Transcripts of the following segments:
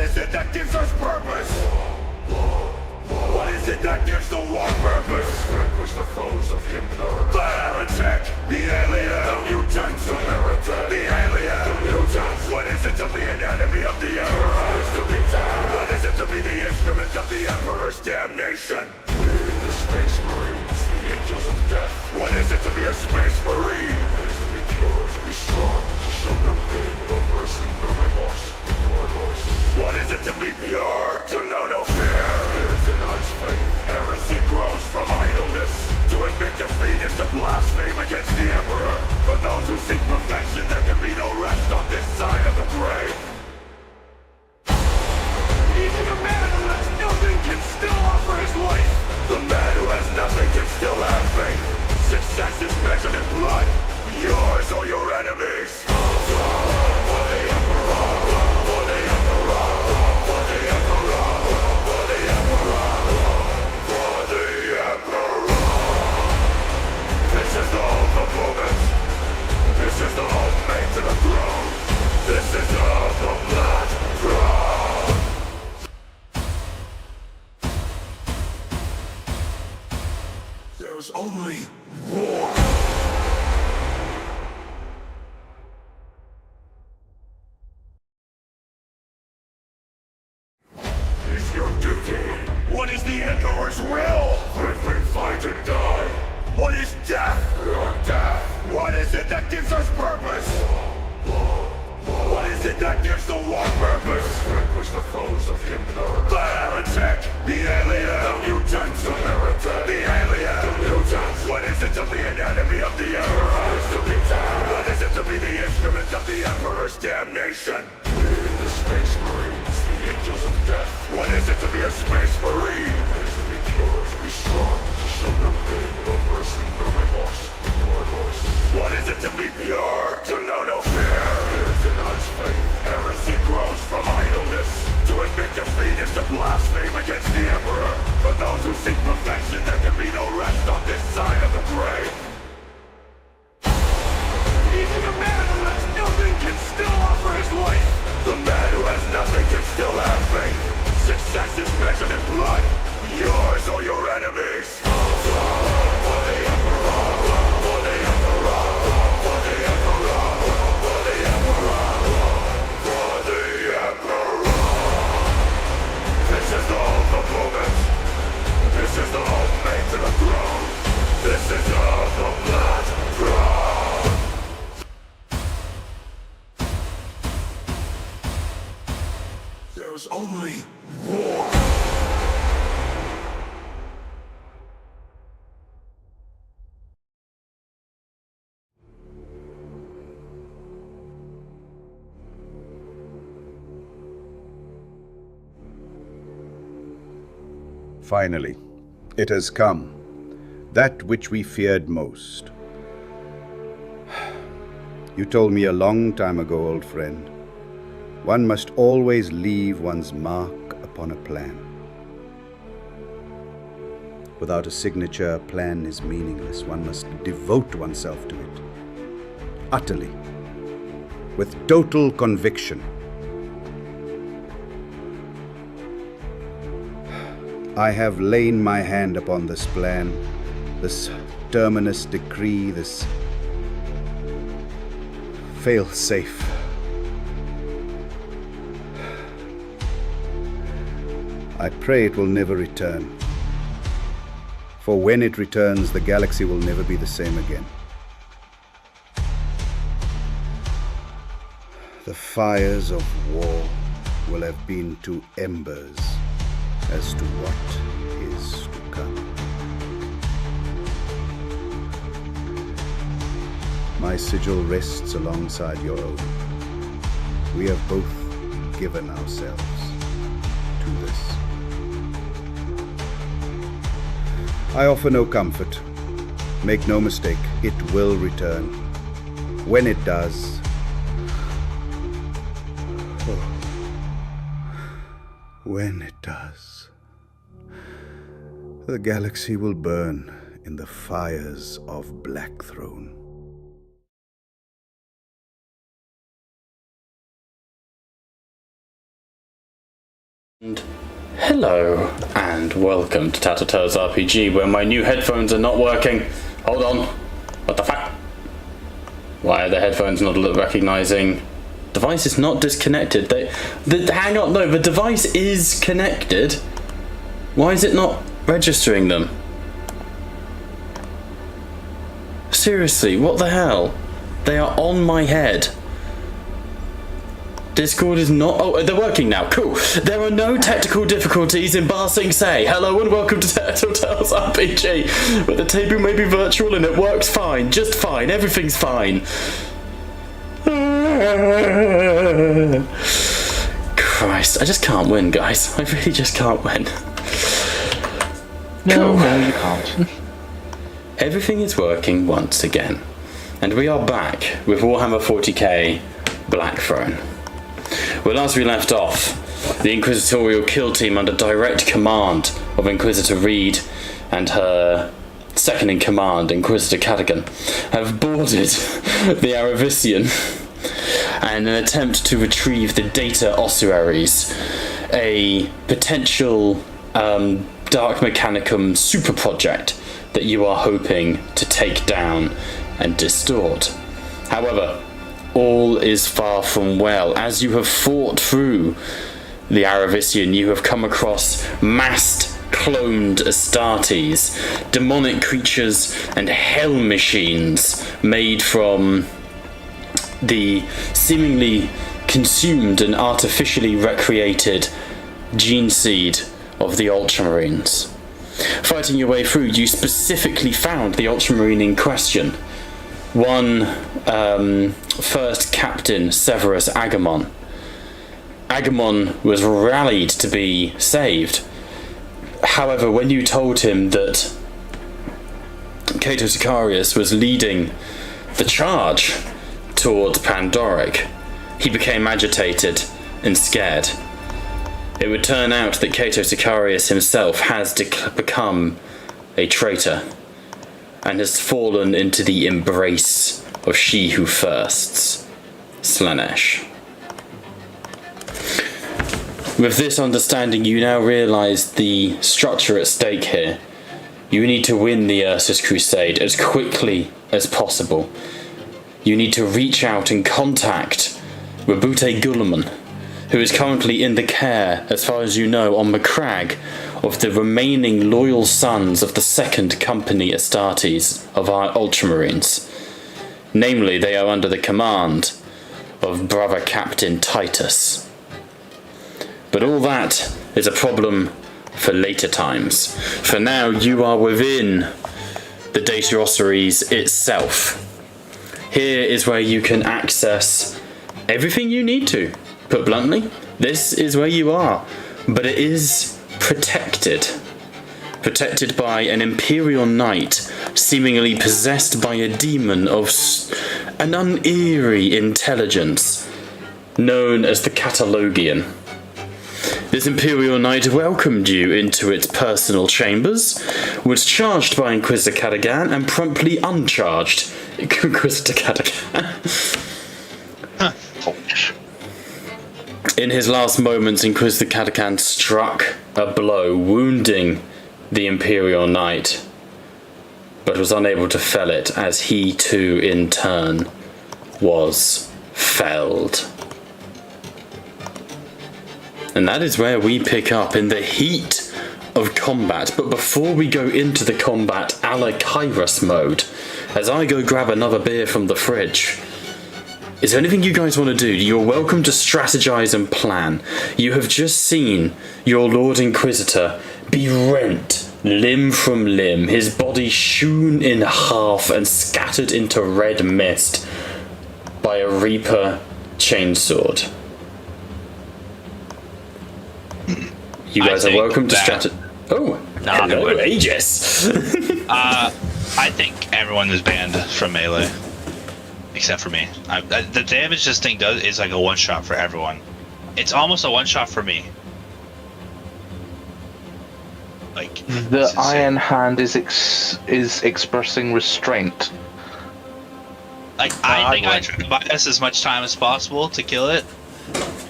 is it that gives us purpose? What is it that gives the war purpose? Vanquish the foes of him. The heretic, the alien, the mutant, the heretic, the alien, the mutant. What is it to be an enemy of the Emperor? To be dead. What is it to be the instrument of the Emperor's damnation? We, the Space Marines, the angels of death. What is it to be a Space Marine? It is to be pure, to be strong, to show no pain, no mercy, no remorse, no remorse. What is it to be pure? To know no fear. It denies faith. Heresy grows from idleness. To admit defeat is to blaspheme against the Emperor. For those who seek perfection, there can be no rest on this side of the grave. Even a man who has nothing can still offer his life. The man who has nothing can still have faith. Success is measured in blood. Yours or your enemies. For the Emperor. For the Emperor. For the Emperor. For the Emperor. For the Emperor. This is the ultimate moment. This is the ultimate to the throne. This is the Blackthrone. There's only war. Is your duty? What is the Emperor's will? If we fight and die. What is death? Your death. What is it that gives us purpose? What is it that gives the war purpose? Vanquish the foes of him. The heretic, the alien, the mutant, the heretic, the alien, the mutant. What is it to be an enemy of the Emperor? It is to be dead. What is it to be the instrument of the Emperor's damnation? We, the Space Marines, the angels of death. What is it to be a Space Marine? It is to be pure, to be strong, to show no pain, no mercy, no remorse, no remorse. What is it to be pure? To know no fear. It denies faith. Heresy grows from idleness. To admit defeat is to blaspheme against the Emperor. For those who seek perfection, there can be no rest on this side of the grave. Even a man who has nothing can still offer his life. The man who has nothing can still have faith. Success is measured in blood. Yours or your enemies. For the Emperor. For the Emperor. For the Emperor. For the Emperor. For the Emperor. This is the ultimate moment. This is the ultimate to the throne. This is the Blackthrone. There's only war. Finally, it has come, that which we feared most. You told me a long time ago, old friend, one must always leave one's mark upon a plan. Without a signature, a plan is meaningless. One must devote oneself to it, utterly, with total conviction. I have lain my hand upon this plan, this terminus decree, this fail-safe. I pray it will never return, for when it returns, the galaxy will never be the same again. The fires of war will have been to embers as to what is to come. My sigil rests alongside your own. We have both given ourselves to this. I offer no comfort. Make no mistake, it will return. When it does, when it does, the galaxy will burn in the fires of Blackthrone. Hello, and welcome to Tattletale's RPG, where my new headphones are not working. Hold on. What the fuck? Why are the headphones not recognizing? Device is not disconnected. Hang on, no, the device is connected. Why is it not registering them? Seriously, what the hell? They are on my head. Discord is not... Oh, they're working now. Cool. There are no technical difficulties in Bar Sing Se. Hello and welcome to Tattletale's RPG, where the table may be virtual and it works fine. Just fine. Everything's fine. Christ, I just can't win, guys. I really just can't win. No, you can't. Everything is working once again. And we are back with Warhammer 40k Blackthrone. Well, as we left off, the Inquisitorial kill team under direct command of Inquisitor Reed and her second in command, Inquisitor Catalogian, have boarded the Aravisian in an attempt to retrieve the data ossuaries, a potential Dark Mechanicum super project that you are hoping to take down and distort. However, all is far from well. As you have fought through the Aravisian, you have come across massed cloned Astartes, demonic creatures and hell machines made from the seemingly consumed and artificially recreated gene seed of the Ultramarines. Fighting your way through, you specifically found the Ultramarine in question. One first captain, Severus Agamon. Agamon was rallied to be saved. However, when you told him that Cato Sicarius was leading the charge towards Pandoric, he became agitated and scared. It would turn out that Cato Sicarius himself has become a traitor and has fallen into the embrace of she who thirsts, Slanesh. With this understanding, you now realise the structure at stake here. You need to win the Ursus Crusade as quickly as possible. You need to reach out and contact Rabute Gulliman, who is currently in the care, as far as you know, on Macragge, of the remaining loyal sons of the Second Company Astartes of our Ultramarines. Namely, they are under the command of Brother Captain Titus. But all that is a problem for later times. For now, you are within the data ossuaries itself. Here is where you can access everything you need to. Put bluntly, this is where you are, but it is protected by an Imperial Knight seemingly possessed by a demon of an uneary intelligence known as the Catalogian. This Imperial Knight welcomed you into its personal chambers, was charged by Inquisitor Catalogian and promptly uncharged Inquisitor Catalogian. In his last moments, Inquisitor Catalogian struck a blow, wounding the Imperial Knight, but was unable to fell it as he too, in turn, was felled. And that is where we pick up in the heat of combat. But before we go into the combat a la Kairos mode, as I go grab another beer from the fridge, is there anything you guys want to do? You're welcome to strategize and plan. You have just seen your Lord Inquisitor be rent limb from limb, his body hewn in half and scattered into red mist by a Reaper chainsword. You guys are welcome to strategize. Oh, hello, Aegis. I think everyone is banned from melee, except for me. The damage this thing does is like a one-shot for everyone. It's almost a one-shot for me. Like the Iron Hand is expressing restraint. Like I think I try to buy us as much time as possible to kill it,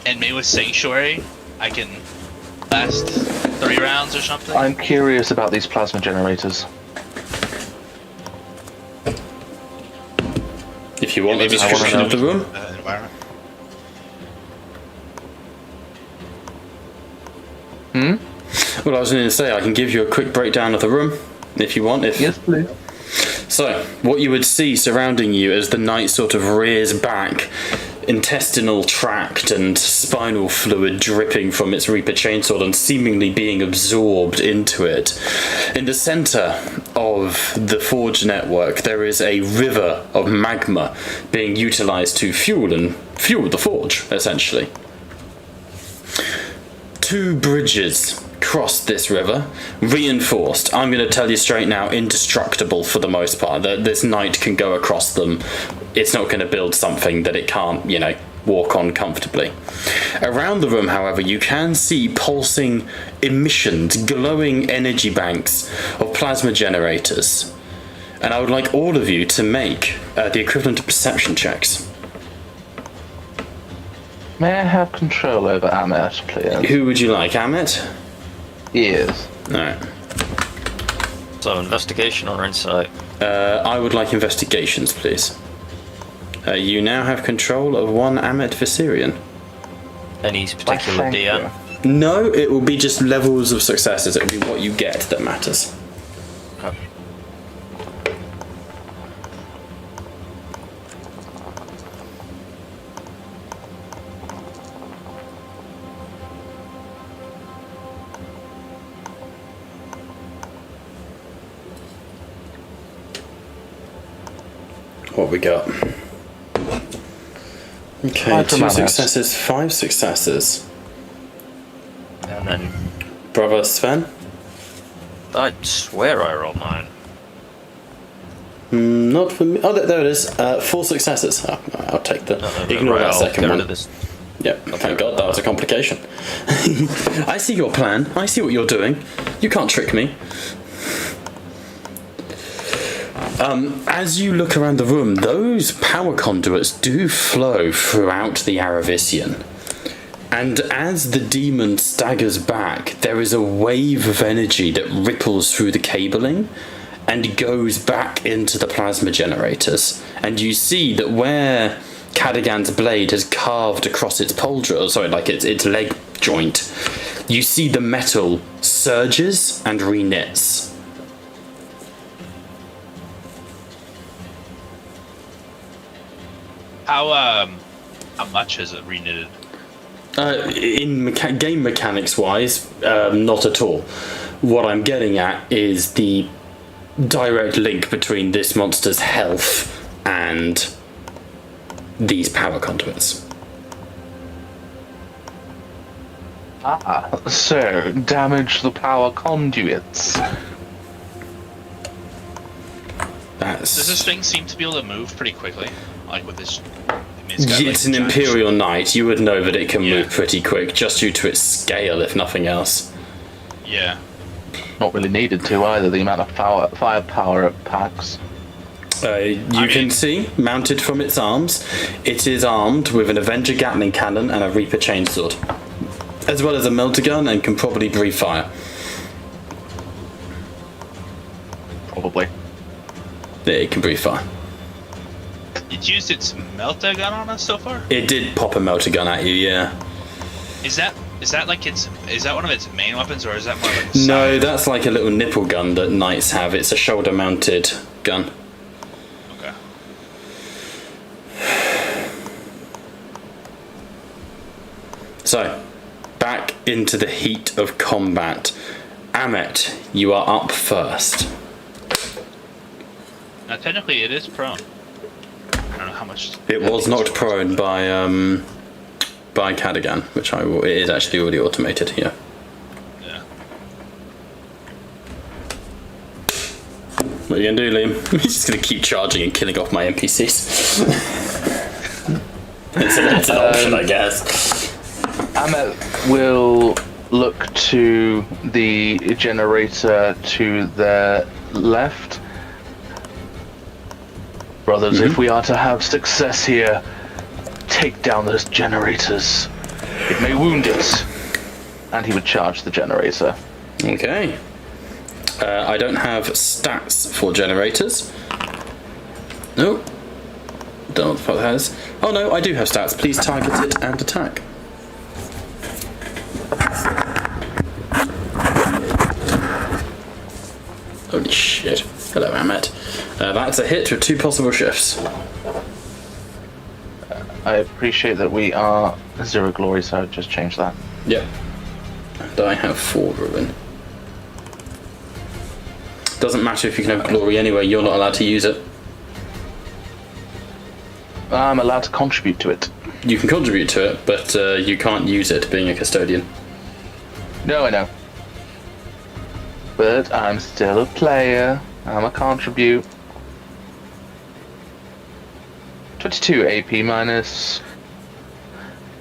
and maybe with Sanctuary, I can last 3 rounds or something? I'm curious about these plasma generators. If you want a Maybe description of the room. Environment. Well, I was going to say, I can give you a quick breakdown of the room, if you want. Yes, please. So, what you would see surrounding you as the knight sort of rears back, intestinal tract and spinal fluid dripping from its Reaper chainsword and seemingly being absorbed into it. In the centre of the forge network, there is a river of magma being utilised to fuel the forge, essentially. 2 bridges cross this river, reinforced. I'm going to tell you straight now, indestructible for the most part. This knight can go across them. It's not going to build something that it can't, walk on comfortably. Around the room, however, you can see pulsing emissions, glowing energy banks of plasma generators. And I would like all of you to make the equivalent of perception checks. May I have control over Amet, please? Who would you like, Amit? Yes. Alright. So, investigation or insight? I would like investigations, please. You now have control of 1 Amet Viserion. Any particular Thank DM? you. No, it will be just levels of successes. It will be what you get that matters. Okay. What we got? Okay, 5 2 from Amet. successes, 5 successes. And then Brother Sven? I swear I rolled 9. Not for me. Oh, there it is. 4 successes. Oh, I'll take the. Ignore that I'll second get rid one. of this. Yep, thank God, that was a complication. I see your plan. I see what you're doing. You can't trick me. As you look around the room, those power conduits do flow throughout the Aravisian. And as the demon staggers back, there is a wave of energy that ripples through the cabling and goes back into the plasma generators. And you see that where Cadigan's blade has carved across its its leg joint, you see the metal surges and reknits. How much is it reknitted? In game mechanics wise, not at all. What I'm getting at is the direct link between this monster's health and these power conduits. So, damage the power conduits. Does this thing seem to be able to move pretty quickly? Like with this... It's an Imperial Knight. You would know that it can Yeah. move pretty quick, just due to its scale, if nothing else. Yeah. Not really needed to either, the amount of firepower it packs. You can see, mounted from its arms, it is armed with an Avenger Gatling cannon and a Reaper chainsword, as well as a melter gun, and can probably breathe fire. Probably. Yeah, it can breathe fire. It used its melter gun on us so far? It did pop a melter gun at you, yeah. Is that one of its main weapons, or is that more like a No, side? that's like a little nipple gun that knights have. It's a shoulder-mounted gun. Okay. So, back into the heat of combat. Amet, you are up first. Now technically it is prone. I don't know how much... It was knocked prone by Cadigan, which it is actually already automated here. Yeah. What are you gonna do, Liam? He's just gonna keep charging and killing off my NPCs. it's an option, I guess. Amet will look to the generator to the left. Brothers, if we are to have success here, take down those generators. It may wound it, and he would charge the generator. Okay. I don't have stats for generators. No. Don't know what the fuck that is. Oh no, I do have stats. Please target it and attack. Holy shit. Hello, Ahmed. That's a hit with 2 possible shifts. I appreciate that we are 0 glory, so I'll just change that. Yep. And I have 4 ruin. Doesn't matter if you can have glory anyway, you're not allowed to use it. I'm allowed to contribute to it. You can contribute to it, but you can't use it being a custodian. No, I know. But I'm still a player. I'm a contribute. 22 AP minus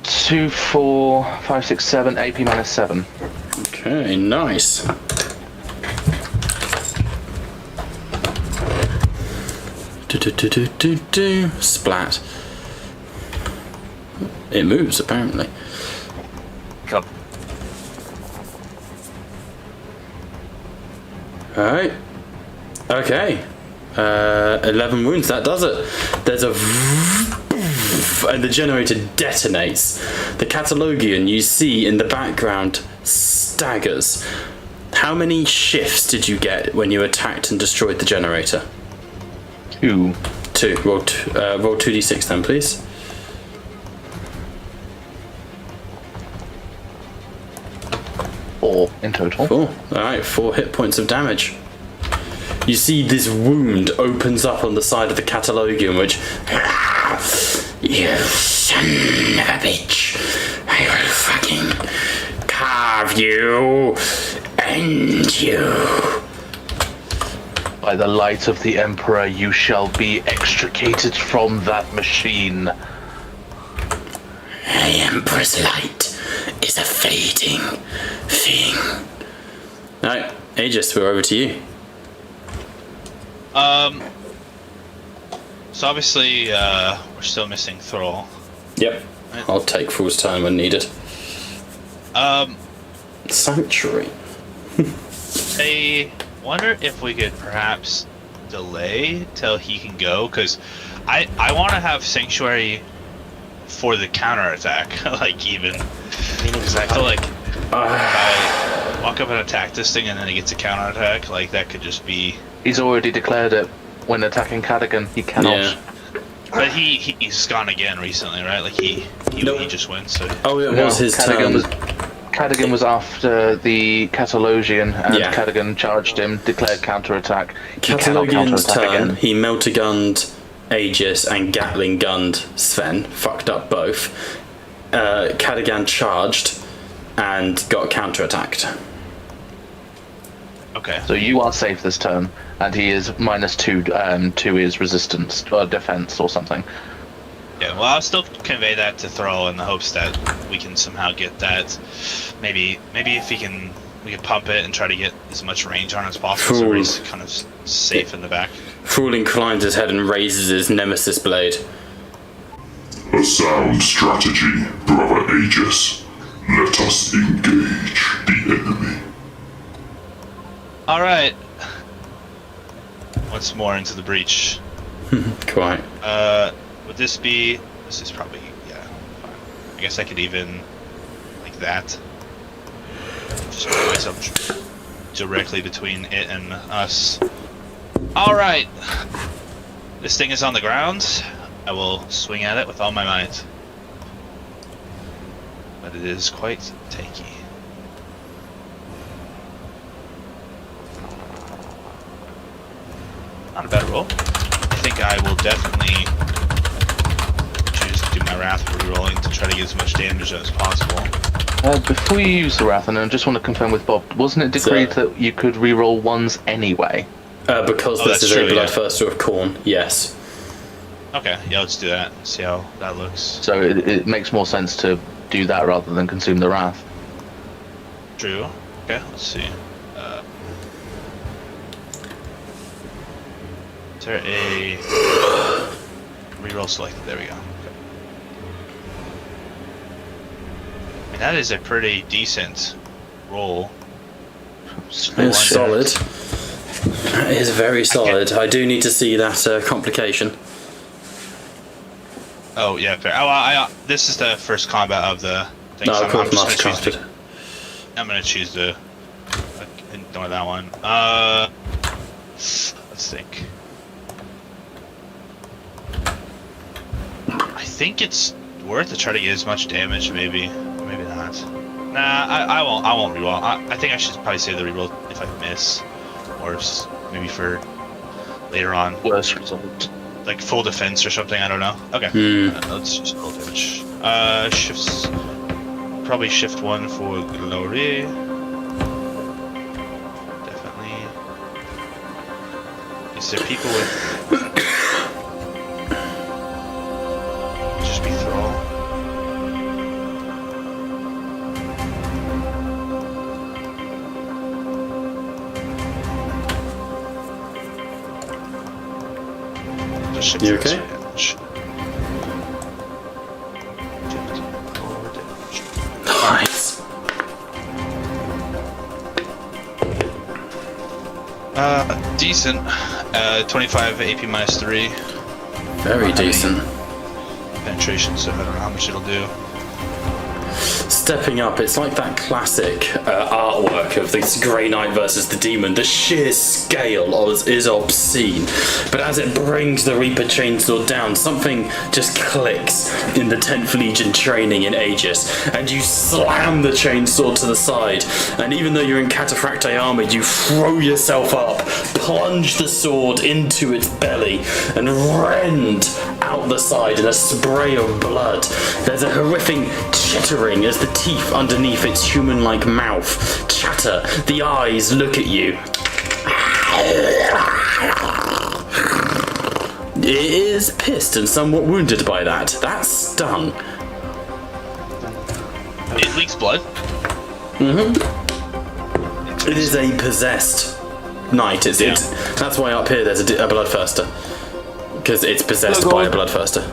2, 4, 5, 6, 7. AP minus 7. Okay, nice. Splat. It moves apparently. Come. Alright. Okay. 11 wounds, that does it. There's a and the generator detonates. The Catalogian you see in the background staggers. How many shifts did you get when you attacked and destroyed the generator? 2. 2. Roll 2d6 then, please. 4 in total. 4. Alright, 4 hit points of damage. You see this wound opens up on the side of the Catalogian, which... You son of a bitch. I will fucking carve you. End you. By the light of the Emperor, you shall be extricated from that machine. The Emperor's light is a fading thing. Alright, Aegis, we're over to you. So obviously, we're still missing Thrall. Yep. I'll take Fool's Turn when needed. Sanctuary. I wonder if we could perhaps delay till he can go, because I want to have Sanctuary for the counterattack. Like, even. Because I feel like if I walk up and attack this thing and then he gets a counterattack, like, that could just be... He's already declared it when attacking Catalogian. He cannot. Yeah. But he's gone again recently, right? Like, he just went, so... Oh, it was his turn. Catalogian was after the Catalogian, and Yeah. Catalogian charged him, declared counterattack. He cannot Catalogian's counterattack turn, again. he melter-gunned Aegis and Gatling-gunned Sven, fucked up both. Catalogian charged and got counterattacked. Okay. So you are safe this turn, and he is -2 to his resistance or defense or something. Yeah, well, I'll still convey that to Thrall in the hopes that we can somehow get that. Maybe if we can pump it and try to get as much range on it as possible, so he's kind of safe in the back. Fool inclines his head and raises his nemesis blade. A sound strategy, Brother Aegis. Let us engage the enemy. Alright. Once more into the breach. Quite. Would this be... This is probably... Yeah, fine. I guess I could even... Like that. Just put myself directly between it and us. Alright. This thing is on the ground. I will swing at it with all my might. But it is quite tanky. Not a bad roll. I think I will definitely choose to do my Wrath rerolling to try to get as much damage as possible. Before you use the Wrath, and I just want to confirm with Bob, wasn't it decreed that you could reroll ones anyway? Because this is a Bloodthirster of Khorne, yes. Okay, yeah, let's do that. See how that looks. So it makes more sense to do that rather than consume the Wrath. True. Okay, let's see. Is there a reroll selected? There we go. Okay. I mean, that is a pretty decent roll. It's solid. It is very solid. I do need to see that complication. Oh yeah, fair. This is the first combat of the thing. No, So of course, I'm master just casted. I'm gonna choose the. Ignore that one. Let's think. I think it's worth to try to get as much damage, maybe. Maybe not. Nah, I won't reroll. I think I should probably save the reroll if I miss, or maybe for later on. Worst result. Like full defense or something. I don't know. Okay. Let's just roll damage. Shifts. Probably shift 1 for glory. Definitely. Is there people with? Just be thrall. Just shift You this okay? damage. Nice. Decent. 25 AP minus 3 Very decent. penetration, so I don't know how much it'll do. Stepping up, it's like that classic artwork of this Grey Knight versus the Demon. The sheer scale is obscene, but as it brings the Reaper Chainsaw down, something just clicks in the 10th Legion training in Aegis, and you slam the chainsaw to the side, and even though you're in Cataphracti armor, you throw yourself up, plunge the sword into its belly, and rend out the side in a spray of blood. There's a horrific chittering as the teeth underneath its human-like mouth chatter. The eyes look at you. It is pissed and somewhat wounded by that. That stung. It leaks blood. It is a possessed knight. That's why up here there's a bloodthirster. Because it's possessed by a bloodthirster.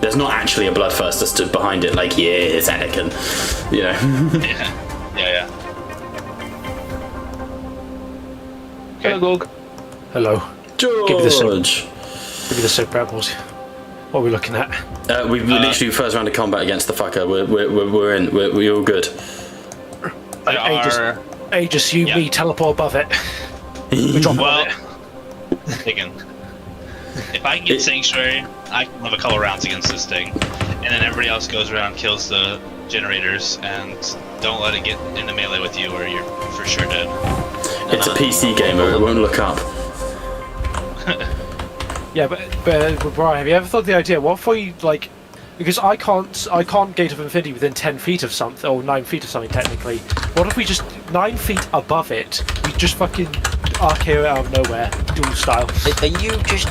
There's not actually a bloodthirster stood behind it like, yeah, it's Anakin. You know? Yeah. Hello, Gog. Hello. George! Give me the soap apples. What are we looking at? We literally first round of combat against the fucker. We're in. We're all good. Aegis, you, me, teleport above it. We drop Well, on it. again, if I can get Sanctuary, I can live a couple rounds against this thing, and then everybody else goes around, kills the generators, and don't let it get into melee with you, or you're for sure dead. It's a PC gamer. It won't look up. Yeah, but Brian, have you ever thought the idea? What if we like? Because I can't gate of infinity within 10 feet of something, or 9 feet of something technically. What if we just 9 feet above it? We just fucking RKO it out of nowhere, dual style. Are you just,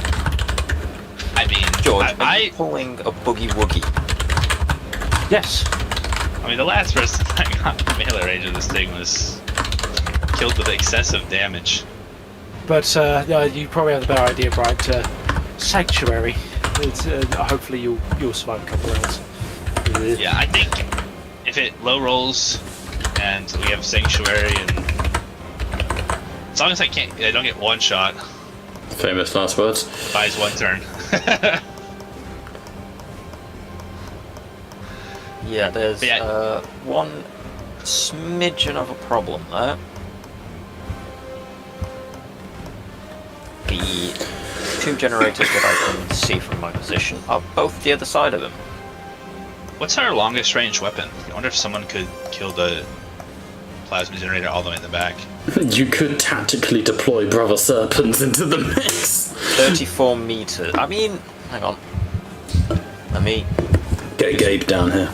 I mean, George, I are you pulling a boogie woogie? Yes. mean, the last person that got melee range of this thing was killed with excessive damage. But you probably have the better idea, Brian. To Sanctuary. It's, hopefully you'll survive a couple rounds. Yeah, I think if it low rolls and we have Sanctuary, and as long as I don't get one shot, Famous last words. buys one turn. Yeah, there's Yeah. one smidgen of a problem there. The two generators that I can see from my position are both the other side of him. What's our longest range weapon? I wonder if someone could kill the plasma generator all the way in the back. You could tactically deploy Brother Serpents into the mix. 34 meters. I mean, hang on. Let me Get Gabe down here.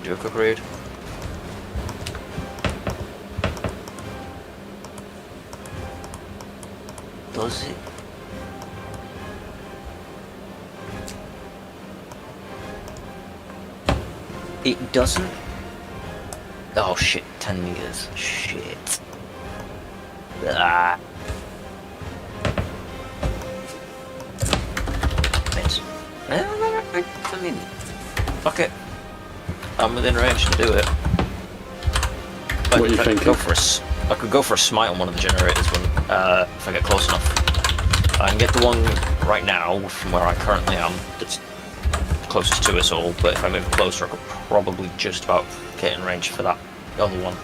do a quick read. Does it? It doesn't? Oh shit, 10 meters. Shit. Ah. Miss. I mean, fuck it. I'm within range to do it. What are you thinking? I could go for a smite on one of the generators when if I get close enough. I can get the one right now from where I currently am that's closest to us all, but if I move closer I could probably just about get in range for that other one.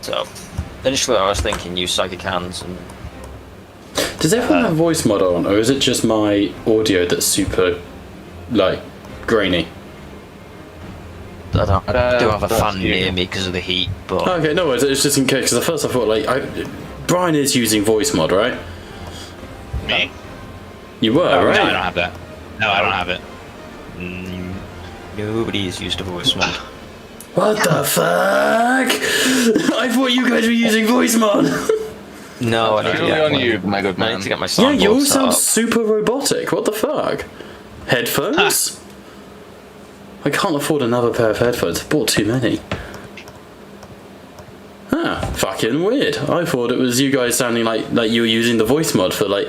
So, initially I was thinking use psychic hands and... Does everyone have voice mod on, or is it just my audio that's super, like, grainy? I do have a fan near me because of the heat, but... Okay, no worries, it's just in case, because at first I thought, like, Brian is using voice mod, right? Me? You were, No, right? I don't have that. No, I don't have it. Nobody's used a voice mod. What the fuck? I thought you guys were using voice mod. No, I need to Purely get on one. you, my good I man. need to get my Yeah, soundboard you all set sound up. super robotic. What the fuck? Headphones? I can't afford another pair of headphones. I bought too many. Ah, fucking weird. I thought it was you guys sounding like you were using the voice mod for, like,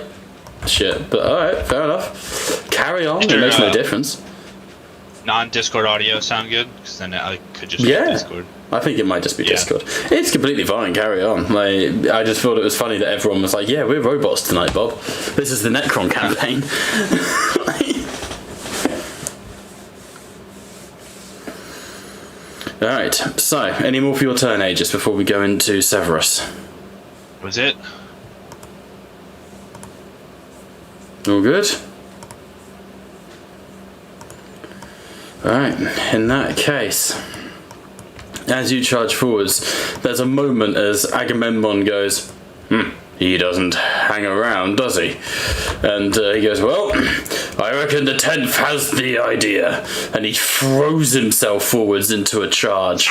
shit. But alright, fair enough. Carry on, it makes no difference. Non-Discord audio sound good? Because then I could just Yeah. use Discord. I think it might just be Yeah. Discord. It's completely fine, carry on. Like, I just thought it was funny that everyone was like, yeah, we're robots tonight, Bob. This is the Necron campaign. Alright, so, any more for your turn, Aegis, before we go into Severus? Was it? All good? Alright, in that case, as you charge forwards, there's a moment as Agamemnon goes, he doesn't hang around, does he? And he goes, well, I reckon the 10th has the idea. And he throws himself forwards into a charge,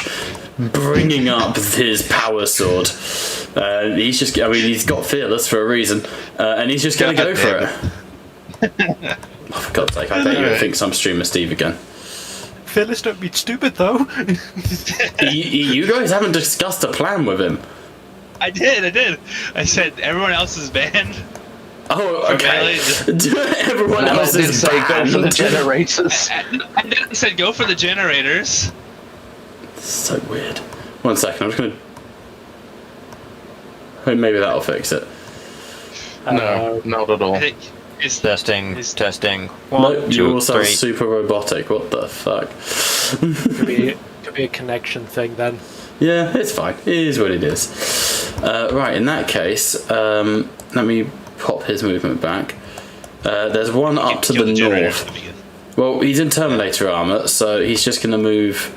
bringing up his power sword. He's just, I mean, he's got fearless for a reason, and he's just going to go for it. Oh, for God's sake, I bet you think I'm Streamer Steve again. Phyllis don't mean stupid though. You guys haven't discussed a plan with him. I did. I said everyone else is banned. Oh, okay. Everyone No, else I did is say go for the banned. generators. I didn't said go for the generators. So weird. 1 second, I'm just gonna... Maybe that'll fix it. No, not at all. I think it's Testing. Nope, 1, you 2, all sound 3. super robotic. What the fuck? Could be a connection thing then. Yeah, it's fine. It is what it is. Right, in that case, let me pop his movement back. There's one up to kill the generator north. at the beginning. Well, he's in Terminator armor, so he's just going to move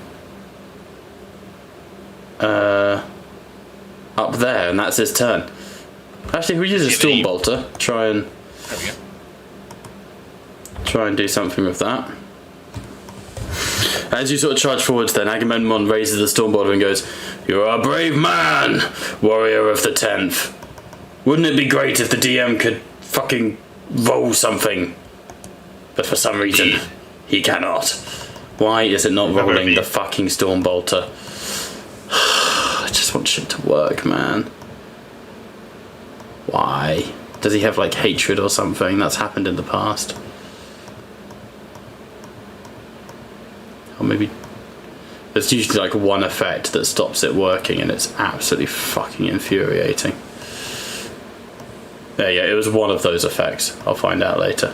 up there, and that's his turn. Actually, we'll use a Give it a- Stormbolter. There we go. Try and do something with that. As you sort of charge forwards, then Agamemnon raises the Stormbolter and goes, "You're a brave man, warrior of the 10th. Wouldn't it be great if the DM could fucking roll something? But for some reason, he cannot. Why is it not rolling the fucking Stormbolter? I just want shit to work, man. Why? Does he have like hatred or something? That's happened in the past. Or maybe there's usually like one effect that stops it working, and it's absolutely fucking infuriating. Yeah, it was one of those effects. I'll find out later.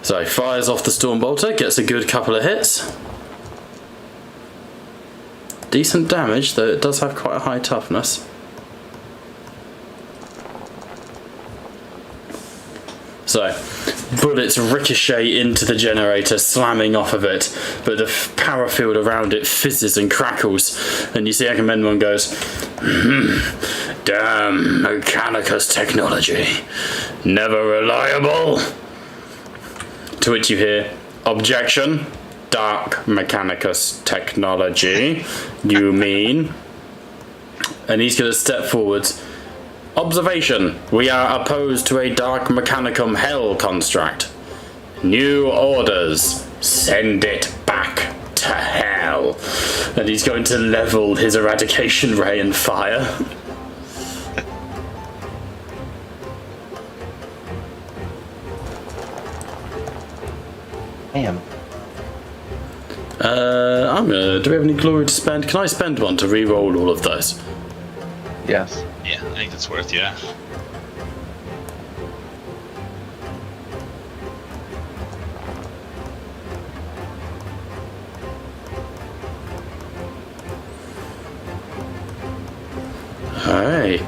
So fires off the Stormbolter, gets a good couple of hits. Decent damage, though it does have quite a high toughness. So, bullets ricochet into the generator, slamming off of it, but the power field around it fizzes and crackles, and you see Agamemnon goes, "Damn Mechanicus technology, never reliable." To which you hear, "Objection, Dark Mechanicus technology, you mean?" And he's going to step forwards. "Observation, we are opposed to a Dark Mechanicum Hell construct. New orders, send it back to hell." And he's going to level his eradication ray and fire. Damn. I'm gonna. Do we have any glory to spend? Can I spend one to re-roll all of those? Yes. Yeah, I think that's worth, yeah. Alright.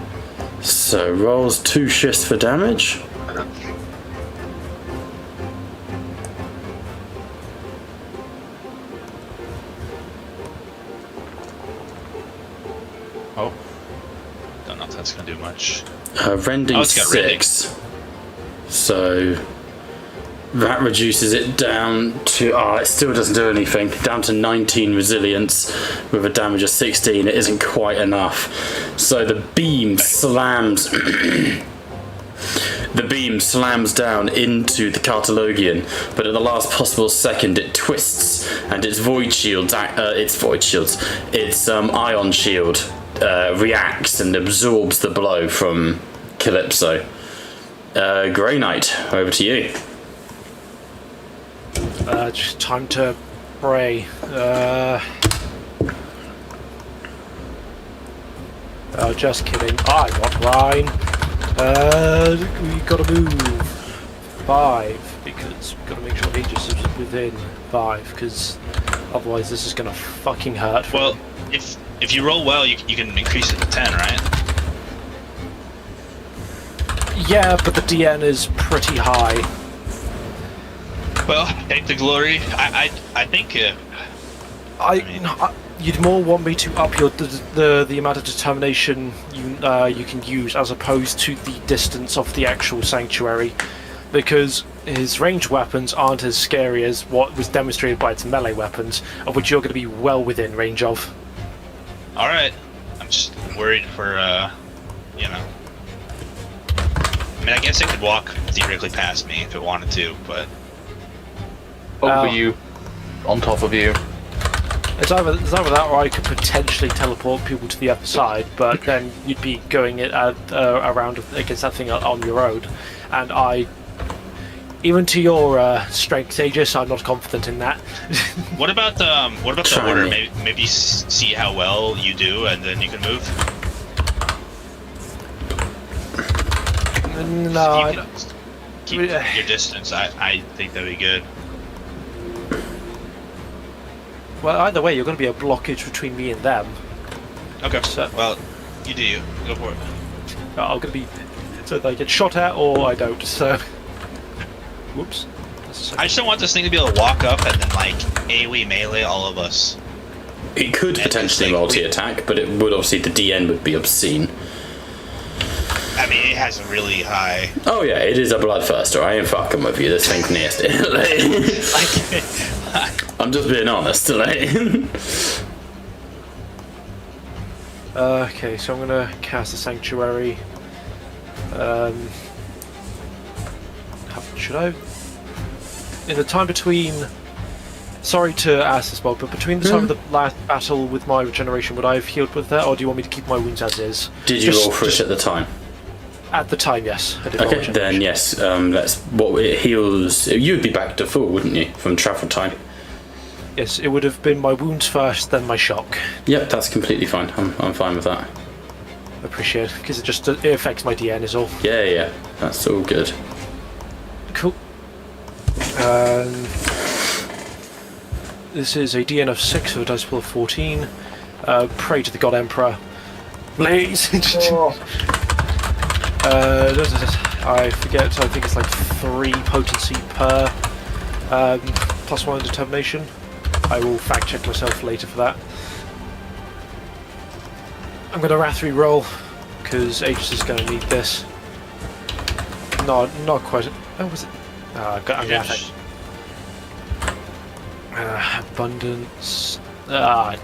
So rolls 2 shifts for damage. Oh. Don't know if that's gonna do much. Rending Oh, it's got rending. 6. So that reduces it down to. Oh, it still doesn't do anything. Down to 19 resilience with a damage of 16. It isn't quite enough. So the beam slams. The beam slams down into the Catalogian, but at the last possible second it twists and its ion shield reacts and absorbs the blow from Calypso. Grey Knight, over to you. Just time to pray. Oh, just kidding. I got Rhine. We gotta move 5 because we gotta make sure Aegis is within 5 because otherwise this is gonna fucking hurt. For Well, me. if you roll well, you can increase it to 10, right? Yeah, but the DN is pretty high. Well, take the glory. I think. You'd more want me to up your the amount of determination you can use as opposed to the distance of the actual sanctuary, because his ranged weapons aren't as scary as what was demonstrated by its melee weapons, of which you're going to be well within range of. All right. I'm just worried for you know. I mean, I guess it could walk theoretically past me if it wanted to, but Over you. On top of you. It's either that or I could potentially teleport people to the other side, but then you'd be going it around against that thing on your own, and even to your strength, Aegis, I'm not confident in that. what about the Try order? me. Maybe see how well you do, and then you can move. No, You can keep your distance. I think that'd be good. well, either way, you're going to be a blockage between me and them. Okay. So- Well, you do. Go for it. I'm going to be so they get shot at or I don't. So, whoops. I just don't want this thing to be able to walk up and then like AoE melee all of us. It could potentially multi-attack, but it would obviously the DN would be obscene. I mean, it has a really high. Oh yeah, it is a bloodthirster. I ain't fucking with you. This thing's nasty. I'm just being honest. Okay, so I'm going to cast the sanctuary. Should I? In the time between. Sorry to ask this, Bob, but between the time of the last battle with my regeneration, would I have healed with that, or do you want me to keep my wounds as is? Did you roll for it at the time? At the time, yes. I did roll Okay, regeneration. then yes. That's what it heals. You'd be back to full, wouldn't you, from travel time? Yes, it would have been my wounds first, then my shock. Yep, that's completely fine. I'm fine with that. Appreciate it, because it affects my DN is all. Yeah, that's all good. Cool. This is a DN of 6 with a dice pool of 14. Pray to the God Emperor. Please! I forget, I think it's like 3 potency per plus 1 determination. I will fact check myself later for that. I'm going to Wrath re-roll, because Aegis is going to need this. No, not quite. Oh, was it? I'm going to have abundance. Crap.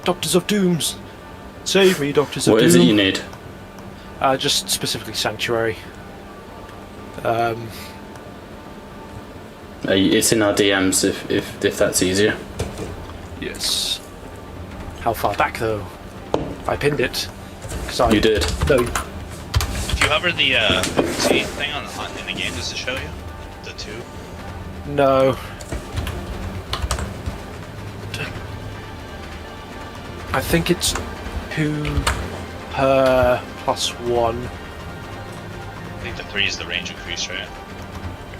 Doctors of Dooms! Save me, Doctors of Doom! What is it you need? Just specifically Sanctuary. It's in our DMs if that's easier. Yes. How far back though? I pinned it. 'Cause You did. No. you hover the potency thing in the game, does it show you the 2? No. I think it's 2 per +1. I think the 3 is the range increase, right?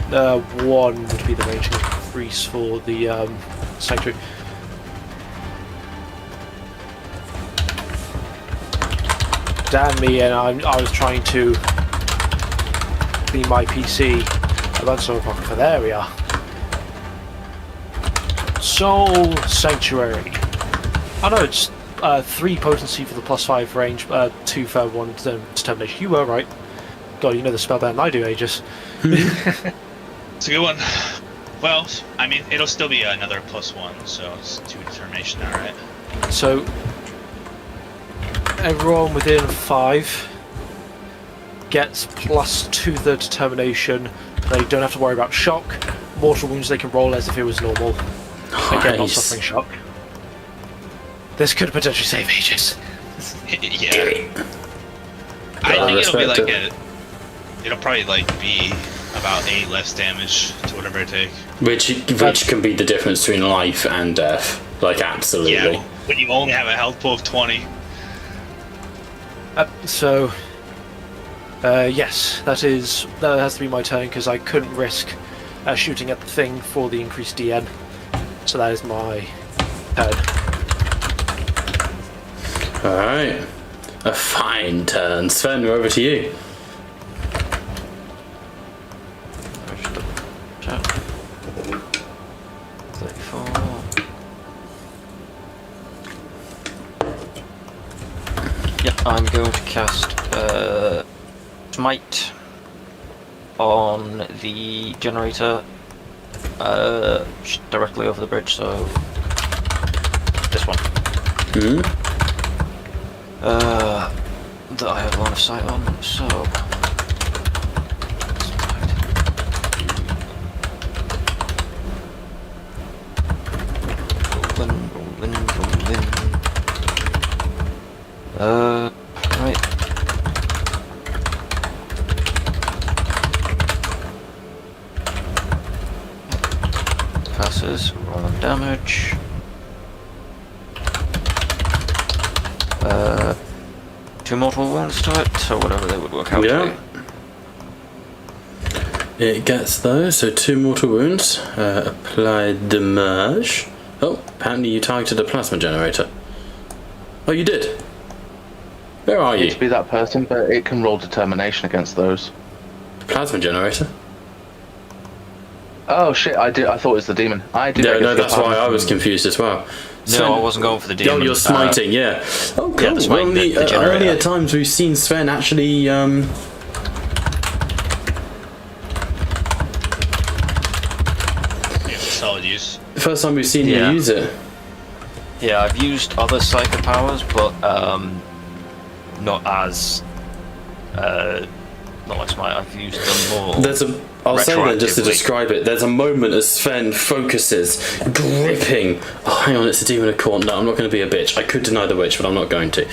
1 would be the range increase for the sanctuary. Damn me, and I was trying to clean my PC. About so for there we are. Soul Sanctuary. Oh no, it's 3 potency for the +5 range, 2 for 1 determination. You were right. God, you know the spell better than I do, Aegis. It's a good one. Well, I mean, it'll still be another +1, so it's 2 determination now, right? So everyone within 5 gets +2 to the determination. They don't have to worry about shock. Mortal wounds they can roll as if it was normal. Again, not suffering shock. This could potentially save Aegis. Yeah. I think it'll be like it'll probably like be about 8 less damage to whatever I take. Which can be the difference between life and death. Like, absolutely. Yeah, when you only have a health pool of 20. Yes, that has to be my turn because I couldn't risk shooting at the thing for the increased DN. So that is my turn. Alright. A fine turn. Sven, we're over to you. I'm going to cast Smite on the generator directly over the bridge, so this one. That I have line of sight on, so right. Passes, rolling damage. 2 mortal wounds to it, so whatever they would work out to be. It gets those, so 2 mortal wounds. Apply damage. Oh, apparently you targeted a plasma generator. Oh, you did? Where are you? To be that person, but it can roll determination against those. Plasma generator? Oh shit! I thought it was the demon. No, that's why I was confused as well. No, I wasn't going for the demon. Oh, you're smiting, yeah. Oh, cool. Yeah, the smiting, the generator. Earlier times we've seen Sven actually. Solid use. First time we've seen you use it. Yeah, I've used other psychic powers, but not as not like Smite. I've used them more. I'll say that just to retroactively. describe it. There's a moment as Sven focuses, gripping. Oh, hang on, it's a demon of corn. No, I'm not going to be a bitch. I could deny the witch, but I'm not going to.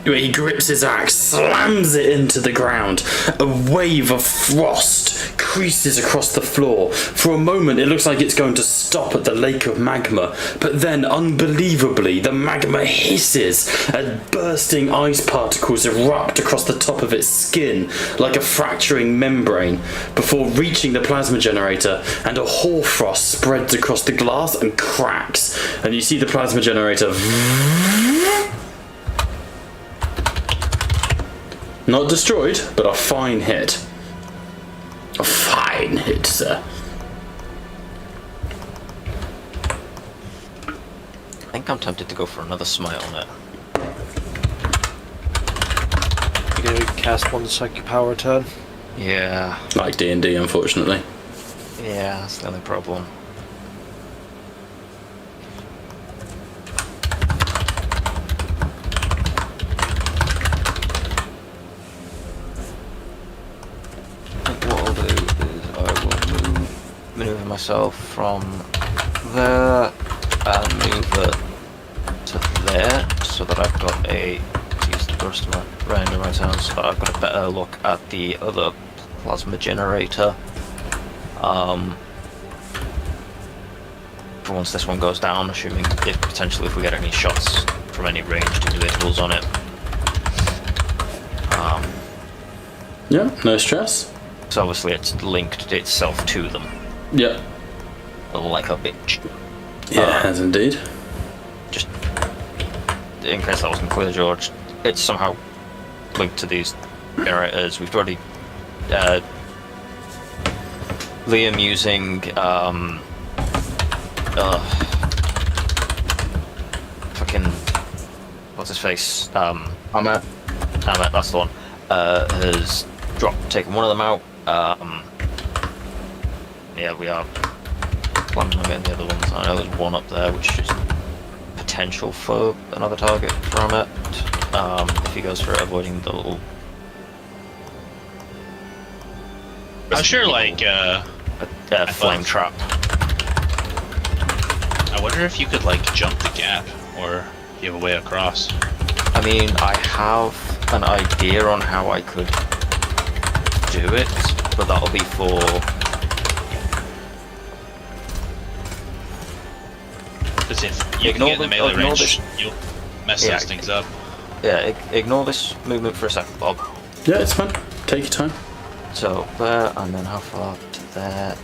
Where he grips his axe, slams it into the ground. A wave of frost creases across the floor. For a moment, it looks like it's going to stop at the lake of magma, but then, unbelievably, the magma hisses and bursting ice particles erupt across the top of its skin like a fracturing membrane before reaching the plasma generator, and a hoarfrost spreads across the glass and cracks, and you see the plasma generator not destroyed, but a fine hit. A fine hit, sir. I think I'm tempted to go for another Smite on it. You're going to cast 1 psychic power a turn. Yeah. Like D&D, unfortunately. Yeah, that's the only problem. I think what I'll do is I will maneuver myself from there and move it to there so that I've got a use the rest of my range of my turns. I've got a better look at the other plasma generator. For once this one goes down, assuming potentially if we get any shots from any ranged individuals on it. Yeah, no stress. So obviously it's linked itself to them. Yep. Like a bitch. Yeah, it has indeed. Just in case that wasn't clear, George, it's somehow linked to these generators. We've already Liam using fucking what's his face? Amit, that's the one. Has taken one of them out. Yeah, we are planning on getting the other ones. I know there's one up there which is potential for another target from it. If he goes for avoiding the little. I'm sure, like, flame trap. I wonder if you could, like, jump the gap, or you have a way across. I mean, I have an idea on how I could do it, but that'll be for. Because if you can get in the melee range, you'll mess those things up. Yeah, ignore this movement for a second, Bob. Yeah, it's fine. Take your time. So there, and then how far to there?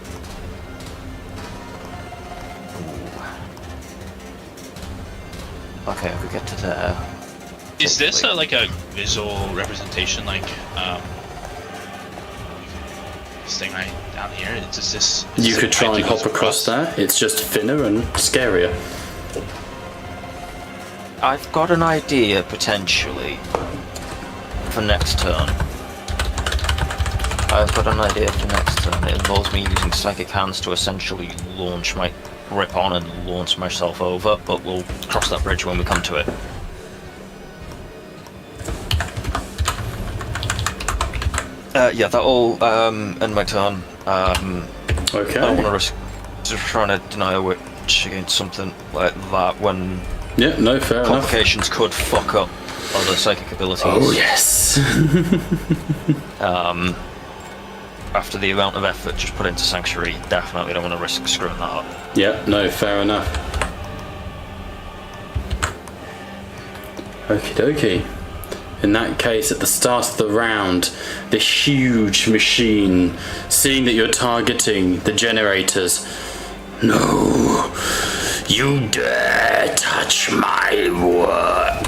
Ooh. Okay, if we get to there. Is this like a visual representation, like this thing right down here? Is this? You could try and hop across there. It's just thinner and scarier. I've got an idea potentially for next turn. It involves me using psychic hands to essentially rip on and launch myself over, but we'll cross that bridge when we come to it. Yeah, that'll end my turn. Okay. I don't want to risk just trying to deny a witch against something like that when Yeah, no, fair enough. complications could fuck up other psychic abilities. Oh, yes. After the amount of effort just put into Sanctuary, definitely don't want to risk screwing that up. Yeah, no, fair enough. Okie dokie. In that case, at the start of the round, the huge machine, seeing that you're targeting the generators, no, you dare touch my work.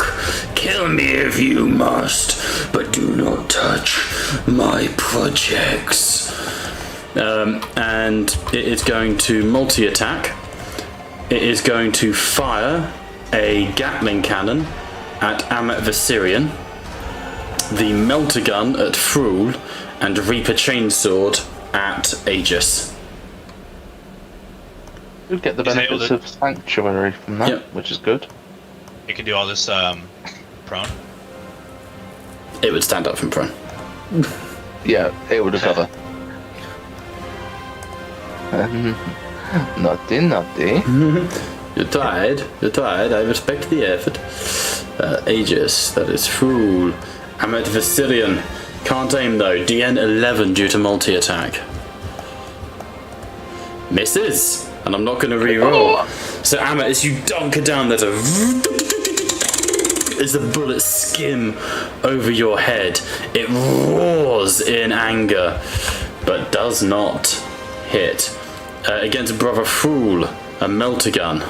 Kill me if you must, but do not touch my projects. And it is going to multi-attack. It is going to fire a Gatling cannon at Amat Viserion, the Melter Gun at Thrall, and Reaper Chainsword at Aegis. You'd get the Is it benefits able of Sanctuary from that, Yep. which is good. You can do all this prone. It would stand up from prone. Yeah, it would recover. Naughty. You're tired, I respect the effort. Aegis, that is Thrall. Amat Viserion. Can't aim though, DN 11 due to multi-attack. Misses! And I'm not going to re-roll. So Amat, as you dunk it down, there's as the bullets skim over your head, it roars in anger, but does not hit. Against Brother Thrall, a Melter Gun.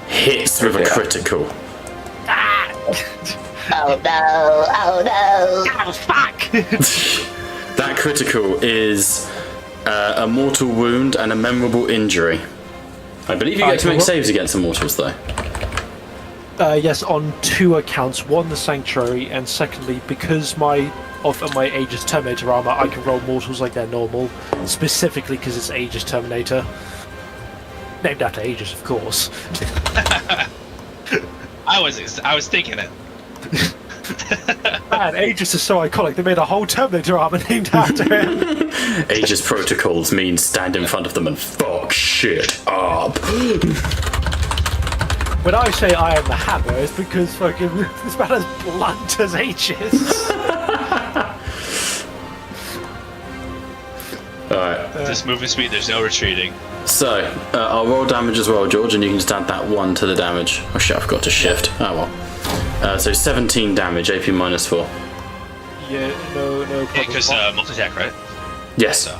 Hits with a critical. Oh no! Oh fuck! That critical is a mortal wound and a memorable injury. I believe you get to make saves against immortals, though. Yes, on 2 accounts. One, the Sanctuary, and secondly, because of my Aegis Terminator armor, I can roll mortals like they're normal, specifically because it's Aegis Terminator. Named after Aegis, of course. I was thinking it. Man, Aegis is so iconic, they made a whole Terminator armor named after him. Aegis protocols mean stand in front of them and fuck shit up. When I say I am the hammer, it's because fucking this man as blunt as H's. Alright. This movement speed, there's no retreating. So, I'll roll damage as well, George, and you can just add that 1 to the damage. Oh shit, I forgot to shift. Oh well. So 17 damage, AP minus 4. Yeah, no problem. Because multi-attack, right? Yes. So.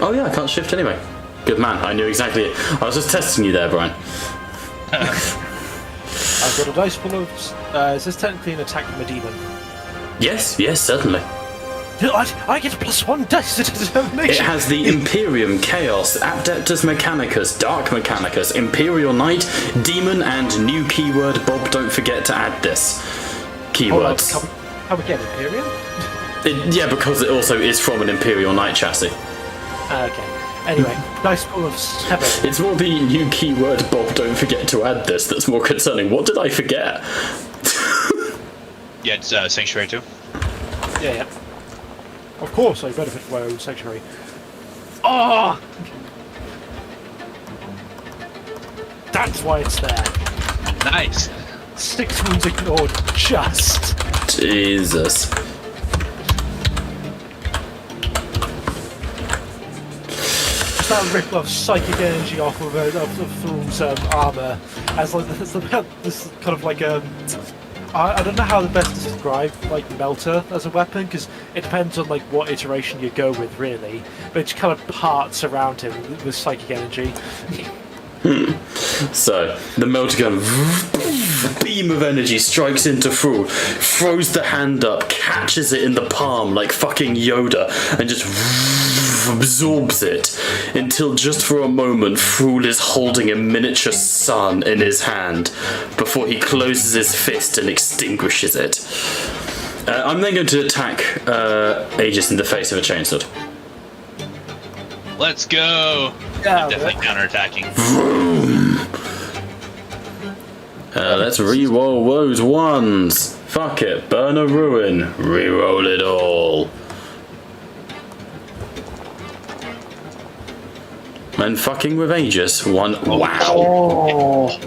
Oh yeah, I can't shift anyway. Good man, I knew exactly it. I was just testing you there, Brian. I've got a dice full of... is this technically an attack from a demon? Yes, certainly. I get a +1 dice to determination. It has the Imperium, Chaos, Adeptus Mechanicus, Dark Mechanicus, Imperial Knight, Demon, and new keyword. Bob, don't forget to add this. Keywords. Come again, Imperium? Yeah, because it also is from an Imperial Knight chassis. Okay. Anyway, dice pool of 7. It's more the new keyword, Bob, don't forget to add this, that's more concerning. What did I forget? Yeah, it's Sanctuary too. Yeah. Of course, I benefit from my own sanctuary. Oh! That's why it's there. Nice. 6 wounds ignored, just. Jesus. Just that rip of psychic energy off of Thor's armour as like this kind of like I don't know how to best describe like melter as a weapon because it depends on like what iteration you go with really, but it just kind of parts around him with psychic energy. So, the melter gun, beam of energy strikes into Thrall, throws the hand up, catches it in the palm like fucking Yoda, and just absorbs it until just for a moment Thrall is holding a miniature sun in his hand before he closes his fist and extinguishes it. I'm then going to attack Aegis in the face of a chainsword. Let's go. Yeah, Definitely counterattacking. Let's re-roll those ones. Fuck it, burn a ruin, re-roll it all. And fucking with Aegis, 1. Wow. Oh.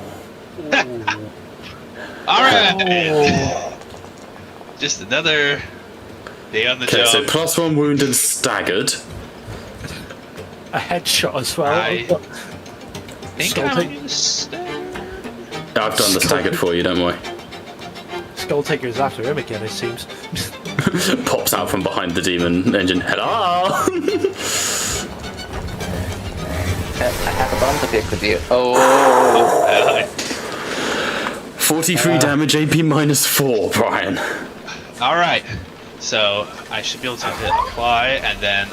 Alright. Just another day on the Okay, job. so +1 wound and staggered. a headshot as well. I think Skull I'm take- gonna stay. I've done the staggered for you, don't worry. Skull Taker is after him again, it seems. Pops out from behind the demon engine. Hello! I have a bond to pick with you. Oh. 43 damage, AP minus 4, Brian. Alright. So I should be able to hit apply and then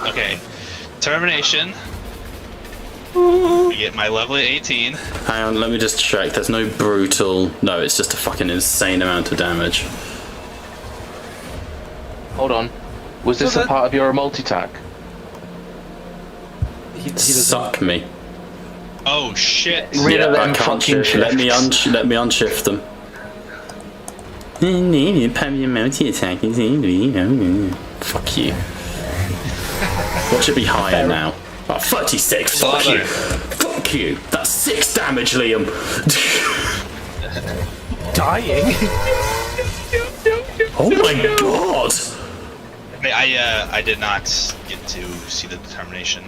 termination. Get my level at 18. Hang on, let me just check. There's no brutal. No, it's just a fucking insane amount of damage. Hold on. Was this So a that- part of your multi-tack? He doesn't. Suck me. Oh shit. Rid of I them can't fucking shift. Let me shifts. unshift them. Fuck you. What should be higher now? Oh, 36. Fuck you. Fuck you. That's 6 damage, Liam. Dying? Oh my god. I did not get to see the determination.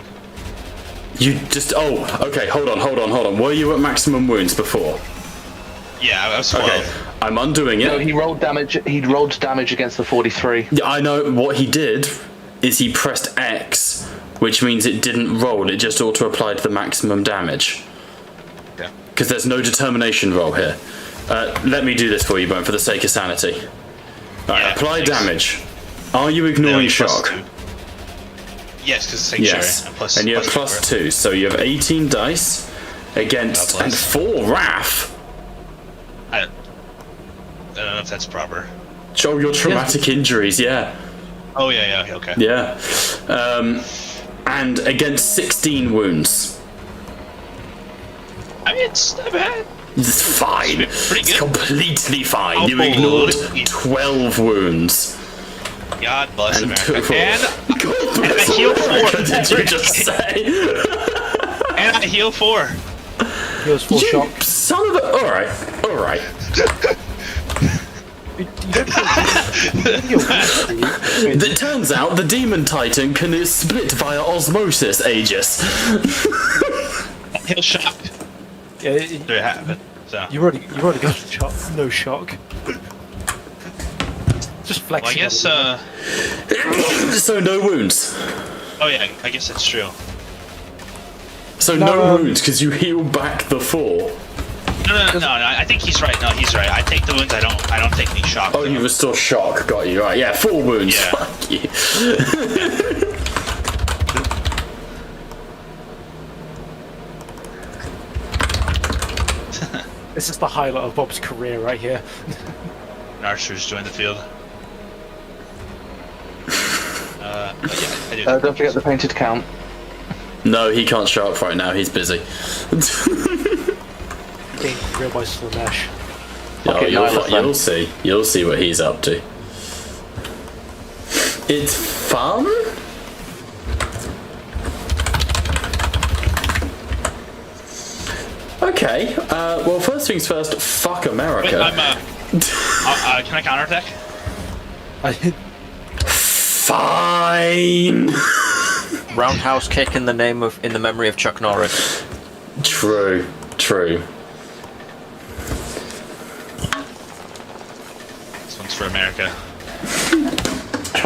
You just. Oh, okay. Hold on. Were you at maximum wounds before? Yeah, I was 12. Okay. I'm undoing it. No, he rolled damage. He rolled damage against the 43. Yeah, I know. What he did is he pressed X, which means it didn't roll. It just auto-applied the maximum damage. Yeah. Because there's no determination roll here. Let me do this for you, Bone, for the sake of sanity. Right, Yeah, apply thanks. damage. Are you No, ignoring you're plus shock? 2. Yes, because it's sanctuary. Yes. And And you have plus plus 2, so you have 18 dice against God and bless. 4 wrath. I don't know if that's proper. Show your traumatic injuries, yeah. Oh yeah, okay. Yeah. And against 16 wounds. I mean, it's not bad. It's fine. Pretty It's good. completely fine. You Holy ignored shit. 12 wounds. God bless And America. two- And God bless I heal America, 4. did you just say? I heal 4. He was full shock. Yips. son of a... Alright. You don't feel It turns out the Demon Titan can split via osmosis, Aegis. He'll shock. Yeah, There you have it. So. you've already got a shock. No shock. Just Well, flexing. I guess. So no wounds. Oh yeah, I guess that's true. So No, no wounds, because you heal back the 4. No. I think he's right. No, he's right. I take the wounds. I don't take any shock. Oh, you restore shock. Got you. Right. Yeah, 4 wounds. Yeah. Fuck you. This is the highlight of Bob's career right here. Archers join the field. But yeah, I do. Don't forget the painted count. No, he can't show up right now. He's busy. Being real by Slanesh. Oh, Okay, Nihilus then. you'll see. You'll see what he's up to. It's fun. Okay. Well, first things first. Fuck America. Wait, can I counterattack? Fine. Roundhouse kick in the memory of Chuck Norris. True. This one's for America.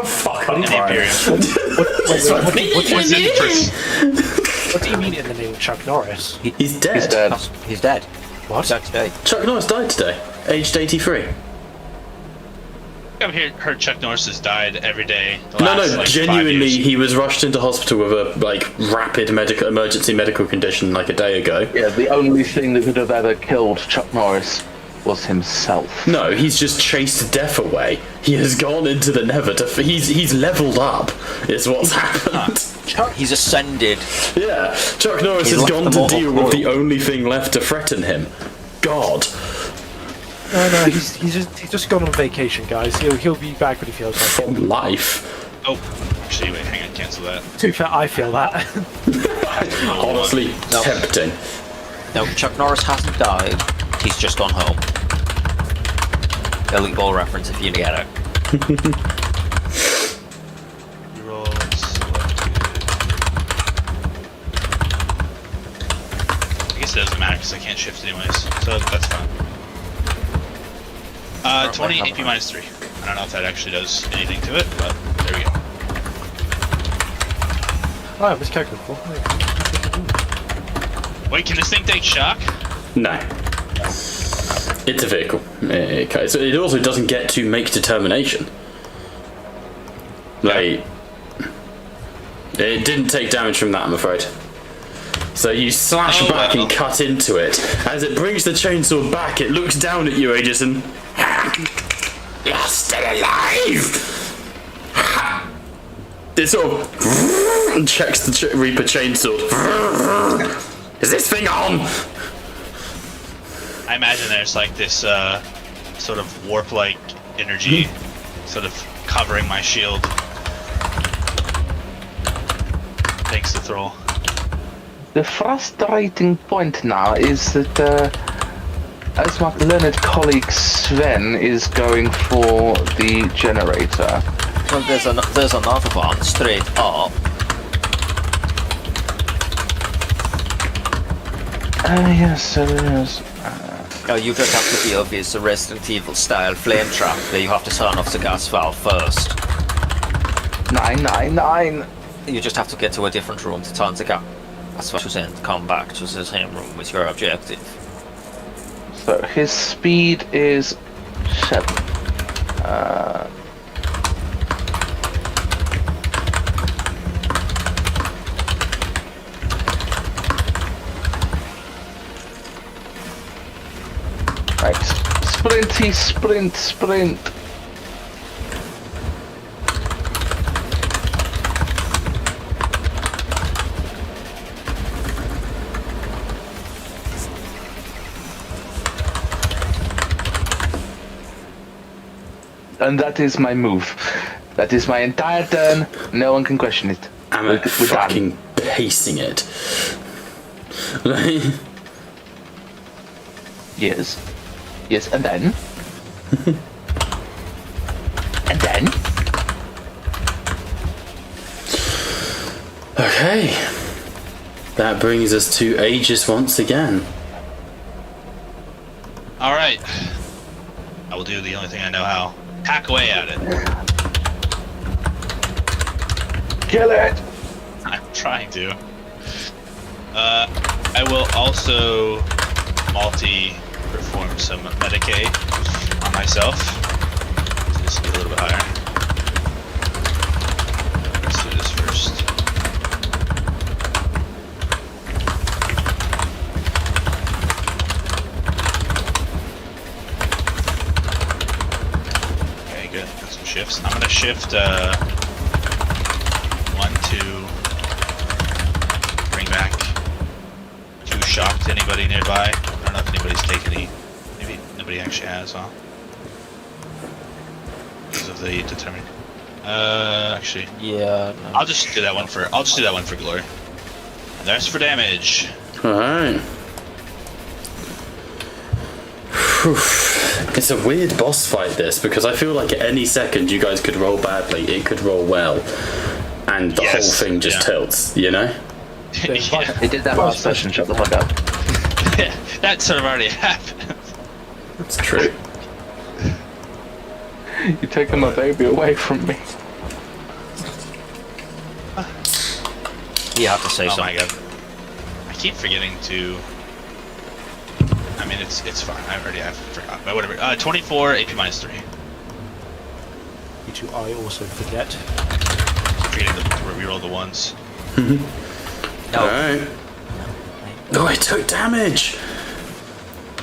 Fuck And the Imperium. What's in first? What do you mean in the name of Chuck Norris? He's dead. He's dead. He's dead. What? He's dead today. Chuck Norris died today, aged 83. I've heard Chuck Norris has died every day. Genuinely, he was rushed into hospital with a rapid emergency medical condition like a day ago. Yeah, the only thing that could have ever killed Chuck Norris was himself. No, he's just chased death away. He has gone into the Nether to... He's leveled up, is what's happened. He's ascended. Yeah, Chuck Norris He's has left gone the to mortal deal with the coil. only thing left to threaten him. God. No, he's just gone on vacation, guys. He'll be back when he feels like it. From life. Oh, actually, wait, hang on, cancel that. To be fair, I feel that. Honestly, No. tempting. No, Chuck Norris hasn't died. He's just gone home. Elite Ball reference if you get it. Reroll, selected. I guess it doesn't matter because I can't shift anyways, so that's fine. 20 AP minus 3. I don't know if that actually does anything to it, but there we go. Oh, I miscalculated before. Wait, can this thing take shock? No. It's a vehicle. So it also doesn't get to make determination. It didn't take damage from that, I'm afraid. So you slash back and cut into it. As it brings the chainsaw back, it looks down at you, Aegis, and... You're still alive! It sort of... and checks the Reaper chainsaw. Is this thing on? I imagine there's like this sort of warp-like energy sort of covering my shield. Thanks to Thrall. The frustrating point now is that as my learned colleague Sven is going for the generator. Well, there's another one straight up. Yes, there is. No, you just have to deal with this Resident Evil style flame trap where you have to turn off the gas valve first. 999. You just have to get to a different room to turn the gas valve and come back to the same room with your objective. So his speed is 7. Right. Sprinty, sprint. And that is my move. That is my entire turn. No one can question it. I'm fucking pacing it. Yes. Yes, and then? And then? Okay. That brings us to Aegis once again. Alright. I will do the only thing I know how. Hack away at it. Kill it! I'm trying to. I will also multi-perform some Medicaid on myself. So this will be a little bit higher. Let's do this first. Okay, good. Got some shifts. I'm gonna shift 1, 2, bring back 2 shock to anybody nearby. I don't know if anybody's taken any. Maybe nobody actually has, huh? Because of the determining. Actually, Yeah. No. I'll just do that one for glory. And there's for damage. Alright. It's a weird boss fight, this, because I feel like at any second you guys could roll badly, it could roll well, and the whole thing just tilts, you know? Yeah. He did that last session, shut the fuck up. That sort of already happened. It's true. You're taking my baby away from me. You have to say Oh something. my god. I keep forgetting to. I mean, it's fine. I forgot. But whatever. 24 AP minus 3. Me too, I also forget. Forgetting to reroll the ones. No. Alright. Oh, it took damage!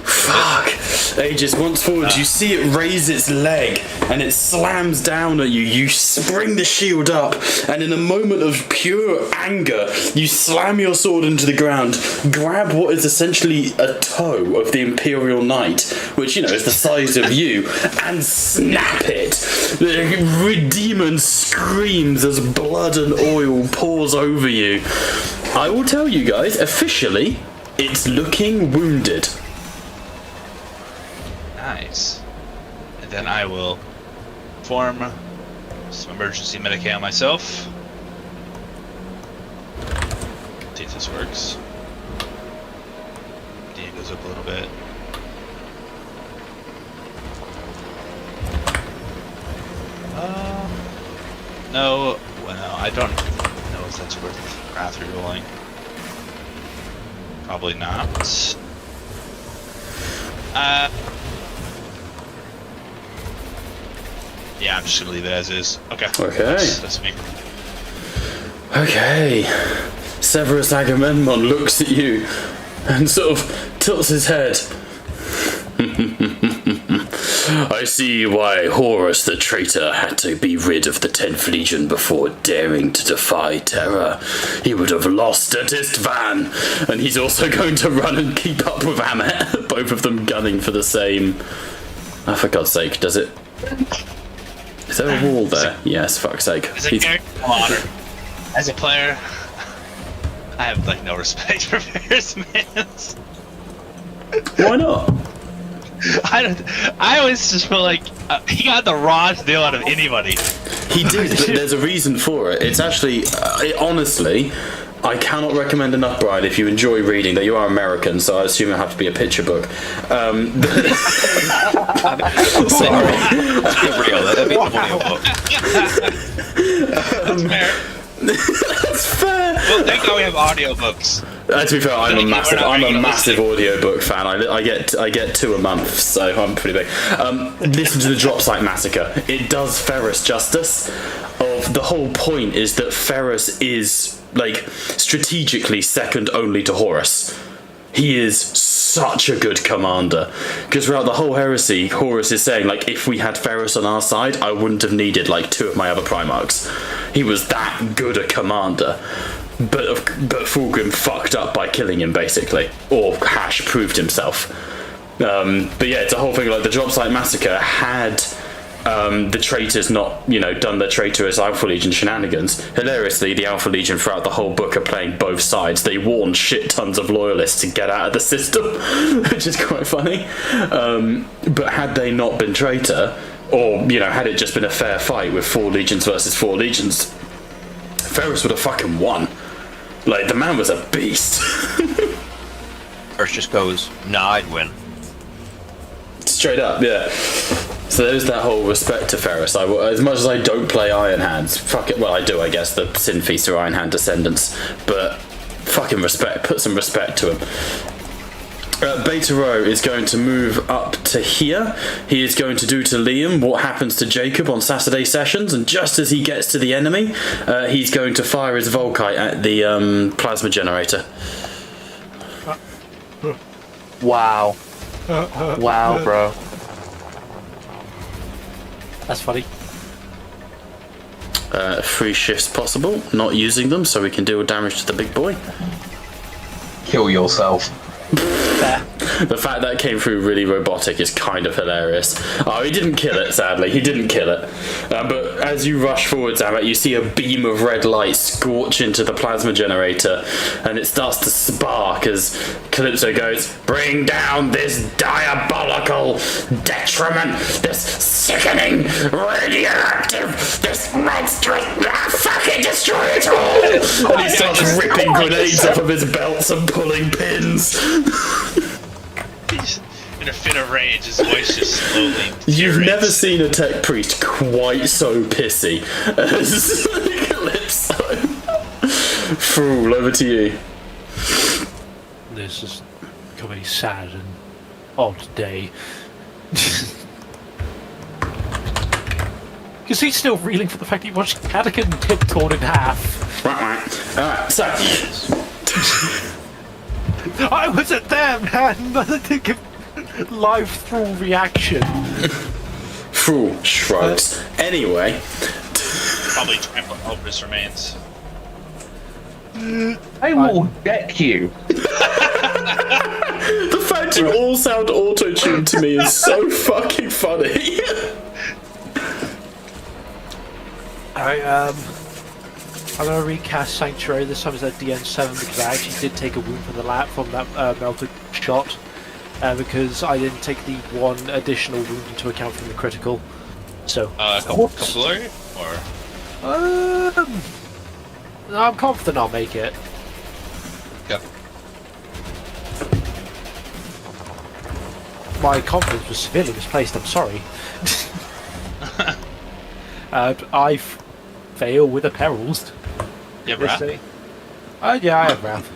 Fuck! Aegis, once forward, you see it raise its leg and it slams down at you. You spring the shield up, and in a moment of pure anger, you slam your sword into the ground, grab what is essentially a toe of the Imperial Knight, which, you know, is the size of you, and snap it. The demon screams as blood and oil pours over you. I will tell you guys, officially, it's looking wounded. Nice. And then I will form some emergency Medicaid on myself. See if this works. D goes up a little bit. No. Well, no, I don't know if that's worth wrath rerolling. Probably not. Yeah, I'm just gonna leave it as is. Okay. Okay. That's me. Okay. Severus Agamemnon looks at you and sort of tilts his head. I see why Horus the traitor had to be rid of the 10th Legion before daring to defy Terra. He would have lost at Istvan, and he's also going to run and keep up with Amet, both of them gunning for the same... Oh, for God's sake, does it... Is there a wall there? Yes, fuck's sake. As a character, I'm honored. As a player, I have like no respect for Ferris Mans. Why not? I always just feel like he got the rawest deal out of anybody. He did, but there's a reason for it. It's actually, honestly, I cannot recommend enough, Brian, if you enjoy reading, that you are American, so I assume it'll have to be a picture book. Sorry. Let's be real, that'd be the audiobook. That's fair. That's fair. Well, thank God we have audiobooks. To be fair, I'm a massive audiobook fan. I get 2 a month, so I'm pretty big. Listen to the Dropsite Massacre. It does Ferrus justice. Of the whole point is that Ferrus is like strategically second only to Horus. He is such a good commander, because throughout the whole heresy, Horus is saying, like, if we had Ferrus on our side, I wouldn't have needed like 2 of my other Primarchs. He was that good a commander. But Fulgrim fucked up by killing him, basically. Or Hash proved himself. But yeah, it's a whole thing, like, the Dropsite Massacre had the traitors not, done their traitorous Alpha Legion shenanigans. Hilariously, the Alpha Legion throughout the whole book are playing both sides. They warn shit tons of loyalists to get out of the system, which is quite funny. But had they not been traitor, or, had it just been a fair fight with 4 legions versus 4 legions, Ferrus would have fucking won. Like, the man was a beast. First just goes, nah, I'd win. Straight up, yeah. So there's that whole respect to Ferrus. As much as I don't play Iron Hands, fuck it. Well, I do, I guess. The Sin Feast are Iron Hand descendants, but fucking respect. Put some respect to him. Beta Row is going to move up to here. He is going to do to Liam what happens to Jacob on Saturday sessions, and just as he gets to the enemy, he's going to fire his Volkite at the plasma generator. Wow. Wow, bro. That's funny. 3 shifts possible, not using them, so we can deal damage to the big boy. Kill yourself. Fair. The fact that came through really robotic is kind of hilarious. Oh, he didn't kill it, sadly. He didn't kill it. But as you rush forward, Zamet, you see a beam of red light scorch into the plasma generator, and it starts to spark as Calypso goes, "Bring down this diabolical detriment, this sickening, radioactive, this monstrous, fucking destroy it all!" And he starts ripping grenades off of his belts and pulling pins. He's in a fit of rage, his voice just slowly You've deteriorates. never seen a tech priest quite so pissy as Calypso. Fool, over to you. This is become a sad and odd day. Because he's still reeling for the fact that he watched Catalogian get torn in half. Alright, so. I wasn't there, man! I think of live through reaction. Fool shrugs. Anyway. Probably trample over his remains. I will deck you. The fact you all sound auto-tuned to me is so fucking funny. I'm gonna recast Sanctuary. This time it's at DN7 because I actually did take a wound from the lap from that melted shot. Because I didn't take the 1 additional wound into account from the critical. So. Cutlery? Or? I'm confident I'll make it. Yep. My confidence was severely misplaced, I'm sorry. I fail with the perils. Yeah, Wrath? Yeah, I have Wrath.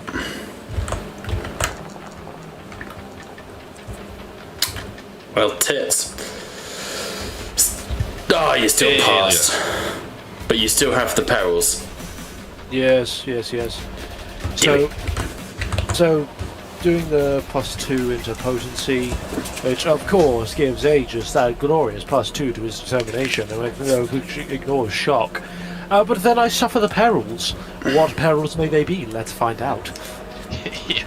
Well, tits. Ah, you still passed. But you still have the perils. Yes. So, doing the +2 into potency, which of course gives Aegis that glorious +2 to his determination, which ignores shock. But then I suffer the perils. What perils may they be? Let's find out. Yeah.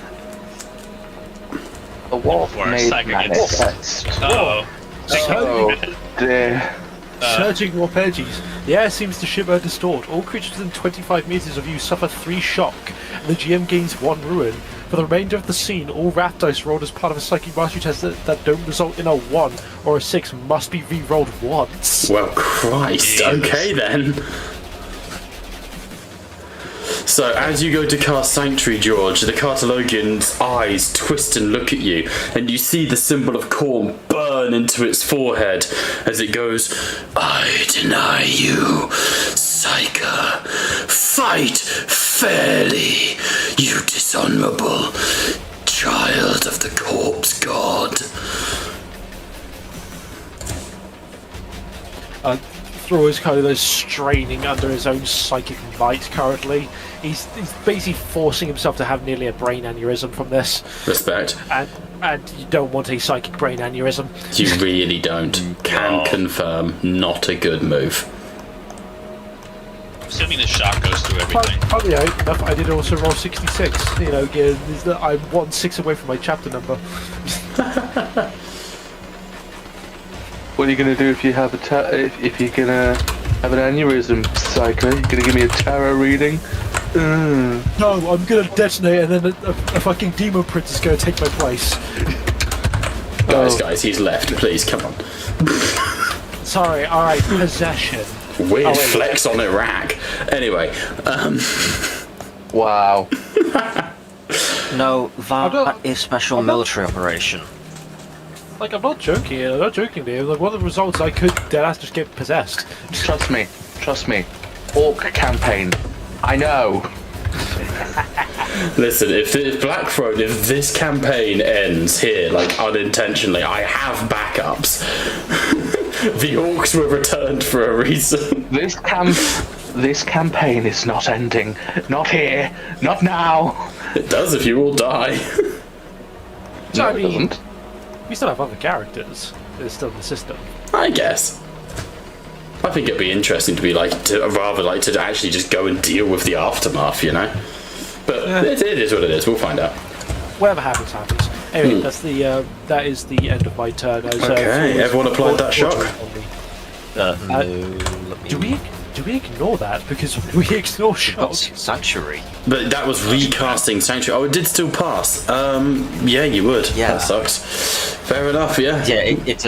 The wolf For a made psychic manifest. Uh-oh. Oh dear. Surging warp energies. The air seems to shiver and distort. All creatures within 25 meters of you suffer 3 shock, and the GM gains 1 ruin. For the remainder of the scene, all wrath dice rolled as part of a psychic mastery test that don't result in a 1 or a 6 must be re-rolled once. Well, Christ. Okay, then. So, as you go to cast Sanctuary, George, the Catalogian's eyes twist and look at you, and you see the symbol of Khorne burn into its forehead as it goes, "I deny you, Psyker. Fight fairly, you dishonorable child of the corpse god." Through is kind of straining under his own psychic might currently. He's basically forcing himself to have nearly a brain aneurysm from this. Respect. And you don't want a psychic brain aneurysm. You really don't. Can confirm, not a good move. Assuming the shock goes through everything. Funny enough, I did also roll 66. I'm 1/6 away from my chapter number. What are you gonna do if you have if you're gonna have an aneurysm, Psycho? You gonna give me a tarot reading? No, I'm gonna detonate, and then a fucking demon prince is gonna take my place. Guys, he's left. Please, come on. Sorry, alright, possession. Weird flex on Iraq. Anyway, Wow. No, I'm not- that is special I'm not- military operation. Like, I'm not joking, dude. Like, one of the results, I could deadass just get possessed. Trust me. Orc campaign. I know. listen, if Blackthrone, if this campaign ends here, like unintentionally, I have backups. The orcs were returned for a reason. This campaign is not ending. Not here. Not now. It does if you all die. So, No, I it mean, doesn't. we still have other characters that are still in the system. I guess. I think it'd be interesting to be to actually just go and deal with the aftermath, you know. But it is what it is. We'll find out. Whatever happens, happens. Anyway, that is the end of my turn. Okay, everyone applied that shock. No, let me... Do we ignore that because we ignore shock? Sanctuary. But that was recasting Sanctuary. Oh, it did still pass. Yeah, you would. Yeah. That sucks. Fair enough. Yeah. Yeah, it's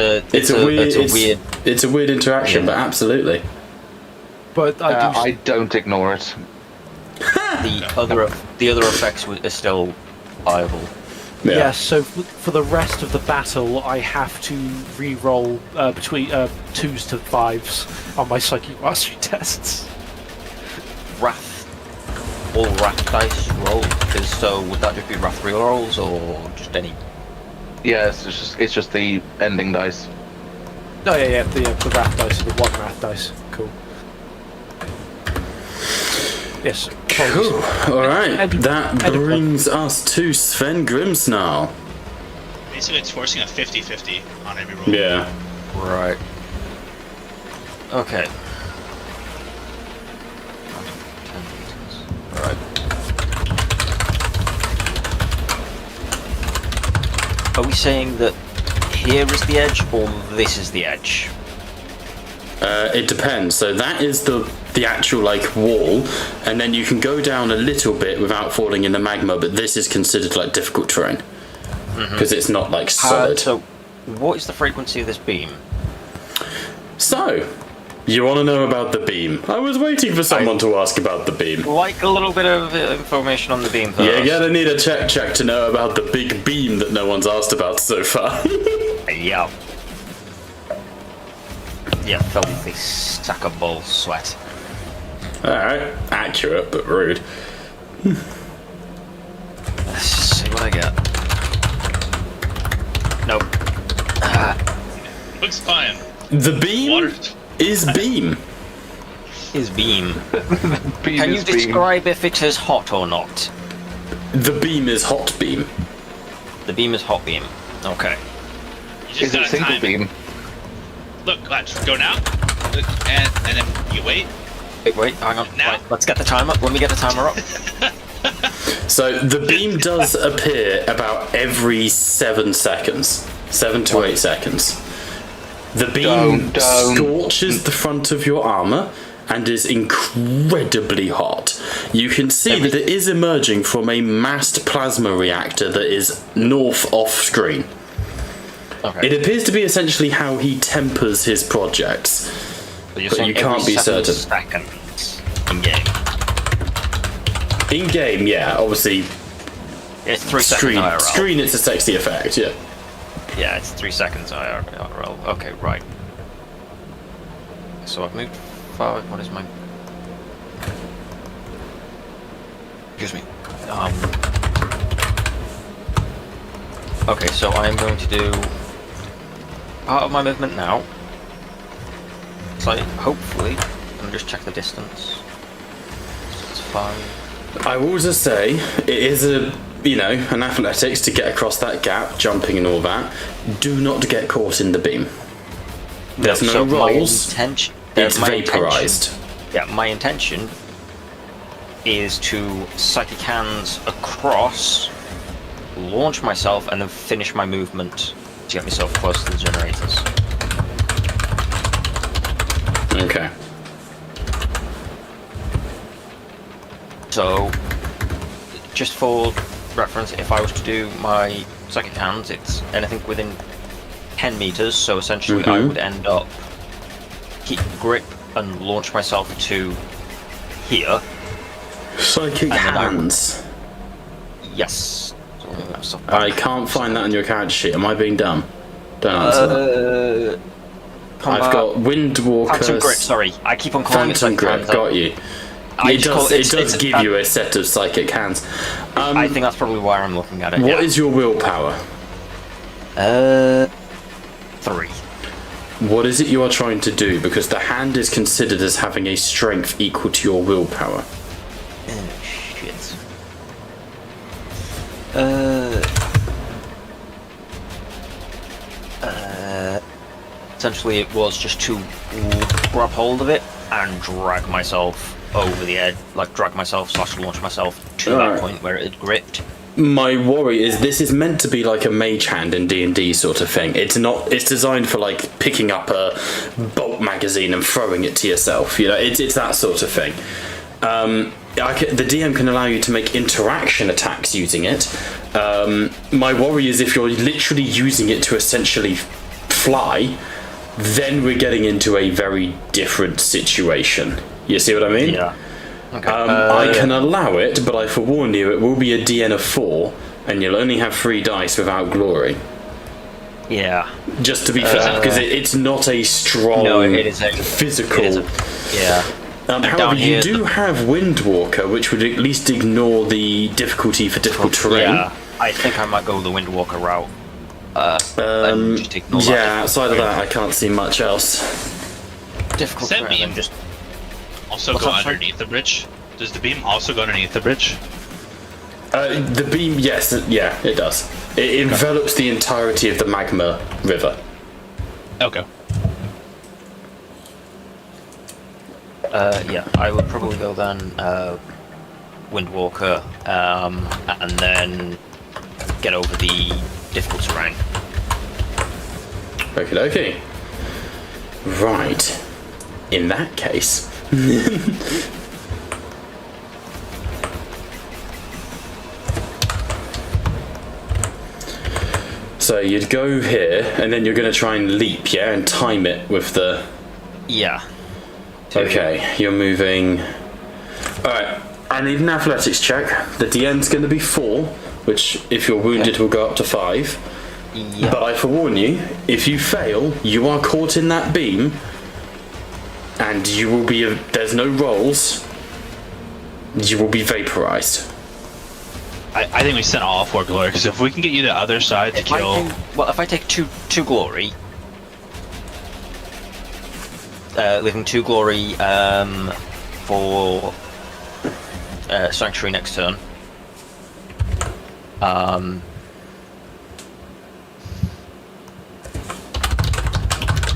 a weird interaction, but absolutely. But I don't ignore it. the other effects are still viable. Yeah. Yeah, so for the rest of the battle, I have to re-roll between 2s to 5s on my psychic mastery tests. Wrath. All Wrath dice roll. So would that just be Wrath rerolls or just any? Yeah, it's just the ending dice. Oh yeah, the wrath dice, the 1 wrath dice. Cool. Yes. Cool. All right. Edit- That edit brings us to Sven Grimsnarl. Basically, it's forcing a 50-50 on every roll. Yeah. Right. Okay. Right. Are we saying that here is the edge or this is the edge? It depends. So that is the actual wall, and then you can go down a little bit without falling in the magma. But this is considered difficult terrain because it's not solid. So, what is the frequency of this beam? So, you want to know about the beam? I was waiting for someone to ask about the beam. Like a little bit of information on the beam first. You're gonna need a check to know about the big beam that no one's asked about so far. Yeah. Yeah, filthy sack of bull sweat. Alright, accurate but rude. Let's just see what I get. Nope. Looks fine. The beam Water. is beam. Is beam. Beam Can you is beam. describe if it is hot or not? The beam is hot beam. The beam is hot beam. Okay. You just Is it gotta single time it. beam? Look, let's go now. Look, and then you wait. Wait, hang on. Now? Right, let's get the timer. Let me get the timer up. So the beam does appear about every 7 seconds. 7 to 8 seconds. The beam Don't. scorches the front of your armor and is incredibly hot. You can see that it is emerging from a massed plasma reactor that is north off screen. Okay. It appears to be essentially how he tempers his projects. But you're but saying you can't every be 7 certain. seconds in game. In game, yeah, obviously It's 3 screen seconds IRL. screen it's a sexy effect, yeah. Yeah, it's 3 seconds IRL. Okay, right. So I've moved forward. What is my... Excuse me. Okay, so I am going to do part of my movement now. So hopefully, let me just check the distance. So it's 5. I will just say it is an athletics to get across that gap, jumping and all that. Do not get caught in the beam. There's no So my rolls. intention. It's my vaporized. Yeah, my intention is to psychic hands across, launch myself, and then finish my movement to get myself close to the generators. Okay. So, just for reference, if I was to do my psychic hands, it's anything within 10 meters. So essentially, I would end up keep grip and launch myself to here. Psychic hands. Yes. I can't find that on your character sheet. Am I being dumb? Don't answer that. I've got Windwalker. Phantom grip. Sorry, I keep on calling Phantom it grip. hands. Got you. It does give you a set of psychic hands. I think that's probably why I'm looking at it. What is your willpower? 3. What is it you are trying to do? Because the hand is considered as having a strength equal to your willpower. Shit. Essentially, it was just to grab hold of it and drag myself over the edge, like drag myself / launch myself to that point where it had gripped. My worry is this is meant to be like a mage hand in D&D sort of thing. It's not. It's designed for like picking up a bolt magazine and throwing it to yourself. You know, it's that sort of thing. The DM can allow you to make interaction attacks using it. My worry is if you're literally using it to essentially fly, then we're getting into a very different situation. You see what I mean? Yeah. Okay. I can allow it, but I forewarn you, it will be a DN of 4, and you'll only have 3 dice without glory. Yeah. Just to be fair, because it's not a strong, it is a physical. Yeah. However, you do have Windwalker, which would at least ignore the difficulty for difficult terrain. Yeah. I think I might go the Windwalker route. And just ignore that. Outside of that, I can't see much else. Difficult Does that terrain. beam also go underneath the bridge? Does the beam also go underneath the bridge? The beam, yes, yeah, it does. It envelops the entirety of the magma river. Okay. Yeah, I would probably go then Windwalker, and then get over the difficult terrain. Okie dokie. Right. In that case. So you'd go here, and then you're going to try and leap, yeah, and time it with the. Yeah. Okay, you're moving. Alright, I need an athletics check. The DN's going to be 4, which, if you're wounded, will go up to 5. Yeah. But I forewarn you, if you fail, you are caught in that beam, and you will be. There's no rolls. You will be vaporized. I think we sent all 4 glory, because if we can get you to the other side to kill. If I take two glory, leaving 2 glory for Sanctuary next turn.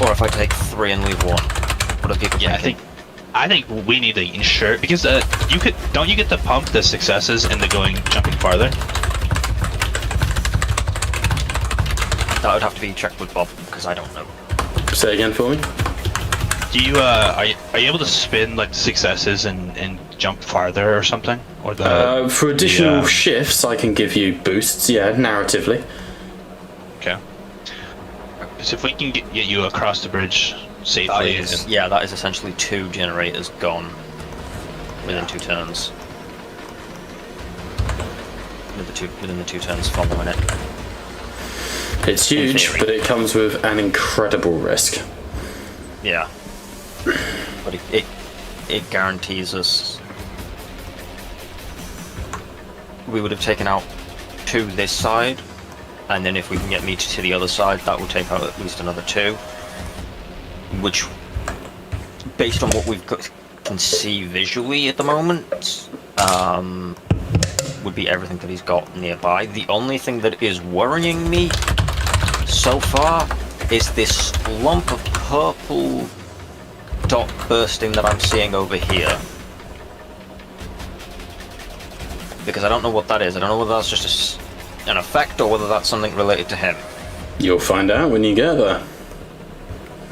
Or if I take 3 and leave 1. What are people thinking? I think we need to ensure, because don't you get to pump the successes and the jumping farther? That would have to be checked with Bob because I don't know. Say again for me. Do you are you able to spin like the successes and jump farther or something? Or the for additional shifts, I can give you boosts. Yeah, narratively. Okay. So if we can get you across the bridge safely, that is essentially 2 generators gone within 2 turns. Within the 2 turns following it. It's huge, but it comes with an incredible risk. Yeah. But it guarantees us. We would have taken out 2 this side, and then if we can get meter to the other side, that will take out at least another 2. Which, based on what can see visually at the moment, would be everything that he's got nearby. The only thing that is worrying me so far is this lump of purple dot bursting that I'm seeing over here. Because I don't know what that is. I don't know whether that's just an effect or whether that's something related to him. You'll find out when you get there.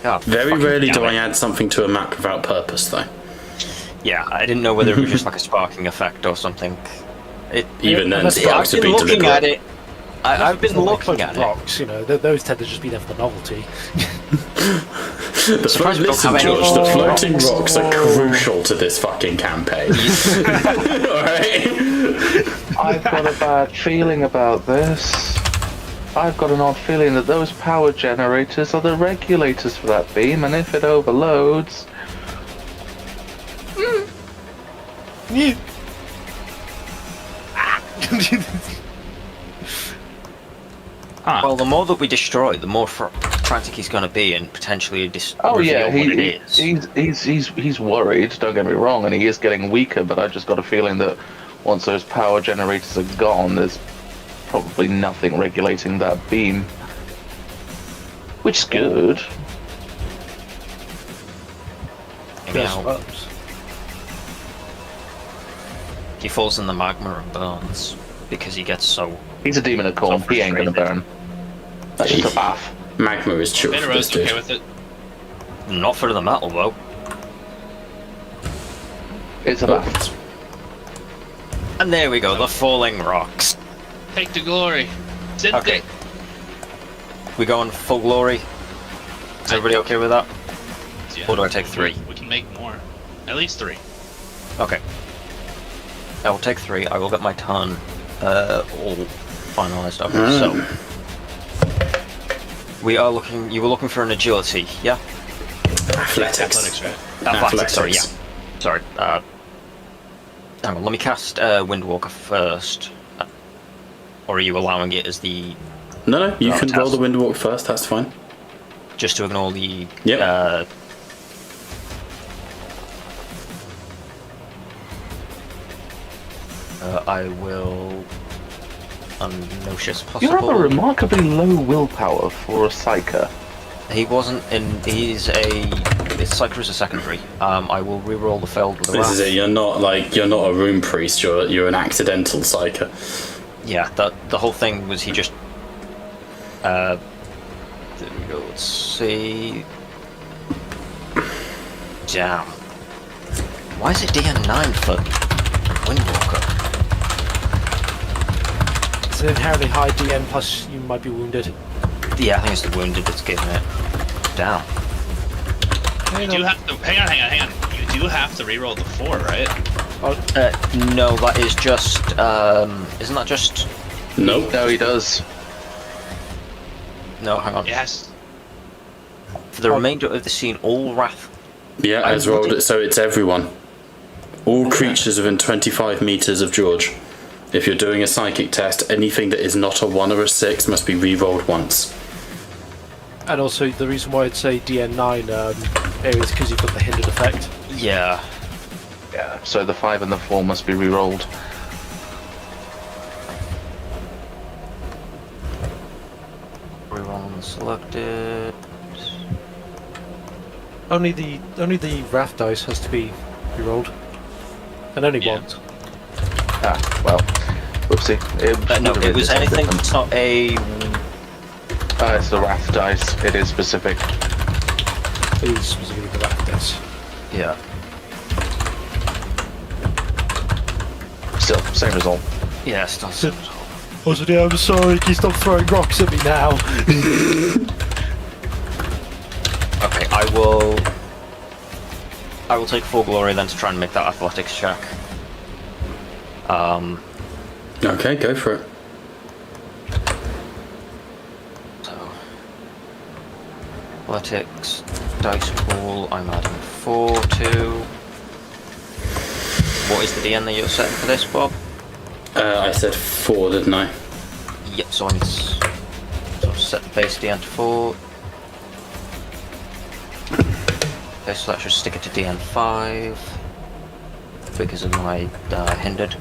Oh, Very fucking rarely do damn I it. add something to a map without purpose, though. Yeah, I didn't know whether it was just like a sparking effect or something. Even then, Unless- sparks I've would been be looking deliberate. at it. I've been looking at it. Rocks, you know, those tend to just be there for the novelty. Listen, have any- George, the floating rocks are crucial to this fucking campaign. Alright? I've got a bad feeling about this. I've got an odd feeling that those power generators are the regulators for that beam, and if it overloads... Well, the more that we destroy, the more frantic he's going to be, and potentially Oh reveal yeah, what it is. he's worried, don't get me wrong, and he is getting weaker, but I just got a feeling that once those power generators are gone, there's probably nothing regulating that beam. Which is good. Maybe now he falls in the magma and burns because he gets so. He's a demon of corn, So he ain't gonna frustrated. burn. That's just a bath. Magma is chill for this Benaro's dude. okay with it. Not for the metal though. It's a bath. And there we go, the falling rocks. Take the glory. Send Okay. it. We going full glory. Is everybody okay with that? Yeah. Or do I take 3? We can make more. At least 3. Okay. I will take 3. I will get my turn all finalized. Okay, so we are looking. You were looking for an agility, yeah? Athletics. Right? Athletics. Sorry, yeah. Sorry. Hang on. Let me cast Windwalker first. Or are you allowing it as the No, you Oh, can roll test. the Windwalk first, that's fine. just to ignore the? Yep. I will. No shit's You have a possible. remarkably low willpower for a psyker. He wasn't in. He's a. Psyker is a secondary. I will re-roll the failed with a This is wrath. it, you're not a rune priest, you're an accidental psyker. Yeah, the whole thing was he just. There we go. Let's see. Damn. Why is it DN9 for Windwalker? It's an inherently high DN, plus you might be wounded. Yeah, I think it's the wounded that's giving it. Down. You do have to. Hang on. You do have to reroll the 4, right? No, that is just. Isn't that just? Nope. No, he does. No, hang on. Yes. For the remainder of the scene, all wrath. Yeah, I as rolled wouldn't- it, so it's everyone. All creatures within 25 meters of George. If you're doing a psychic test, anything that is not a 1 or a 6 must be re-rolled once. And also, the reason why I'd say DN9 is because you've got the hindered effect. Yeah. Yeah, so the 5 and the 4 must be re-rolled. Reroll unselected. Only the wrath dice has to be re-rolled, and only Yeah. once. Ah, well. Whoopsie. No, would've it was been anything different. that's not a. It's the wrath dice. It is specific. It is specifically the wrath dice. Yeah. Still, same result. Yeah, it's not. Also, yeah, I'm sorry. Can you stop throwing rocks at me now? Okay, I will take full glory then to try and make that athletics check. Okay, go for it. So athletics dice pool. I'm adding 4 to. What is the DN that you're setting for this, Bob? I said 4, didn't I? Yep. So I need to set the base DN to 4. Okay, so that should stick it to DN5 because of my hindered.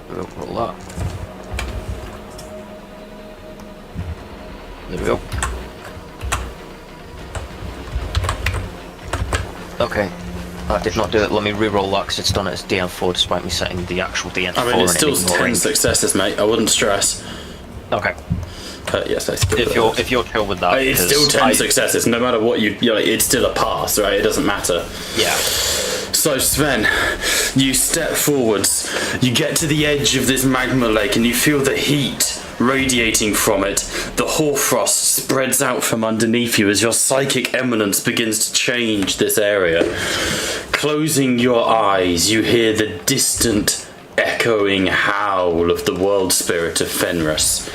Roll that. There we go. Okay, that did not do it. Let me re-roll that because it's done it as DN4 despite me setting the actual DN4. I mean, it's and still ignoring. 10 successes, mate. I wouldn't stress. Okay. Yes, I skipped If you're chill with that, it's still 10 successes. No matter what you're like, it's still a pass, right? It doesn't matter. Yeah. So Sven, you step forwards. You get to the edge of this magma lake, and you feel the heat radiating from it. The hoarfrost spreads out from underneath you as your psychic eminence begins to change this area. Closing your eyes, you hear the distant, echoing howl of the world spirit of Fenris.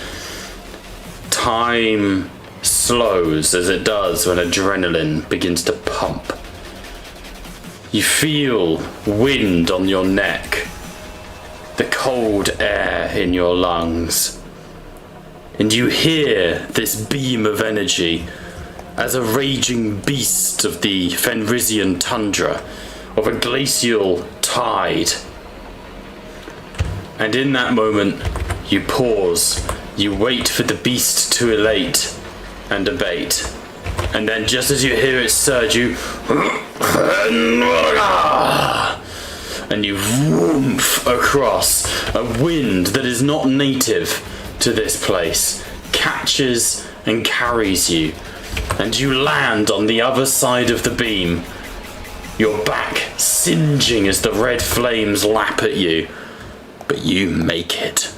Time slows as it does when adrenaline begins to pump. You feel wind on your neck, the cold air in your lungs, and you hear this beam of energy as a raging beast of the Fenrisian tundra, of a glacial tide. And in that moment, you pause. You wait for the beast to elate and abate. And then just as you hear it surge, you... and you whoomph across. A wind that is not native to this place catches and carries you. And you land on the other side of the beam. Your back singeing as the red flames lap at you. But you make it.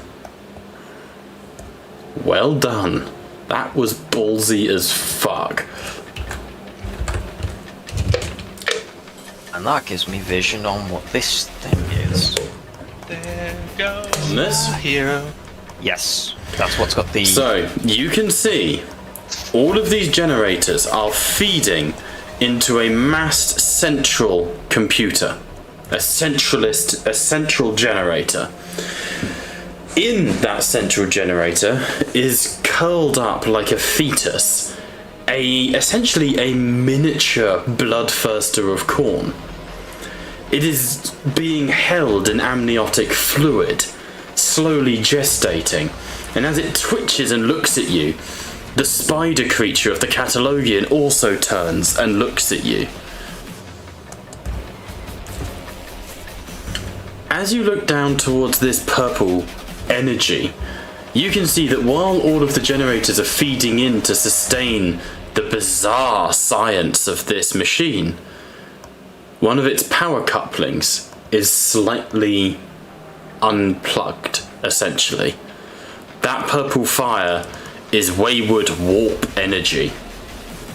Well done. That was ballsy as fuck. And that gives me vision on what this thing is. There goes This? a hero. Yes, that's what's got the... So, you can see all of these generators are feeding into a massed central computer. A central generator. In that central generator is curled up like a fetus, essentially a miniature bloodthirster of corn. It is being held in amniotic fluid, slowly gestating, and as it twitches and looks at you, the spider creature of the Catalogian also turns and looks at you. As you look down towards this purple energy, you can see that while all of the generators are feeding in to sustain the bizarre science of this machine, one of its power couplings is slightly unplugged, essentially. That purple fire is wayward warp energy.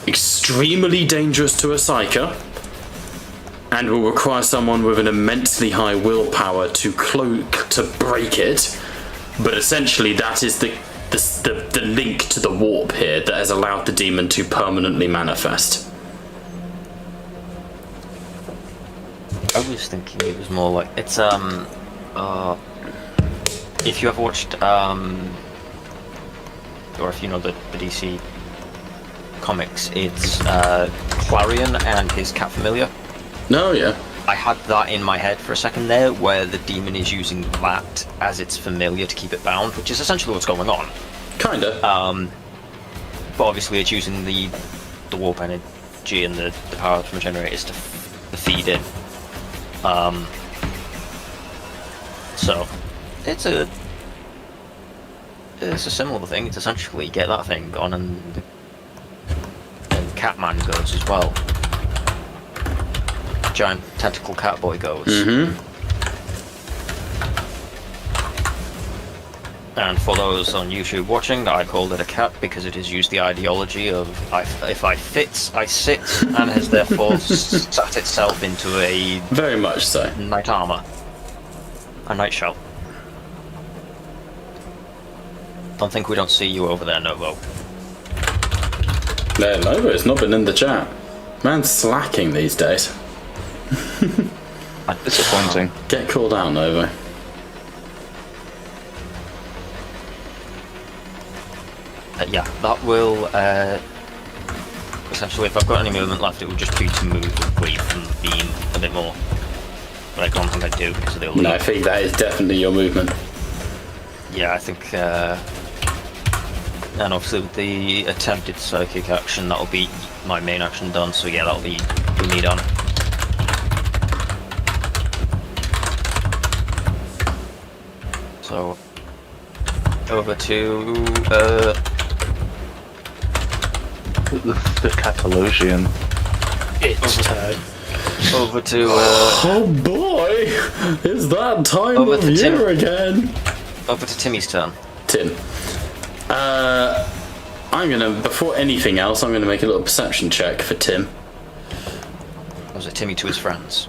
Extremely dangerous to a psyker, and will require someone with an immensely high willpower to break it. But essentially, that is the link to the warp here that has allowed the demon to permanently manifest. I was thinking it was more like it's if you ever watched or if you know the DC comics, it's Clarion and his cat familiar. No, yeah. I had that in my head for a second there, where the demon is using that as its familiar to keep it bound, which is essentially what's going on. Kinda. But obviously it's using the warp energy and the power from the generators to feed it. So it's a similar thing. It's essentially get that thing gone, and Catman goes as well. Giant tentacle cat boy goes. Mm-hmm. And for those on YouTube watching, I called it a cat because it has used the ideology of if I fit, I sit, and has therefore sat itself into a Very much so. knight armor, a knight shell. Don't think we don't see you over there, Novo. No, Novo's not been in the chat. Man's slacking these days. Disappointing. Get called out, Novo. Yeah, that will essentially, if I've got any movement left, it will just be to move away from the beam a bit more. But I don't think I do because of the elite. No, I think that is definitely your movement. Yeah, I think, and obviously with the attempted psychic action, that'll be my main action done, so yeah, that'll be me done. So, over to, The Catalogian. It's turn. Over to Oh boy! It's that time Over of to year Tim. again! Timmy's turn. Tim. I'm gonna, before anything else, I'm gonna make a little perception check for Tim. Or was it Timmy to his friends?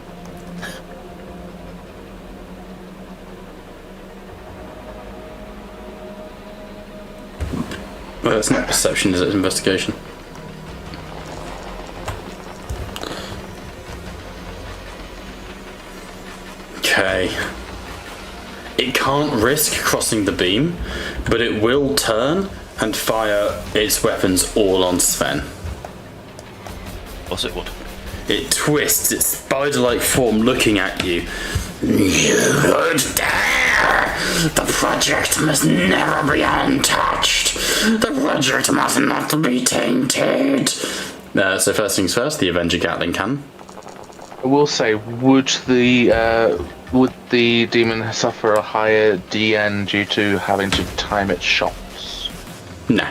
Well, it's not perception, is it? It's investigation. Okay. It can't risk crossing the beam, but it will turn and fire its weapons all on Sven. Or it would. It twists its spider-like form looking at you. You would dare! The project must never be untouched! The project must not be tainted! So first things first, the Avenger Gatling cannon. I will say, would the demon suffer a higher DN due to having to time its shots? No.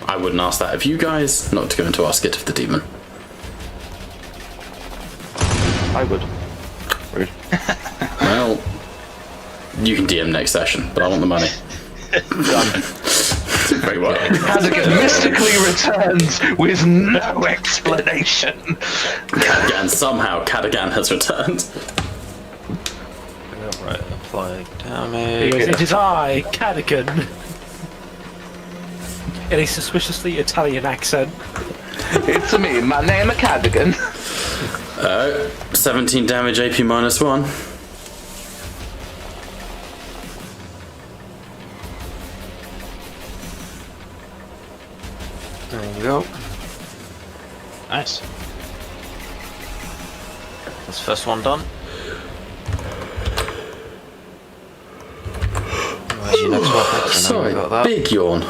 I wouldn't ask that of you guys, not to go into ask it of the demon. I would. Rude. Well, you can DM next session, but I want the money. Done. Very well. Catalogian mystically returns with no explanation. Catalogian, somehow Catalogian has returned. Right, apply He damage. goes, it is I, Cadigan. In a suspiciously Italian accent. It's me, my name is Catalogian. 17 damage, AP -1. There you go. Nice. That's the first one done. Where's your next weapon? So now Sorry, we've got that. big yawn.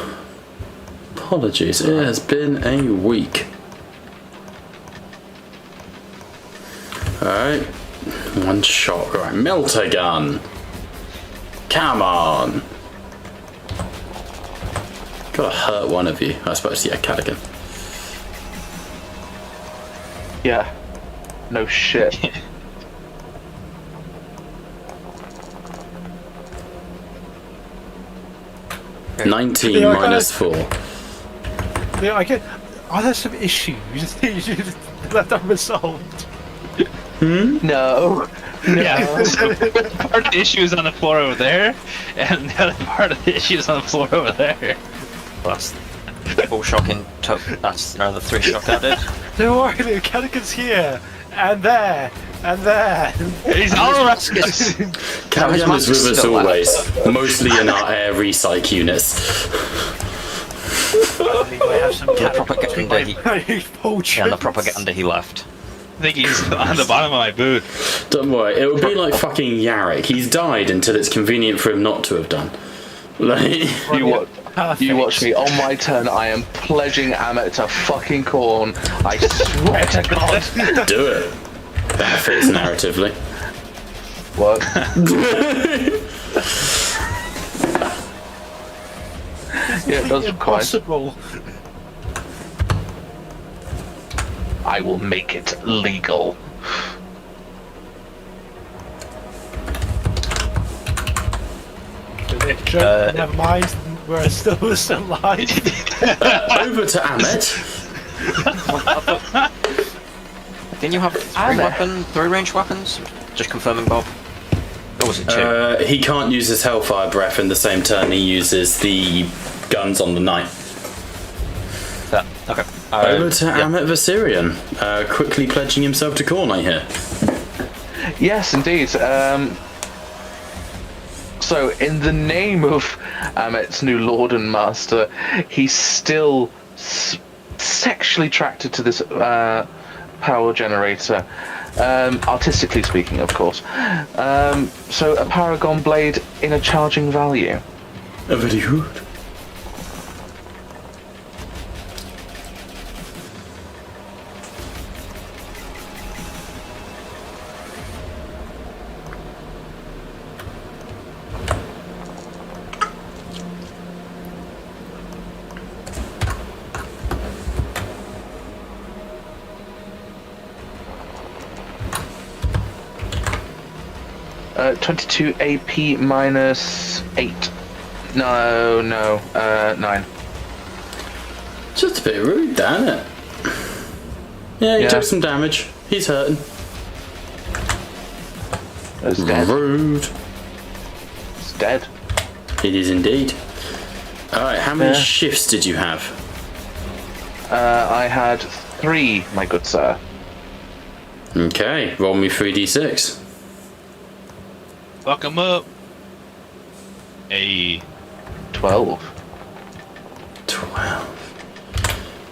Apologies, it has been a week. Alright, one shot, right, melter gun. Come on. Gotta hurt one of you, I suppose, yeah, Cadigan. Yeah. No shit. Okay. 19 Yeah, I minus 4. Yeah, I get. Are there some issues that you should let them resolved? No. Yeah. Part of the issue is on the floor over there, and the other part of the issue is on the floor over there. That's 4 shocking. That's another 3 shock added. Don't worry, Cadigan's here, and there, and there. He's all around us. Cadigan is with us Still always, mostly in our air recyc units. I have some The propaganda he, poultry. yeah, the propaganda he left. I think he's on the bottom of my boot. Don't worry, it would be like fucking Yarrick. He's died until it's convenient for him not to have done. Like, You watch me. On my turn, I am pledging Amit to fucking corn. I swear to God. do it. That fits narratively. What? Yeah, it does quite. Impossible. I will make it legal. Never mind. We're still alive. Over to Ahmed. Didn't you have 3 ranged weapons? Just confirming, Bob. Or was it 2? He can't use his Hellfire Breath in the same turn he uses the guns on the knight. Okay. Over to yeah. Ahmed Vasirian, quickly pledging himself to Core Knight here. Yes, indeed. So, in the name of Amit's new Lord and Master, he's still sexually attracted to this power generator. Artistically speaking, of course. So, a Paragon Blade in a charging value. Very good. 22 AP minus 8. No, 9. Just a bit rude, damn it. Yeah, he Yeah. took some damage. He's hurting. It's dead. Rude. It's dead. It is indeed. Alright, how many Yeah. shifts did you have? I had 3, my good sir. Okay, roll me 3d6. Fuck him up. Hey. 12. 12.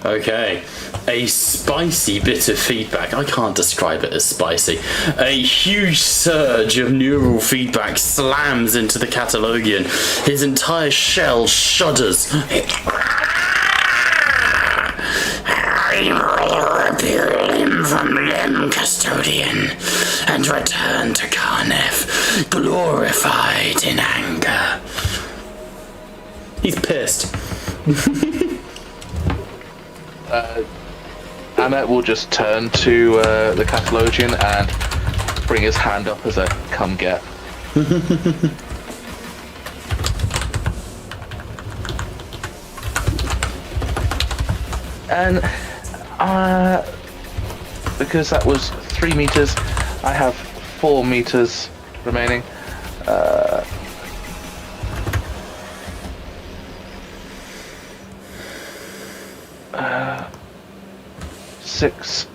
Okay, a spicy bit of feedback. I can't describe it as spicy. A huge surge of neural feedback slams into the Catalogian. His entire shell shudders. I will repeal him from limb, Custodian, and return to Carnef, glorified in anger. He's pissed. Ahmet will just turn to the Catalogian and bring his hand up as a come get. And because that was 3 meters, I have 4 meters remaining. 6,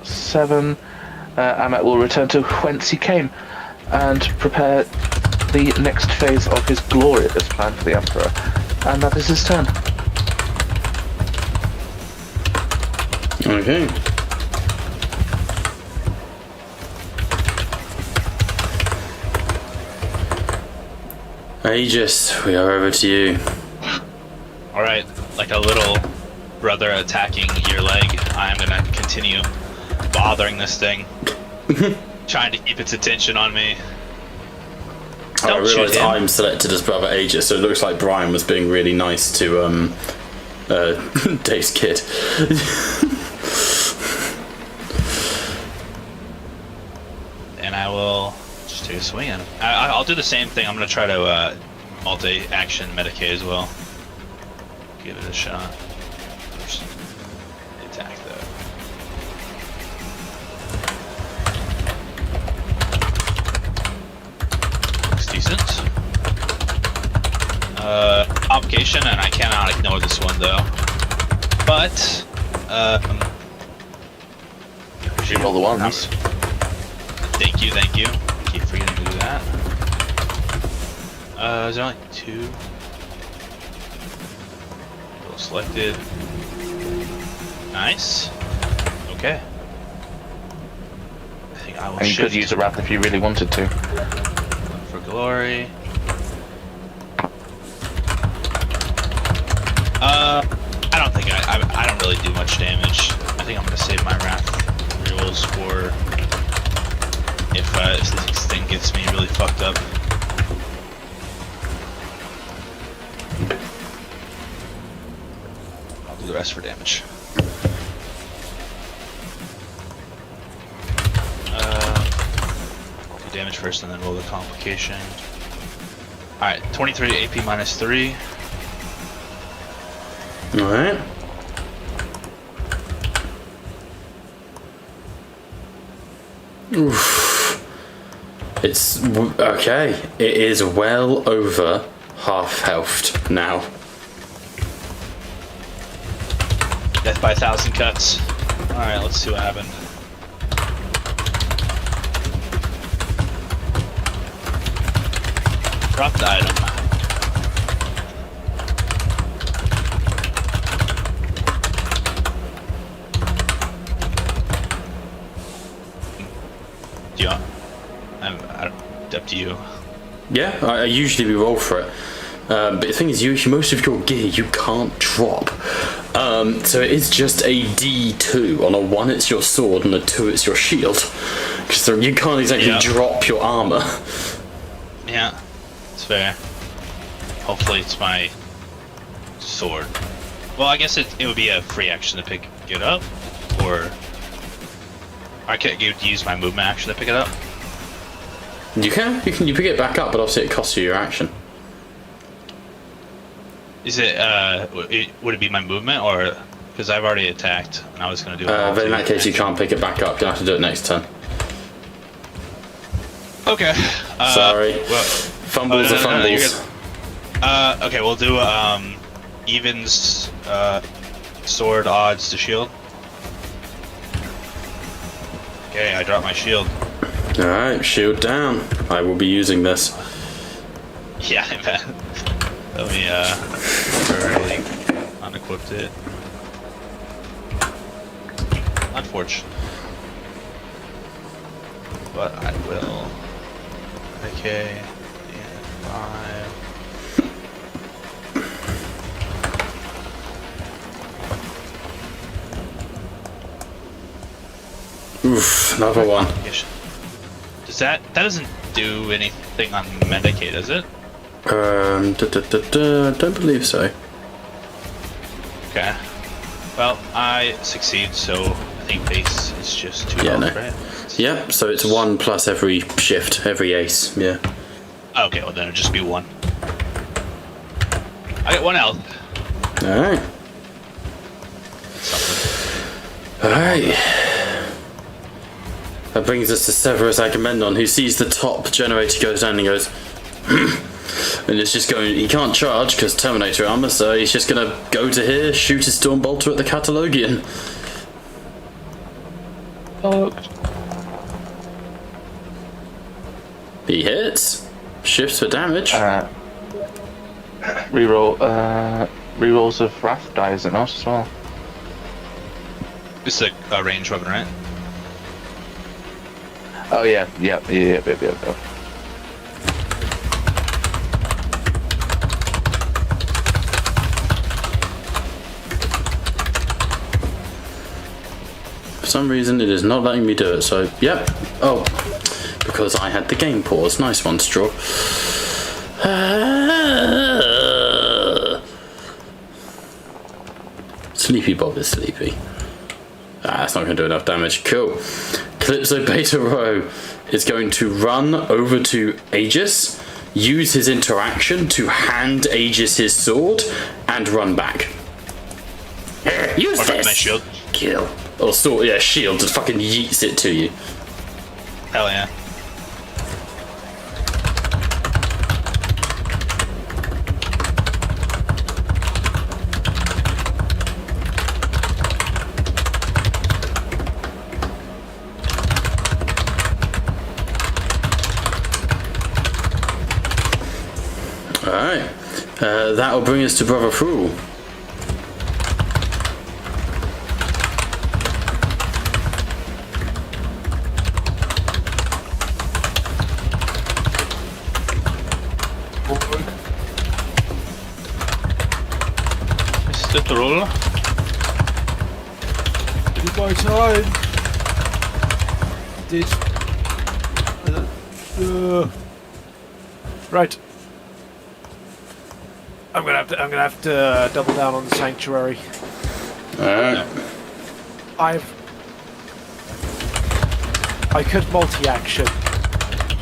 7. Ahmet will return to whence he came and prepare the next phase of his glorious plan for the Emperor. And that is his turn. Okay. Aegis, we are over to you. Alright, like a little brother attacking your leg, I'm gonna continue bothering this thing. Trying to keep its attention on me. I Don't shoot realised him. I'm selected as brother Aegis, so it looks like Brian was being really nice to Dave's kid. And I will just take a swing at him. I'll do the same thing. I'm gonna try to multi-action Medicaid as well. Give it a shot. First, attack though. Looks decent. Complication, and I cannot ignore this one though. But You roll the ones. Thank you. Keep forgetting to do that. Is there only 2? Roll selected. Nice. Okay. I think I will And you could shift use a wrath if you really wanted to. for glory. I don't think I don't really do much damage. I think I'm gonna save my wrath rolls for if this thing gets me really fucked up. I'll do the rest for damage. Do damage first and then roll the complication. Alright, 23 AP minus 3. Alright. Oof. It's okay. It is well over half health now. Death by 1,000 cuts. Alright, let's see what happened. Drop the item. Do you want? Up to you. Yeah, I usually re-roll for it. But the thing is, most of your gear you can't drop. So it is just a D2. On a 1 it's your sword, and a 2 it's your shield. Because you can't exactly drop your armor. Yeah, it's fair. Hopefully it's my sword. Well, I guess it would be a free action to pick it up, or I could use my movement action to pick it up. You can pick it back up, but obviously it costs you your action. Is it? Would it be my movement or? Because I've already attacked, and I was going to do it. But in that case, you can't pick it back up. You have to do it next turn. Okay. Sorry. Well, Fumbles are fumbles. Okay, we'll do evens, sword, odds to shield. Okay, I dropped my shield. Alright, shield down. I will be using this. Yeah, I bet. Let me temporarily unequipped it. Unfortunate. But I will. Okay. And 5. Oof, another one. Does that doesn't do anything on Medicaid, does it? Don't believe so. Okay. Well, I succeed, so I think base is just 2 Yeah, health, no. right? Yep, so it's 1 plus every shift, every ace, yeah. Okay, well then it'll just be 1. I get 1 health. Alright. Alright. That brings us to Severus Agamemnon, who sees the top generator goes down and he goes, and it's just going, he can't charge because Terminator armor, so he's just gonna go to here, shoot his Stormbolter at the Catalogian. He hits, shifts for damage. Rerolls of Wrath die, is it not, as well? It's a ranged weapon, right? Oh yeah. For some reason it is not letting me do it, so yep. Oh, because I had the game pause. Nice one, Straw. Sleepy Bob is sleepy. That's not going to do enough damage. Cool. Calypso Beta Row is going to run over to Aegis, use his interaction to hand Aegis his sword, and run back. Use Or this! my shield. Kill. Or sword, yeah, shield, just fucking yeets it to you. Hell yeah. Alright. That'll bring us to Brother Fool. Mr. Troll. Did my time. Did. Right. I'm gonna have to double down on the sanctuary. Alright. I could multi-action,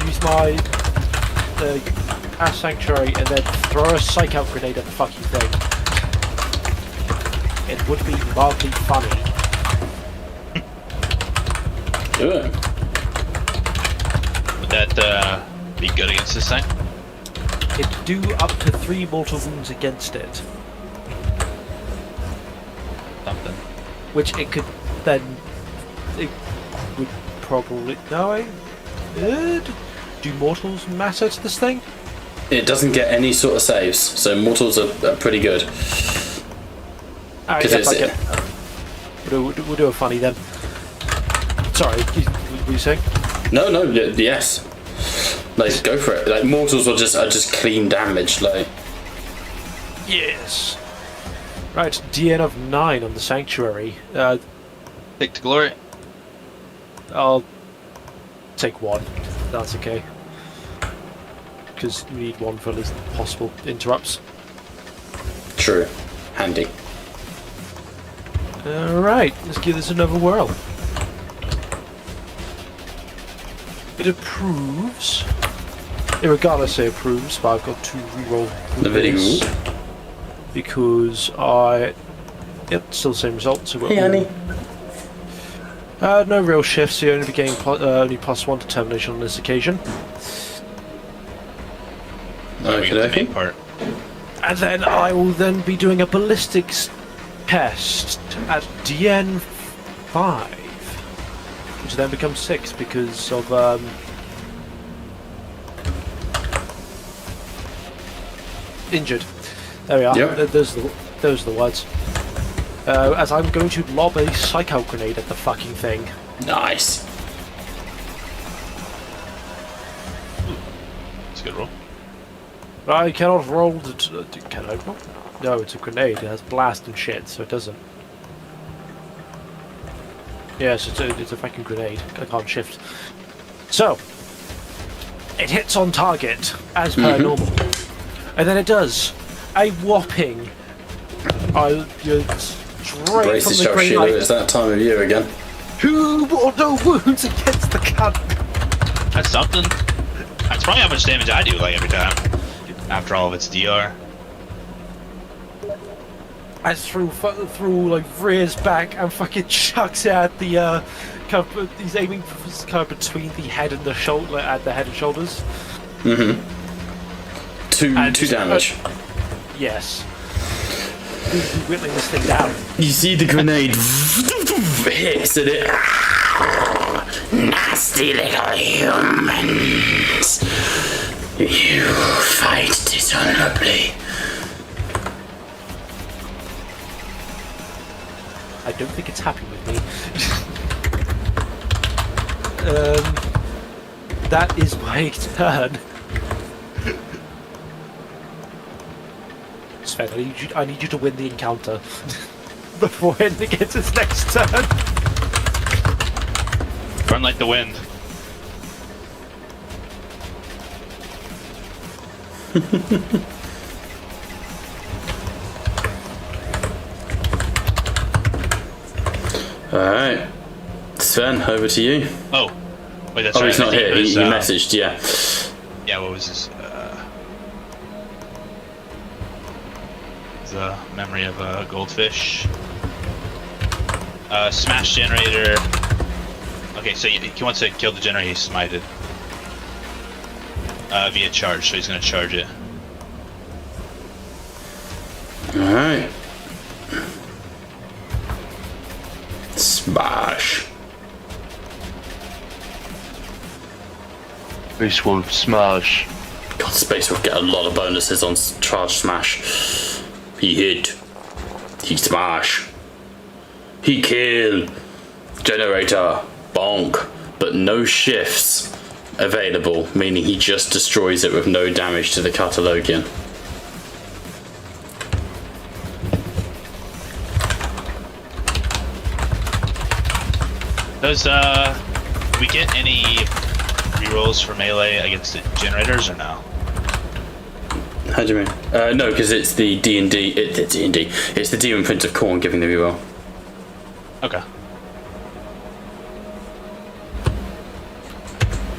use my sanctuary, and then throw a psych out grenade at the fucking thing. It would be mildly funny. Do it. Would that be good against this thing? It'd do up to 3 mortal wounds against it, Something. which it could then. It would probably. No, do mortals matter to this thing? It doesn't get any sort of saves, so mortals are pretty good. Alright, Because yeah, we'll do a funny then. Sorry, what were you saying? No, yes. Like, go for it. Like, mortals are just clean damage, like. Yes. Right, DN of 9 on the sanctuary. Take to glory. I'll take 1. That's okay. Because we need 1 for least possible interrupts. True. Handy. Alright, let's give this another whirl. It approves. Irregardless, it approves, but I've got to reroll Very this good. because I. Yep, still the same result. So we're Hey, all- honey. No real shifts, so you only be getting only +1 determination on this occasion. So we get the Okay. main part. And then I will then be doing a ballistics test at DN 5, which then becomes 6 because of injured. There we are. Yep. Those are the words. As I'm going to lob a psych out grenade at the fucking thing. Nice. It's a good roll. I cannot roll the. Can I roll? No, it's a grenade. It has blast and shit, so it doesn't. Yes, it's a fucking grenade. I can't shift. So, it hits on target as per normal, and then it does a whopping. You're straight Brace from the yourself, green Sheila. light. It's that time of year again. 2 mortal wounds against the gun. That's something. That's probably how much damage I do, like, every time. After all of its DR. As through like rears back and fucking chucks it at the kind of, he's aiming for kind of between the head and the shoulder, at the head and shoulders. Two And- damage. Yes. He's whittling this thing down. You see the grenade hits and it. Nasty little humans. You fight dishonorably. I don't think it's happy with me. That is my turn. Sven, I need you to win the encounter before it gets its next turn. Run like the wind. Alright. Sven, over to you. Oh. Wait, that's Oh, right. he's I not think here. it was, He messaged, yeah. Yeah, what was this? The memory of a goldfish. Smash generator. Okay, so he wants to kill the generator he smited. Via charge, so he's gonna charge it. Alright. Smash. This will smash. God, Space will get a lot of bonuses on charge smash. He hit. He smash. He kill. Generator. Bonk. But no shifts available, meaning he just destroys it with no damage to the Catalogian. Does do we get any rerolls for melee against the generators or no? How do you mean? No, because it's the D&D. It's D&D. It's the Demon Prince of Khorne giving the reroll. Okay.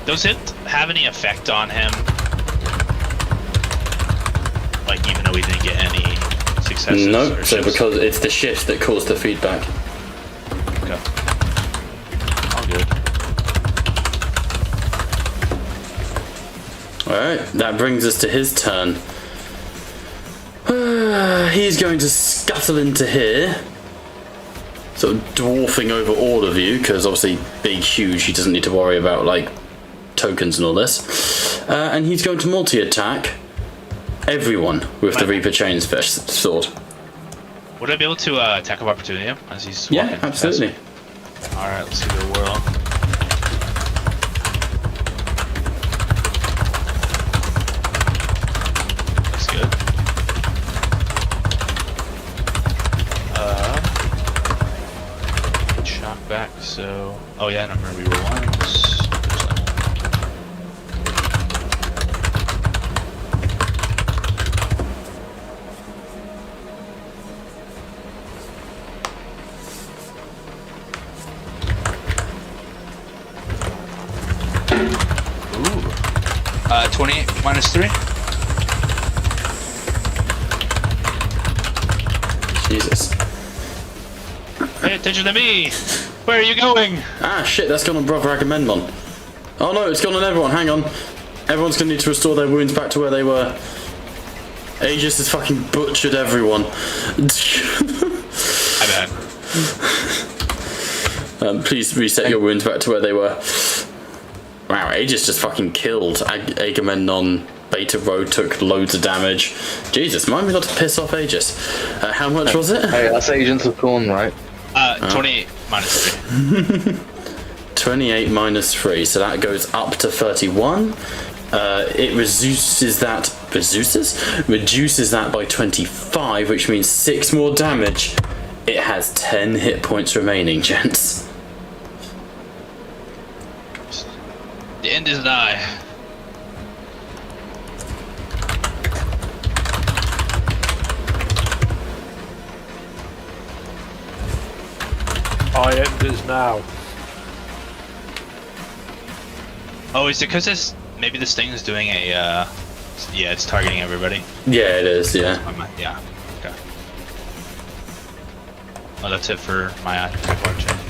Does it have any effect on him? Like, even though we didn't get any successes? No, or so shifts? because it's the shifts that cause the feedback. Okay. All good. Alright, that brings us to his turn. He's going to scuttle into here. Sort of dwarfing over all of you, because obviously big, huge, he doesn't need to worry about, like, tokens and all this. And he's going to multi-attack everyone with the Reaper Chains sword. Would I be able to attack of opportunity him as he's Yeah, walking past absolutely. me? Alright, let's give it a whirl. Looks good. Shock back, so... Oh yeah, and I'm gonna reroll once. 28 minus 3. Jesus. Pay attention to me! Where are you going? Ah, shit, that's gone on Brother Agamemnon. Oh no, it's gone on everyone, hang on. Everyone's gonna need to restore their wounds back to where they were. Aegis has fucking butchered everyone. My bad. Please reset your wounds back to where they were. Wow, Aegis just fucking killed Agamemnon. Beta Road took loads of damage. Jesus, mind me not to piss off Aegis. How much was it? Hey, that's Agents of Corn, right? 28 minus 3. 28 minus 3, so that goes up to 31. It reduces that by 25, which means 6 more damage. It has 10 hit points remaining, gents. The end is nigh. I end is now. Oh, is it because this? Maybe this thing is doing a. Yeah, it's targeting everybody. Yeah, it is. Yeah. Yeah. Okay. Oh, that's it for my attack bar changes.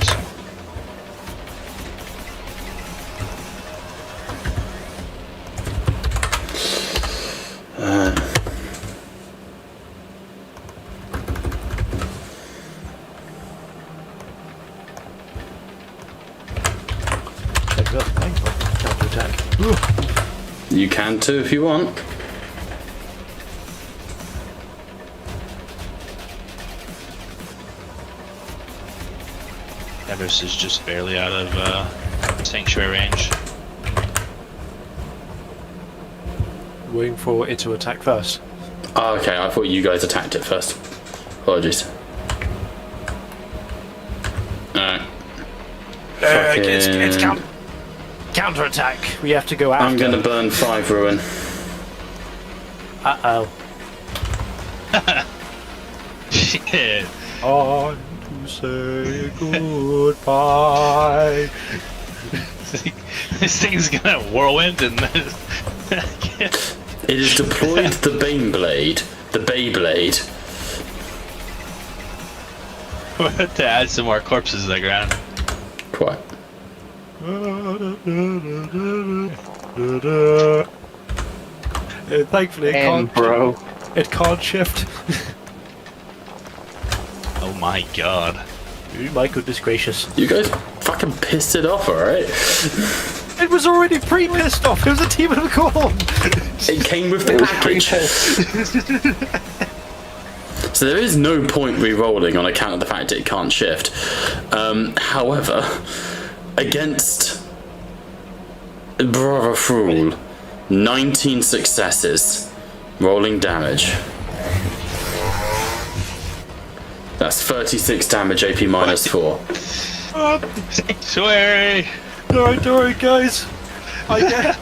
You can too if you want. Everest is just barely out of sanctuary range. Waiting for it to attack first. Oh, okay, I thought you guys attacked it first. Apologies. Alright. It's counter-attack. We have to go after. I'm gonna burn 5 ruin. Uh-oh. Shit. On to say goodbye. This thing's gonna whirlwind and It has deployed the Baneblade. The Beyblade. to add some more corpses to the ground. Quite. Thankfully, it And can't. bro. It can't shift. Oh my god. Oh my goodness gracious! You guys fucking pissed it off, alright? It was already pre-pissed off. It was a team of corn. It came with the package. So there is no point re-rolling on account of the fact it can't shift. However, against Brother Fool, 19 successes, rolling damage. That's 36 damage, AP minus 4. Sanctuary! Don't worry, guys. I get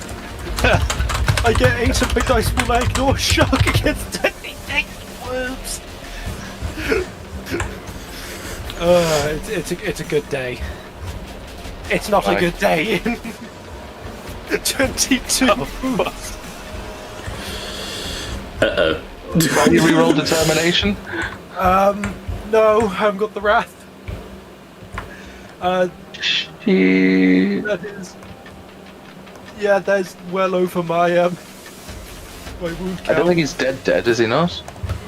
8 of big dice will I ignore shock against 26 worms. It's a good day. It's not a good day. 22. Uh-oh. You reroll determination? No, I haven't got the wrath. Shit. That is. Yeah, that's well over my my wound count. I don't think he's dead, is he not?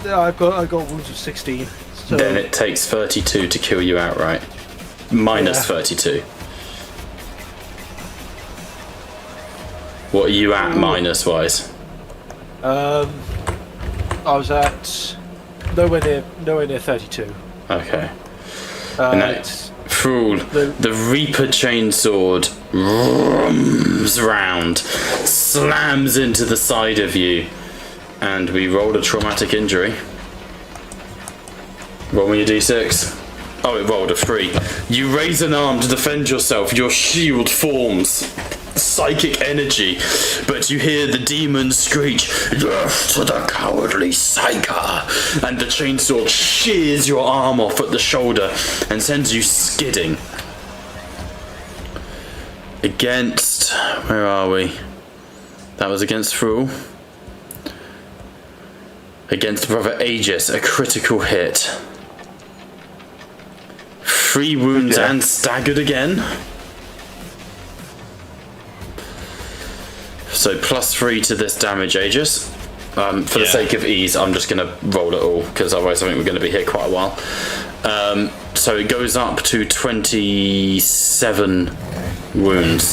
Yeah, I got wounds of 16. So Then it takes 32 to kill you outright. Minus Yeah. 32. What are you at minus wise? I was at nowhere near 32. Okay. And It's Fool, the Reaper chainsword rums round, slams into the side of you, and we rolled a traumatic injury. Roll me a d6. Oh, it rolled a 3. You raise an arm to defend yourself, your shield forms psychic energy, but you hear the demon screech, "Death to the cowardly psyker," and the chainsword shears your arm off at the shoulder and sends you skidding. Against, where are we? That was against Thrall. Against Brother Aegis, a critical hit. 3 wounds and staggered again. So +3 to this damage, Aegis. For the sake of ease, I'm just going to roll it all, because otherwise I think we're going to be here quite a while. So it goes up to 27 wounds.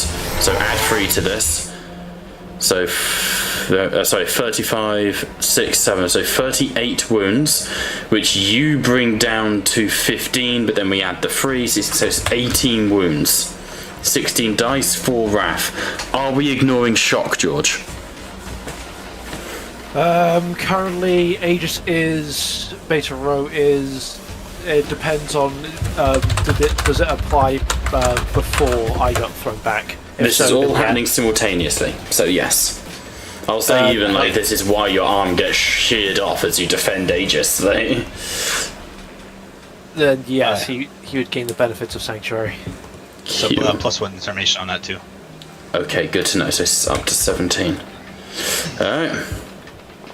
So add 3 to this. So, sorry, 35, 6, 7. So 38 wounds, which you bring down to 15, but then we add the 3, so it's 18 wounds. 16 dice, 4 wrath. Are we ignoring shock, George? Currently, Aegis is, Beta Row is, it depends on, does it apply before I got thrown back? This is all happening simultaneously, so yes. I'll say even like this is why your arm gets sheared off as you defend Aegis. Like. Then yes, he would gain the benefits of Sanctuary. So +1 determination on that too. Okay, good to know. So it's up to 17. Alright.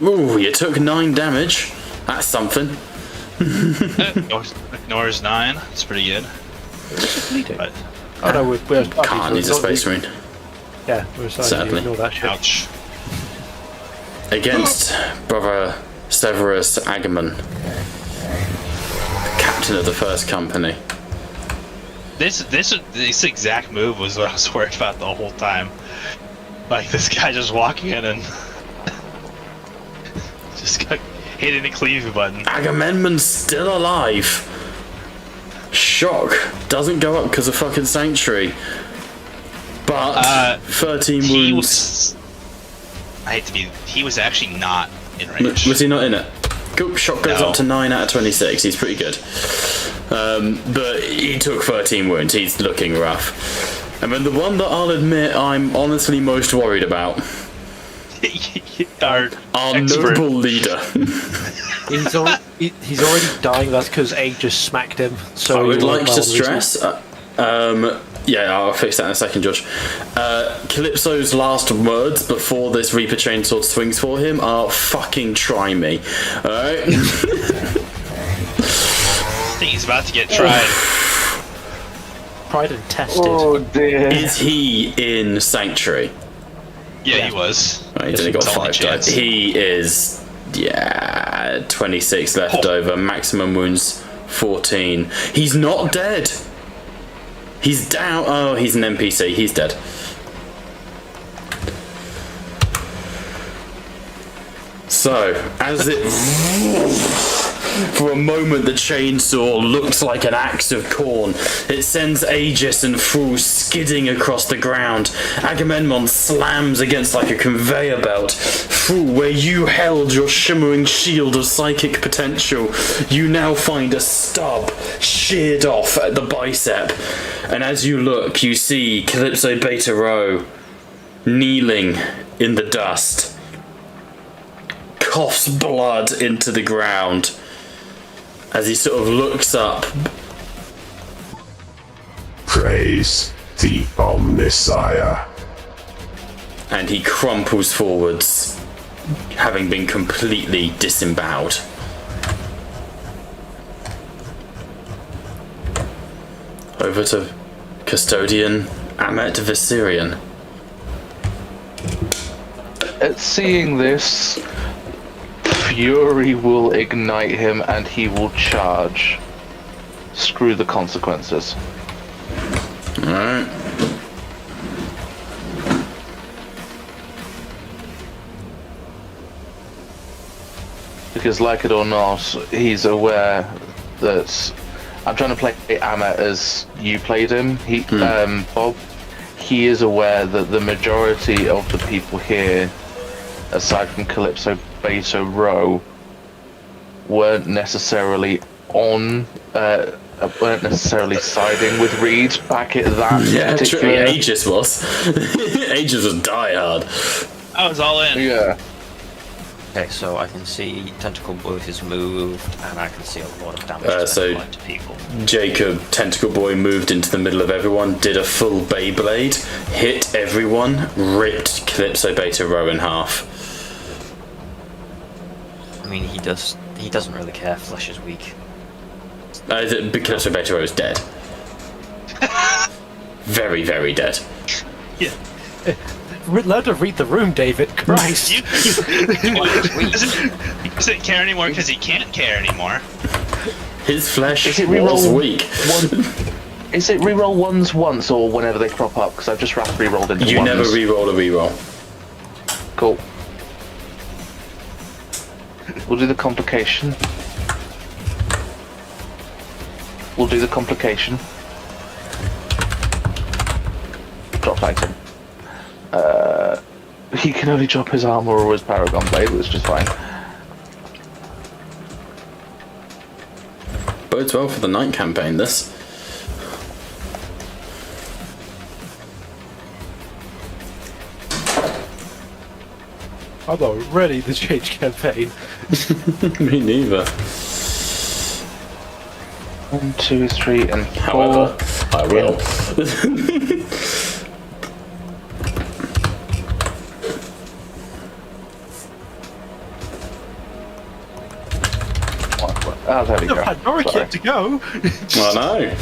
Ooh, you took 9 damage. That's something. Ignores 9. It's pretty good. But, oh no, we're can't. He's a Space Marine. Yeah, we're starting to ignore that shit. Ouch. Against Brother Severus Agamemnon, captain of the First Company. This exact move was what I was worried about the whole time. Like this guy just walking in and just got hitting the cleave button. Agamemnon's still alive. Shock doesn't go up because of fucking Sanctuary. But 13 wounds. I hate to be. He was actually not in range. Was he not in it? Cool. Shock goes up to 9 out of 26. He's pretty good. But he took 13 wounds. He's looking rough. And then the one that I'll admit I'm honestly most worried about. Our noble leader. He's already dying. That's because Aegis smacked him. So I would like to stress. Yeah, I'll fix that in a second, Josh. Calypso's last words before this Reaper Chainsword swings for him are "fucking try me." Alright? I think he's about to get tried. Tried and tested. Oh dear. Is he in Sanctuary? Yeah, he was. Right, he's only got 5 dice. He is, 26 left over. Maximum wounds 14. He's not dead. He's down. Oh, he's an NPC. He's dead. So, as it... For a moment, the chainsaw looks like an axe of corn. It sends Aegis and Thrall skidding across the ground. Agamemnon slams against like a conveyor belt. Thrall, where you held your shimmering shield of psychic potential, you now find a stub sheared off at the bicep. And as you look, you see Calypso Beta Rho kneeling in the dust. Coughs blood into the ground as he sort of looks up. Praise the Omnissiah. And he crumples forwards, having been completely disemboweled. Over to Custodian Amet Viserion. At seeing this, Fury will ignite him and he will charge. Screw the consequences. Alright. Because like it or not, he's aware that I'm trying to play Amet as you played him. Bob, he is aware that the majority of the people here, aside from Calypso Beta Rho, weren't necessarily siding with Reed back at that particular... Yeah, Aegis was. Aegis was diehard. I was all in. Yeah. Okay, so I can see Tentacle Boy with his move, and I can see a lot of damage to people. Jacob, Tentacle Boy moved into the middle of everyone, did a full Beyblade, hit everyone, ripped Calypso Beta Rho in half. I mean, he doesn't really care. Flesh is weak. Calypso Beta Rho is dead. Very, very dead. Yeah. Learn to read the room, David. Christ. He doesn't care anymore because he can't care anymore. His flesh Is it was reroll weak. Is it reroll ones once or whenever they crop up? Because I've just rerolled into You ones. never reroll a reroll. Cool. We'll do the complication. Drop item. He can only drop his armor or his Paragon Blade, which is fine. Bodes well for the night campaign, this. I'm not ready to change campaign. Me neither. 1, 2, 3, and 4. However, I will. Oh, there we The go. Pandora Sorry. kit to go. I know.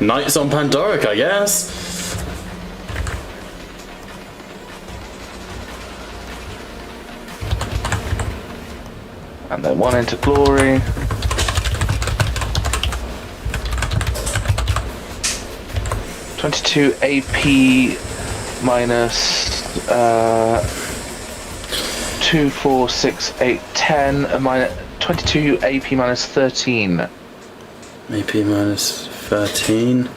Knights on Pandoric, I guess. And then 1 into glory. $22 AP minus 2, 4, 6, 8, 10, and minus 22 AP minus 13. AP minus 13.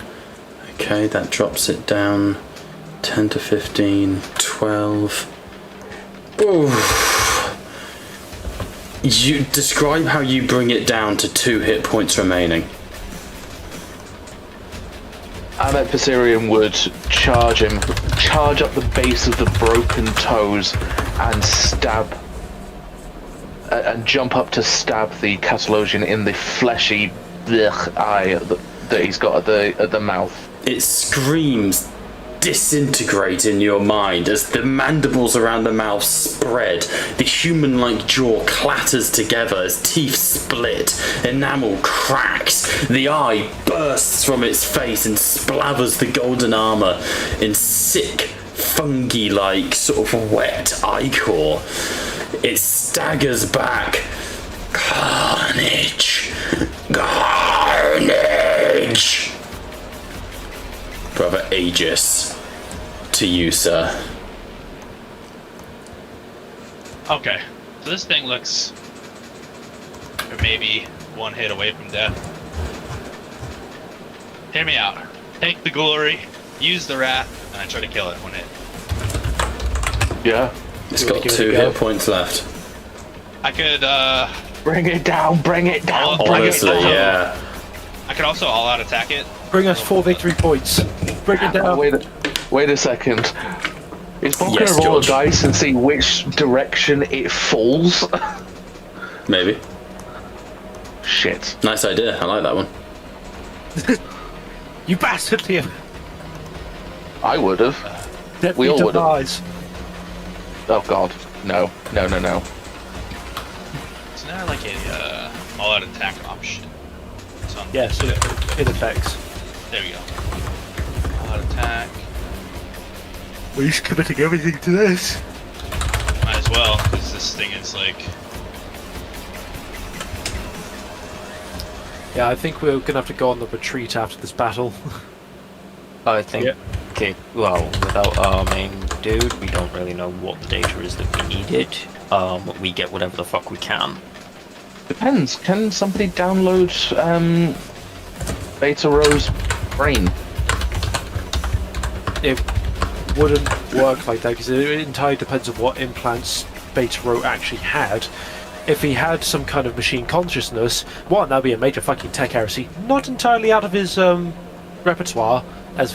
Okay, that drops it down 10 to 15, 12. Ooh. You describe how you bring it down to 2 hit points remaining. Ahmet Pisarian would charge up the base of the broken toes and stab and jump up to stab the Catalogian in the fleshy eye that he's got at the mouth. It screams disintegrate in your mind as the mandibles around the mouth spread. The human-like jaw clatters together as teeth split, enamel cracks, the eye bursts from its face and splatters the golden armor in sick, fungi-like sort of wet ichor. It staggers back. Carnage! Carnage! Brother Aegis, to you, sir. Okay, so this thing looks maybe 1 hit away from death. Hear me out. Take the glory, use the wrath, and I try to kill it 1 hit. Yeah. It's got 2 hit points left. I could, Bring it down, bring it down, bring Honestly, it down. yeah. I could also all-out attack it. Bring us 4 victory points. Bring it down. Wait a second. Is Bob Yes, gonna roll George. a dice and see which direction it falls? Maybe. Shit. Nice idea. I like that one. You bastard, Liam. I would have. We all would've. Eyes. Oh god. No. No, no, no. Isn't there like a all-out attack option? It's on Yes, it affects. There we go. All-out attack. Well, you're committing everything to this. Might as well, because this thing is like... Yeah, I think we're gonna have to go on the retreat after this battle. I think. Yeah. Okay. Well, without our main dude, we don't really know what the data is that we needed. We get whatever the fuck we can. Depends. Can somebody download Beta Rho's brain? It wouldn't work like that because it entirely depends on what implants Beta Rho actually had. If he had some kind of machine consciousness, one, that'd be a major fucking tech heresy. Not entirely out of his repertoire, as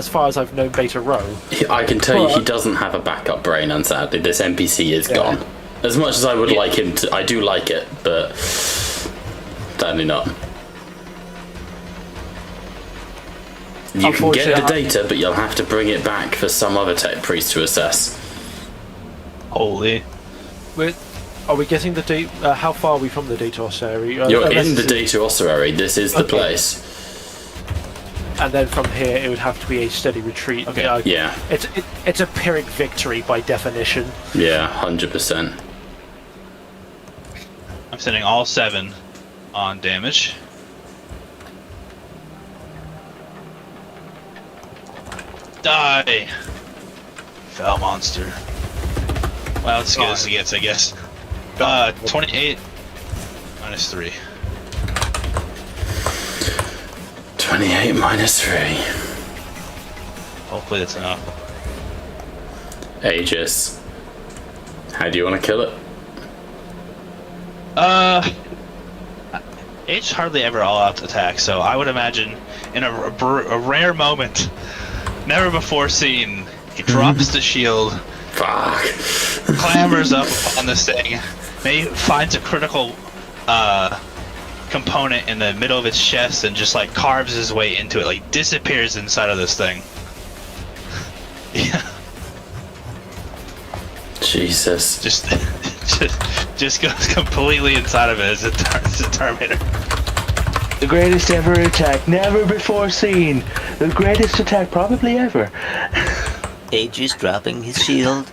far as I've known Beta Rho. I can tell you he doesn't have a backup brain, and sadly, this NPC is gone. As much as I would like him to, I do like it, but sadly not. You can get the data, but you'll have to bring it back for some other tech priest to assess. Holy. Are we getting the data? How far are we from the data ossuary? You're in the data ossuary. This is the place. And then from here, it would have to be a steady retreat. Okay. Yeah. It's a Pyrrhic victory by definition. Yeah, 100%. I'm sending all 7 on damage. Die! Foul monster. Well, it's as good as it gets, I guess. 28 minus 3. 28 minus 3. Hopefully that's enough. Aegis. How do you want to kill it? Aegis hardly ever all-out attack, so I would imagine in a rare moment, never before seen, he drops the shield, Fuck. clambers up on this thing, maybe finds a critical component in the middle of its chest and just like carves his way into it, like disappears inside of this thing. Yeah. Jesus. Just goes completely inside of it as a Terminator. The greatest ever attack, never before seen. The greatest attack probably ever. Aegis dropping his shield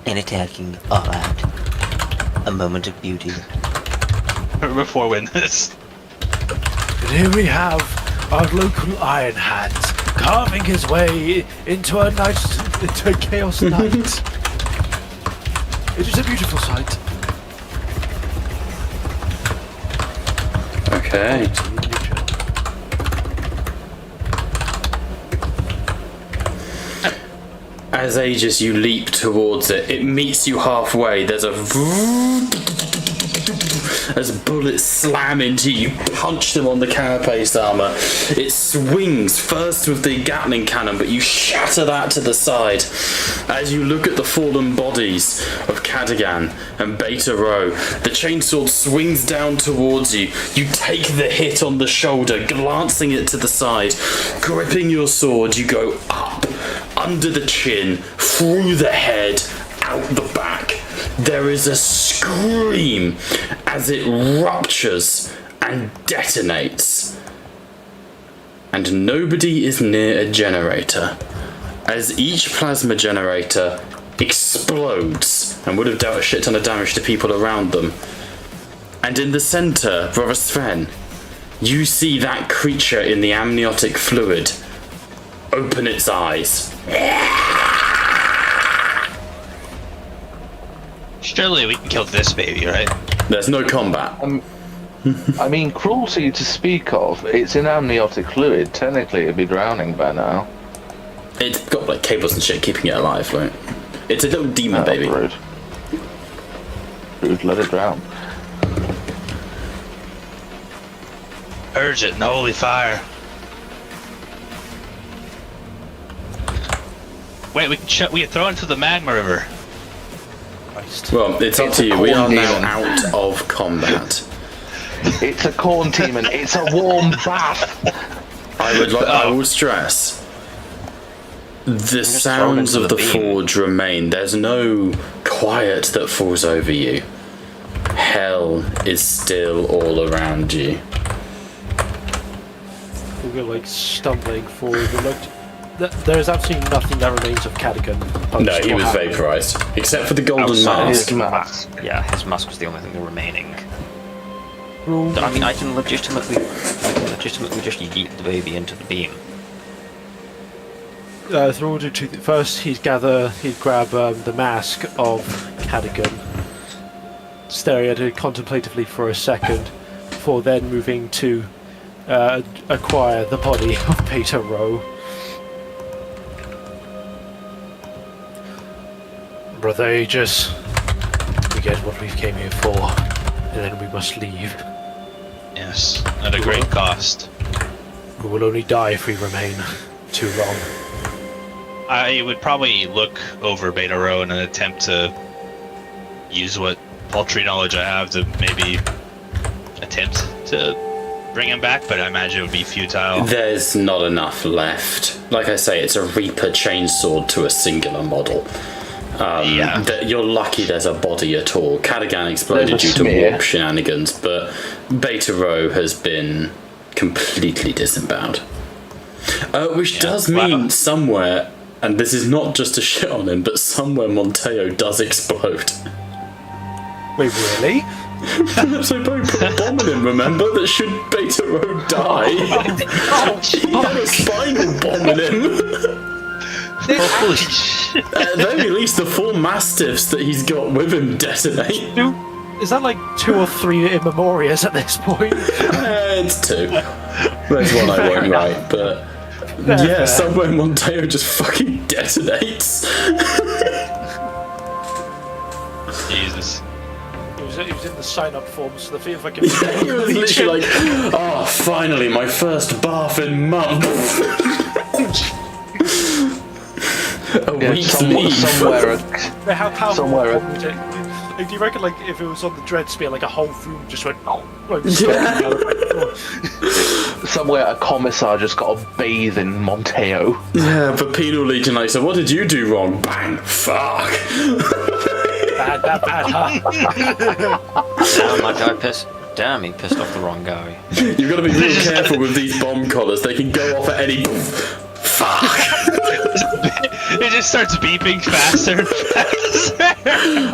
and attacking all out. A moment of beauty. Never before witnessed. And here we have our local Iron Hand carving his way into a chaos night. It is a beautiful sight. Okay. As Aegis, you leap towards it. It meets you halfway. There's a as bullets slam into you, punch them on the carapace armor. It swings first with the Gatling cannon, but you shatter that to the side. As you look at the fallen bodies of Catalogian and Beta Rho, the chainsword swings down towards you. You take the hit on the shoulder, glancing it to the side. Gripping your sword, you go up, under the chin, through the head, out the back. There is a scream as it ruptures and detonates. And nobody is near a generator, as each plasma generator explodes and would have dealt a shit ton of damage to people around them. And in the center, Brother Sven, you see that creature in the amniotic fluid open its eyes. Surely we can kill this baby, right? There's no combat. I mean, cruelty to speak of. It's in amniotic fluid. Technically, it'd be drowning by now. It's got like cables and shit keeping it alive, right? It's a little demon baby. Rude. Rude, let it drown. Urge it in the holy fire. Wait, we can throw it into the magma river. Well, it's up to you. We are now out of combat. It's a corn demon. It's a warm bath. I will stress the sounds of the forge remain. There's no quiet that falls over you. Hell is still all around you. We're like stumbling forward. There is absolutely nothing that remains of Catalogian. No, he was vaporized, except for the golden mask. His mask. Yeah, his mask was the only thing remaining. I mean, I can legitimately just yeet the baby into the beam. First, he'd grab the mask of Catalogian, staring at it contemplatively for a second, before then moving to acquire the body of Beta Rho. Brother Aegis, we get what we came here for, and then we must leave. Yes, at a great cost. We will only die if we remain too long. I would probably look over Beta Rho in an attempt to use what paltry knowledge I have to maybe attempt to bring him back, but I imagine it would be futile. There's not enough left. Like I say, it's a Reaper chainsword to a singular model. You're lucky there's a body at all. Catalogian exploded due to warp shenanigans, but Beta Row has been completely disemboweled. Which does mean somewhere, and this is not just a shit on him, but somewhere Monteo does explode. Wait, really? So Bo put a bomb in him, remember? That should Beta Row die. He had a spinal bomb in him. Holy shit. At the very least, the 4 Mastiffs that he's got with him detonate. Is that like 2 or 3 in memorias at this point? It's 2. There's one I won't write, but Fair. somewhere Monteo just fucking detonates. Jesus. He was in the sign-up forms for the fucking. He was literally like, oh, finally, my first bath in months. A week's leave. How powerful somewhere- would it? Do you reckon, like, if it was on the Dread Spear, like a whole room just went, Somewhere a commissar just got a bathe in Monteo. Yeah, but Penal Legion, like, so what did you do wrong? Bang, fuck. bad, huh? Damn, that guy pissed. Damn, he pissed off the wrong guy. You've got to be real careful with these bomb collars. They can go off at any. Fuck. It just starts beeping faster and faster.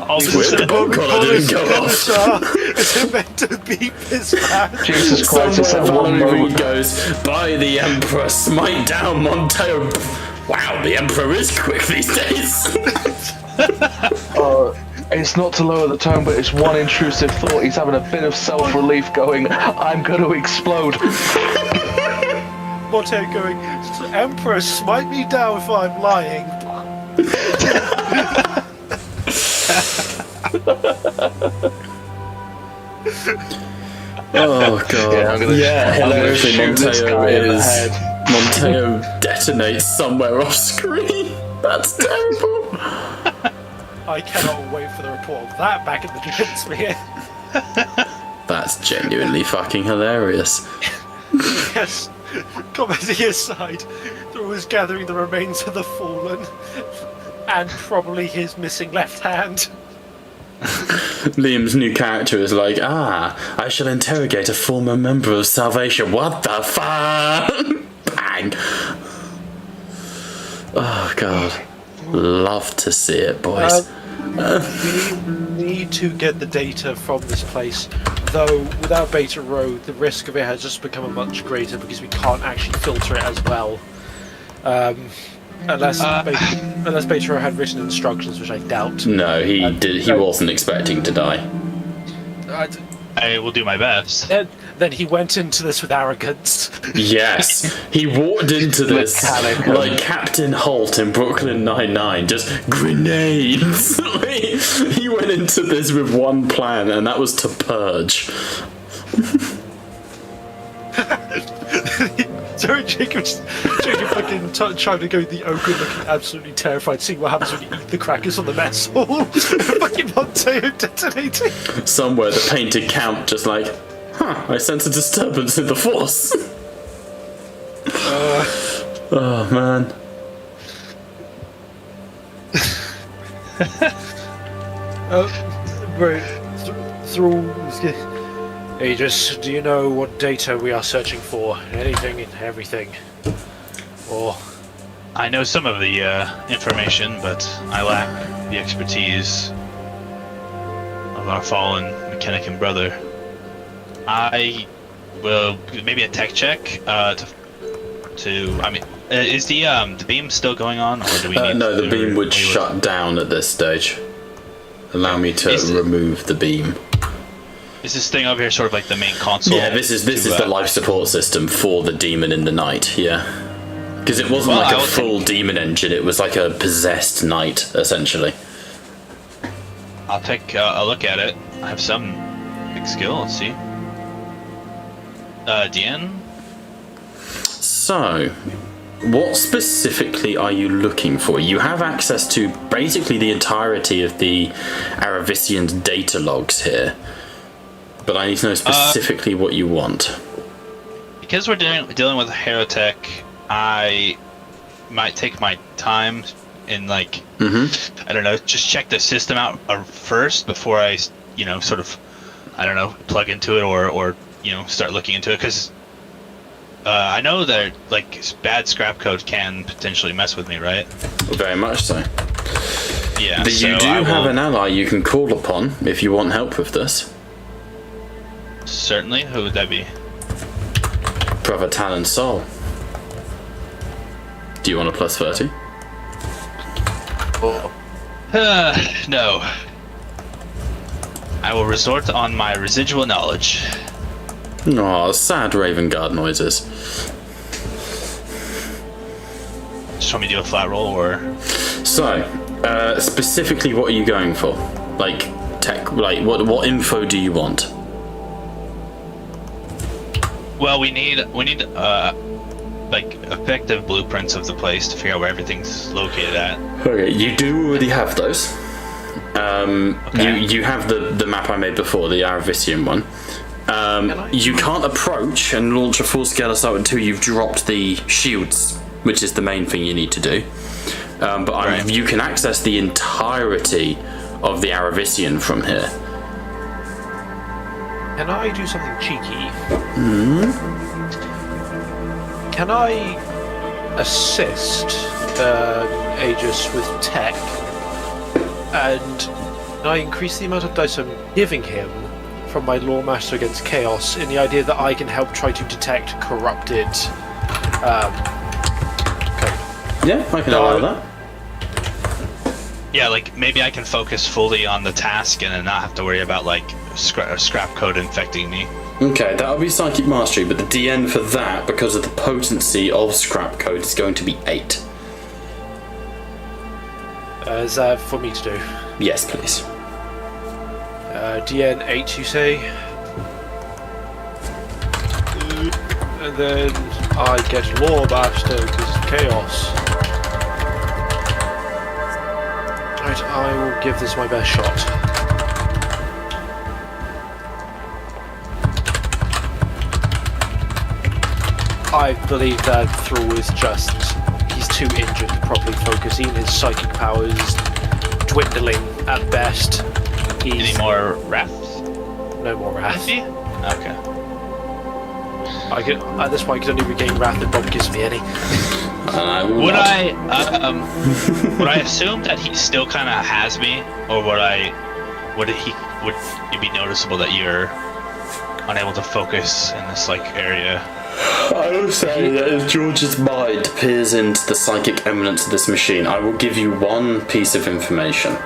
All of a Weird, the sudden, bomb collar didn't go off. Is it meant to beep this bad? Jesus Christ, it's Somewhere that one Valerie moment. goes, by the Emperor, smite down Monteo. Wow, the Emperor is quick these days. It's not to lower the tone, but it's one intrusive thought. He's having a bit of self-relief going, I'm going to explode. Monteo going, Emperor, smite me down if I'm lying. Oh god. Yeah, I'm gonna hilariously shoot this Monteo guy in the is head. Monteo detonates somewhere off screen. That's terrible. I cannot wait for the report of that back in the Dread Spear. That's genuinely fucking hilarious. Yes. Commenting aside, Thor was gathering the remains of the fallen, and probably his missing left hand. Liam's new character is like, I shall interrogate a former member of Salvation. What the fuck? Bang. Oh god. Love to see it, boys. We need to get the data from this place, though without Beta Row, the risk of it has just become much greater because we can't actually filter it as well. Unless Beta Row had written instructions, which I doubt. No, he did. He wasn't expecting to die. I will do my best. Then he went into this with arrogance. Yes, he walked into this Mechanical. like Captain Holt in Brooklyn Nine-Nine, just grenades. He went into this with one plan, and that was to purge. Sorry, Jacob's fucking trying to go the ogre, looking absolutely terrified, seeing what happens when you eat the crackers on the mess hall. Fucking Monteo detonating. Somewhere, the painted count just like, I sense a disturbance in the force. Oh man. Through. Aegis, do you know what data we are searching for? Anything and everything? Or I know some of the information, but I lack the expertise of our fallen Mechanican brother. I will maybe a tech check to. I mean, is the beam still going on, or do we need? No, the to beam would shut down at this stage. Allow me to remove the beam. Is this thing over here sort of like the main console? Yeah, this is the life support system for the demon in the night. Yeah, because it wasn't like a full demon engine; it was like a possessed knight, essentially. I'll take a look at it. I have some big skill. Let's see. Deanne? So, what specifically are you looking for? You have access to basically the entirety of the Aravisian's data logs here, but I need to know specifically what you want. Because we're dealing with Herotech, I might take my time and I don't know, just check the system out first before I, sort of, I don't know, plug into it or start looking into it, because I know that bad scrap code can potentially mess with me, right? Very much so. Yeah. But you do have an ally you can call upon if you want help with this. Certainly. Who would that be? Brother Talon Soul. Do you want a plus 30? No. I will resort on my residual knowledge. Aw, sad Raven Guard noises. Just want me to do a flat roll, or? So, specifically, what are you going for? What info do you want? Well, we need effective blueprints of the place to figure out where everything's located at. Okay, you do already have those. Okay. You have the map I made before, the Aravisian one. You can't approach and launch a full-scale assault until you've dropped the shields, which is the main thing you need to do. But you can access the entirety of the Aravisian from here. Can I do something cheeky? Hmm? Can I assist Aegis with tech, and can I increase the amount of dice I'm giving him from my Lore Master Against Chaos in the idea that I can help try to detect corrupted code? Yeah, I can allow that. Yeah, maybe I can focus fully on the task and then not have to worry about scrap code infecting me. Okay, that'll be Psychic Mastery, but the DN for that, because of the potency of scrap code, is going to be 8. Is that for me to do? Yes, please. DN 8, you say? And then I get Lore Master because Chaos. Right, I will give this my best shot. I believe that Thrall is he's too injured to properly focus. Even his psychic powers dwindling at best. Any more wraths? No more wrath. Okay. At this point I can only regain wrath if Bob gives me any. Would I assume that he still kind of has me, or would it be noticeable that you're unable to focus in this area? I will say that as George's mind peers into the psychic eminence of this machine, I will give you one piece of information.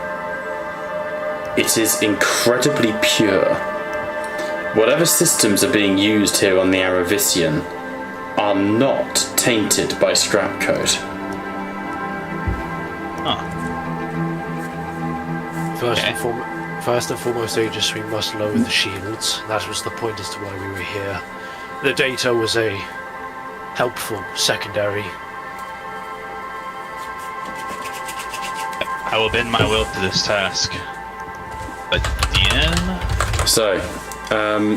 It is incredibly pure. Whatever systems are being used here on the Aravisian are not tainted by scrap code. First and foremost, Aegis, we must lower the shields. That was the point as to why we were here. The data was a helpful secondary. I will bend my will to this task. But DN? So,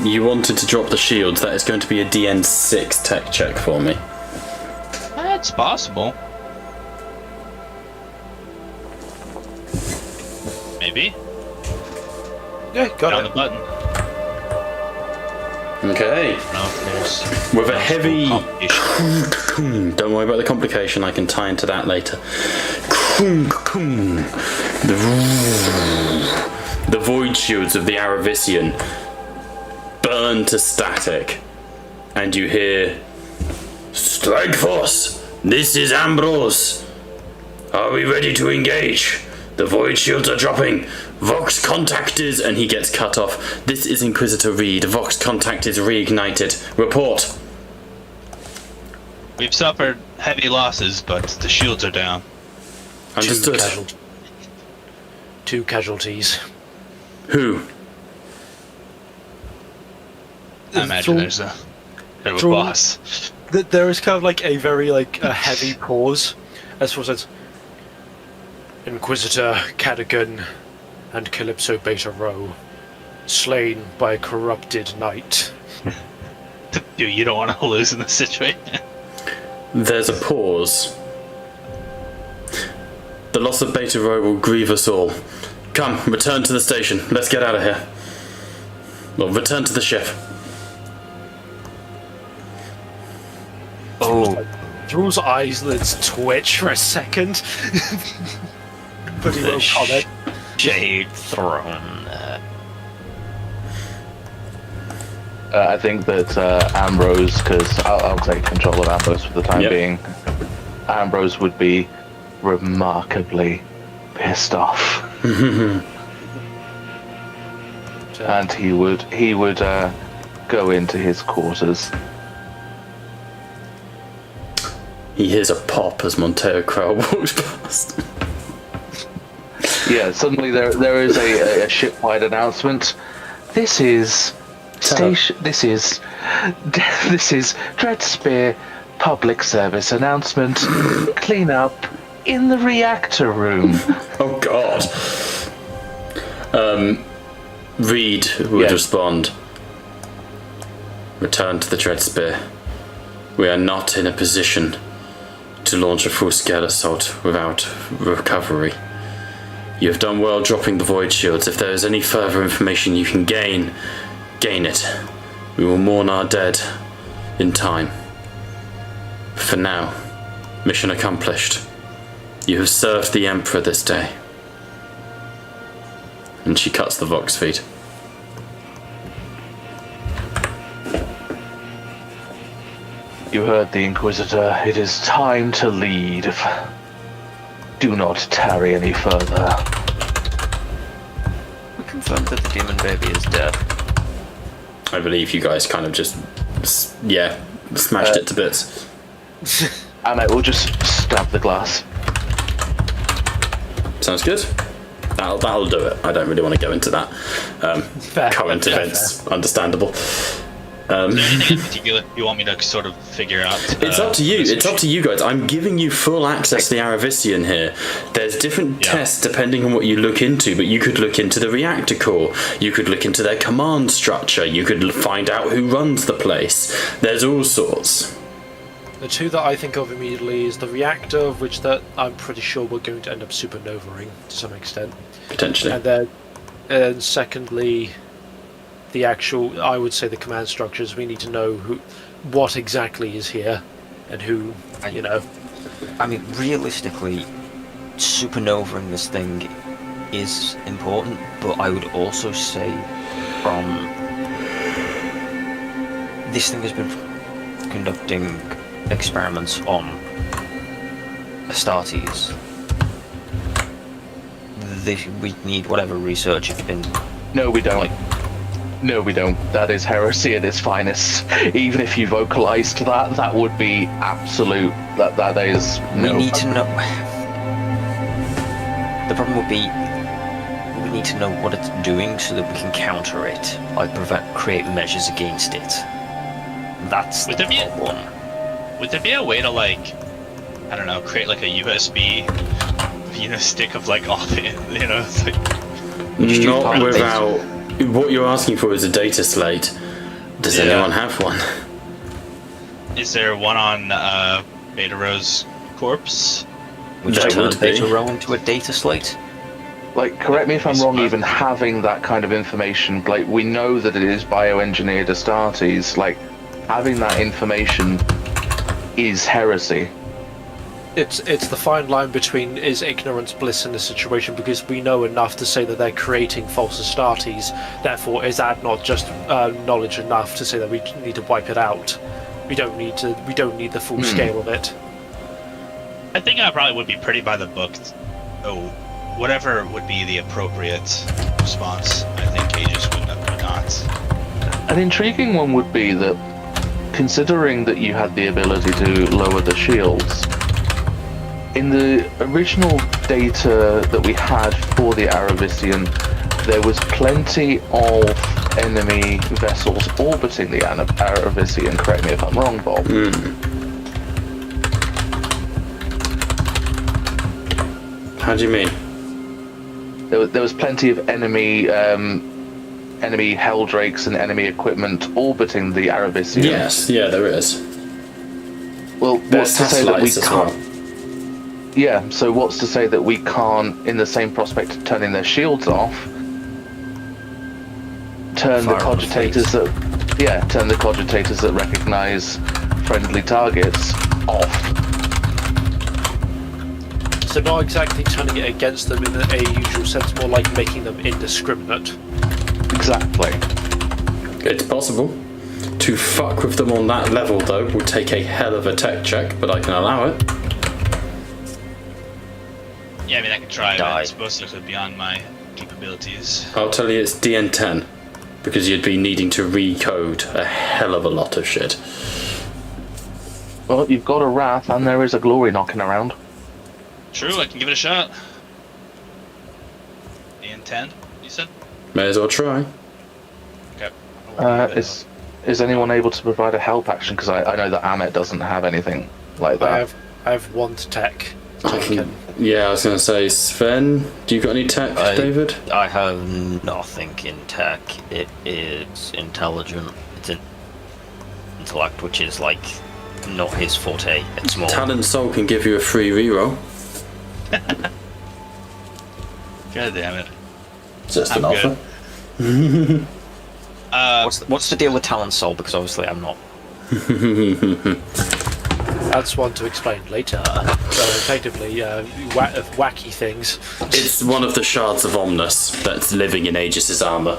you wanted to drop the shields. That is going to be a DN6 tech check for me. That's possible. Maybe. Yeah, got Down it. the button. Okay. With a heavy... complication. Don't worry about the complication, I can tie into that later. The void shields of the Aravisian burn to static, and you hear, "Strike Force, this is Ambrose. Are we ready to engage? The void shields are dropping. Vox contact is..." And he gets cut off. "This is Inquisitor Reed. Vox contact is reignited. Report." We've suffered heavy losses, but the shields are down. Understood. Two casualties. Who? I imagine there's a bit of a boss. There is kind of like a very like a heavy pause as for says Inquisitor Catalogian and Calypso Beta Rho slain by a corrupted knight. Dude, you don't want to lose in this situation. There's a pause. The loss of Beta Rho will grieve us all. Come, return to the station. Let's get out of here. Well, return to the ship. Oh, Drew's eyelids twitch for a second, but he the won't comment. Jade Throne. I think that Ambrose, because I'll take control of Ambrose for the time Yep. being. Ambrose would be remarkably pissed off, and he would go into his quarters. He hears a pop as Monteo Crow walks past. Yeah, suddenly there is a shipwide announcement. This is station. This is Dreadspear public service announcement. Clean up in the reactor room. Oh God. Reed would respond. Return to the Dreadspear. We are not in a position to launch a full-scale assault without recovery. You have done well dropping the void shields. If there is any further information you can gain it. We will mourn our dead in time. For now, mission accomplished. You have served the Emperor this day. And she cuts the Vox feed. You heard the Inquisitor. It is time to leave. Do not tarry any further. We confirmed that the demon baby is dead. I believe you guys kind of just, smashed it to bits. And I will just stab the glass. Sounds good. That'll do it. I don't really want to go into that. Current events, understandable. Anything in particular you want me to sort of figure out? It's up to you. It's up to you guys. I'm giving you full access to the Aravisian here. There's different tests depending on what you look into, but you could look into the reactor core. You could look into their command structure. You could find out who runs the place. There's all sorts. The two that I think of immediately is the reactor, of which that I'm pretty sure we're going to end up supernovaing to some extent. Potentially. And secondly, the actual, I would say the command structures. We need to know what exactly is here, and who, you know. I mean, realistically, supernovaing this thing is important, but I would also say this thing has been conducting experiments on Astartes. We need whatever research has been... No, we don't. No, we don't. That is heresy at its finest. Even if you vocalized that, that would be absolute. That is. We need to know. The problem would be we need to know what it's doing so that we can counter it, like create measures against it. That's Would there be a way to I don't know, create like a USB stick of like all the it's like not without. What you're asking for is a data slate. Does anyone have one? Is there one on Beta Rho's corpse? Which There turned would be. Beta Rho into a data slate? Correct me if I'm wrong, even having that kind of information, we know that it is bioengineered Astartes, having that information is heresy. It's the fine line between is ignorance bliss in this situation, because we know enough to say that they're creating false Astartes. Therefore, is that not just knowledge enough to say that we need to wipe it out? We don't need the full scale of it. I think I probably would be pretty by the book. Oh, whatever would be the appropriate response. I think Aegis would not. An intriguing one would be that, considering that you had the ability to lower the shields, in the original data that we had for the Aravisian, there was plenty of enemy vessels orbiting the Aravisian. Correct me if I'm wrong, Bob. How do you mean? There was plenty of enemy Helldrakes and enemy equipment orbiting the Arabisium. Yes, yeah, there is. Well, There's what's to say that we satellites as can't? well. Yeah. So what's to say that we can't, in the same prospect of turning their shields off, turn the Fire on the cogitators that recognise friendly targets off. So not exactly turning it against them in a usual sense, more like making them indiscriminate. Exactly. It's possible. To fuck with them on that level, though, will take a hell of a tech check, but I can allow it. Yeah, I mean, I could try, but Die. it's mostly beyond my capabilities. I'll tell you it's DN10, because you'd be needing to recode a hell of a lot of shit. Well, you've got a Wrath, and there is a Glory knocking around. True, I can give it a shot. And 10, you said? May as well try. Okay. Is anyone able to provide a help action? Because I know that Amit doesn't have anything like that. I have one to tech. Yeah, I was going to say, Sven, do you got any tech, David? I have nothing in tech. It is intelligent. It's intellect, which is like not his forte. It's more. Talent Soul can give you a free reroll. God damn it. Just an I'm offer. good. What's the deal with Talent Soul? Because obviously I'm not. That's one to explain later. Effectively, wacky things. It's one of the shards of Omnus that's living in Aegis's armour.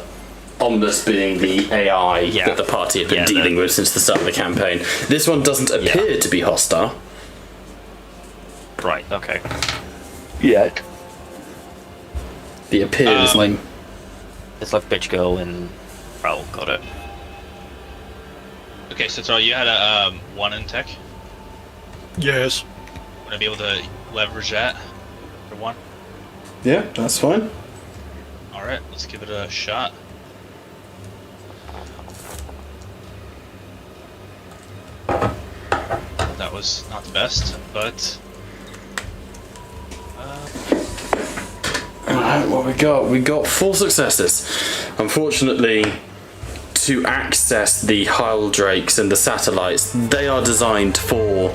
Omnus being the AI that the party have been dealing with since the start of the campaign. This one doesn't appear to be hostile. Right. Okay. Yet. The appear is like... It's like Bitch Girl in... Oh, got it. Okay, so Taro, you had a 1 in tech. Yes. Would I be able to leverage that for 1? Yeah, that's fine. Alright, let's give it a shot. That was not the best, but... Alright, what we got? We got 4 successes. Unfortunately, to access the Helldrakes and the satellites, they are designed for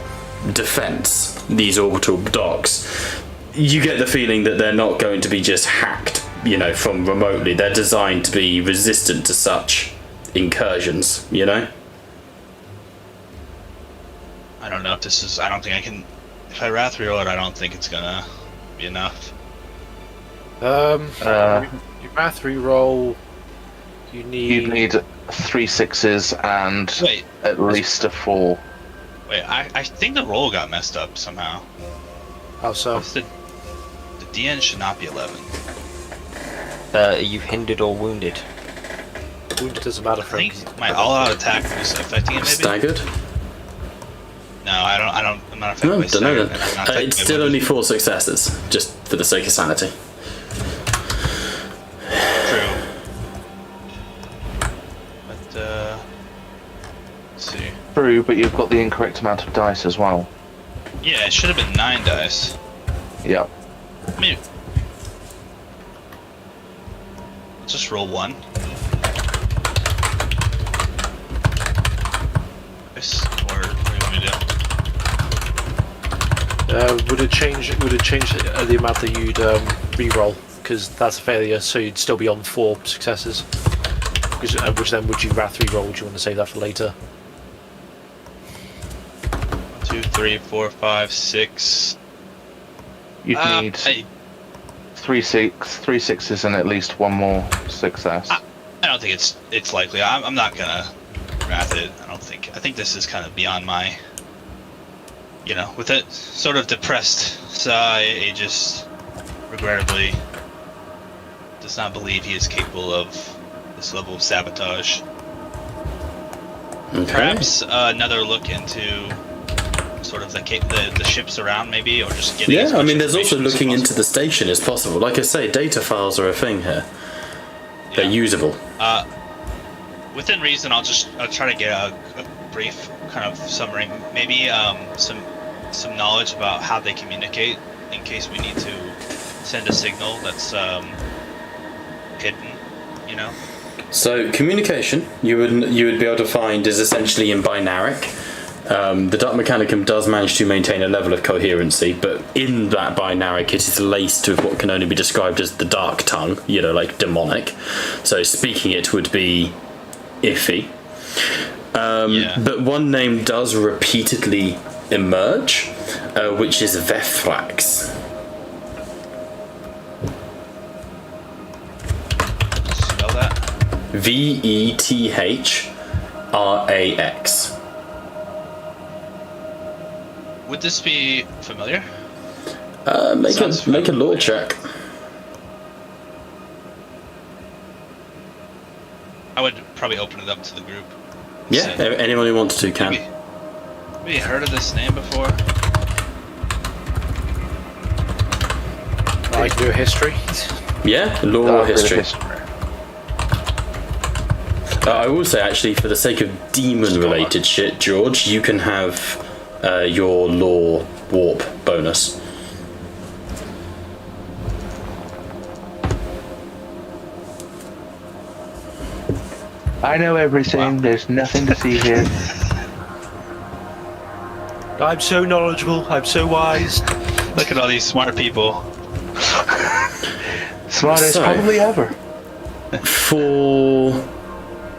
defense, these orbital docks. You get the feeling that they're not going to be just hacked, you know, from remotely. They're designed to be resistant to such incursions, you know? I don't know if this is... I don't think I can... If I Wrath reroll it, I don't think it's gonna be enough. Your math reroll. You You'd need 3 6s and at least a 4. Wait, I think the roll got messed up somehow. How so? The DN should not be 11. Are you hindered or wounded? Wounded doesn't matter I for think him. my all-out attack was affecting it, maybe? Staggered? No, I'm not affected No, by don't know staggered, then. and I'm not affected It's by still wounded. only 4 successes, just for the sake of sanity. True. But, let's see. True, but you've got the incorrect amount of dice as well. Yeah, it should have been 9 dice. Yep. I mean, let's just roll 1. This, or what do you want me to do? Would it change the amount that you'd re-roll? Because that's a failure, so you'd still be on 4 successes. Which then would you Wrath re-roll? Would you want to save that for later? 1, 2, 3, 4, 5, 6. You'd need 3 6s and at least 1 more success. I don't think it's likely. I'm not gonna Wrath it. I think this is kind of beyond my... You know, with it sort of depressed Aegis regrettably does not believe he is capable of this level of sabotage. Okay. Perhaps another look into sort of the ships around, maybe, or just getting. as Yeah, I much mean, there's also information as looking into possible. the station as possible. Like I say, data files are a thing here. They're Yeah. usable. Within reason, I'll try to get a brief kind of summary, maybe some knowledge about how they communicate in in case we need to send a signal that's hidden, you know? So communication, you would be able to find is essentially in binaric. The Dark Mechanicum does manage to maintain a level of coherency, but in that binaric it is laced with what can only be described as the Dark Tongue, you know, like demonic. So speaking it would be iffy. But one name does repeatedly emerge, which is Vefrax. Spell that. Vethrax. Would this be familiar? Make a lore check. I would probably open it up to the group. Yeah, anyone who wants to can. Maybe heard of this name before? I can do a history. Yeah, lore or history. I will say, actually, for the sake of demon-related shit, George, you can have your lore warp bonus. I know everything. Wow. There's nothing to see here. I'm so knowledgeable. I'm so wise. Look at all these smart people. Smartest So- probably ever. For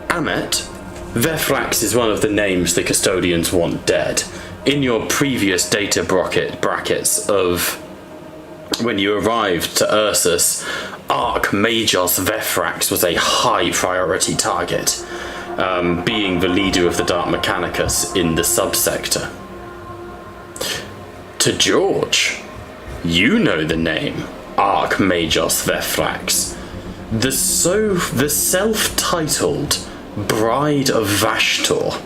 Amet, Vefrax is one of the names the custodians want dead. In your previous data brackets of when you arrived to Ursus, Archmagos Vefrax was a high priority target, being the leader of the Dark Mechanicus in the subsector. To George, you know the name Archmagos Vefrax, the self-titled Bride of Vashtor.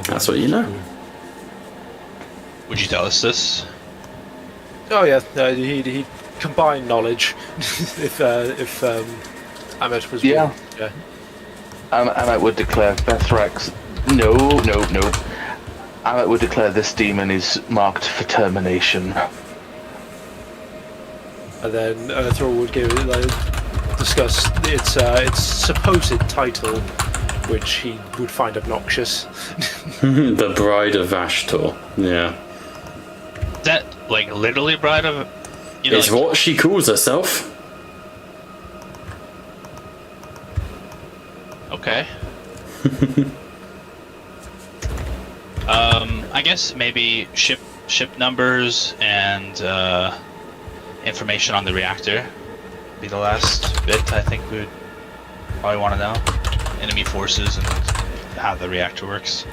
That's what you know. Would you tell us this? Oh yeah, he combined knowledge. if Amet was Yeah. yeah. Amet would declare Vethrax. No. Amet would declare this demon is marked for termination. And then Earthraw would discuss its supposed title, which he would find obnoxious. The Bride of Vashtor. Yeah. Is that like literally bride of? You know, It's like, what she calls herself. okay. I guess maybe ship numbers and information on the reactor be the last bit. I think we would probably want to know enemy forces and how the reactor works.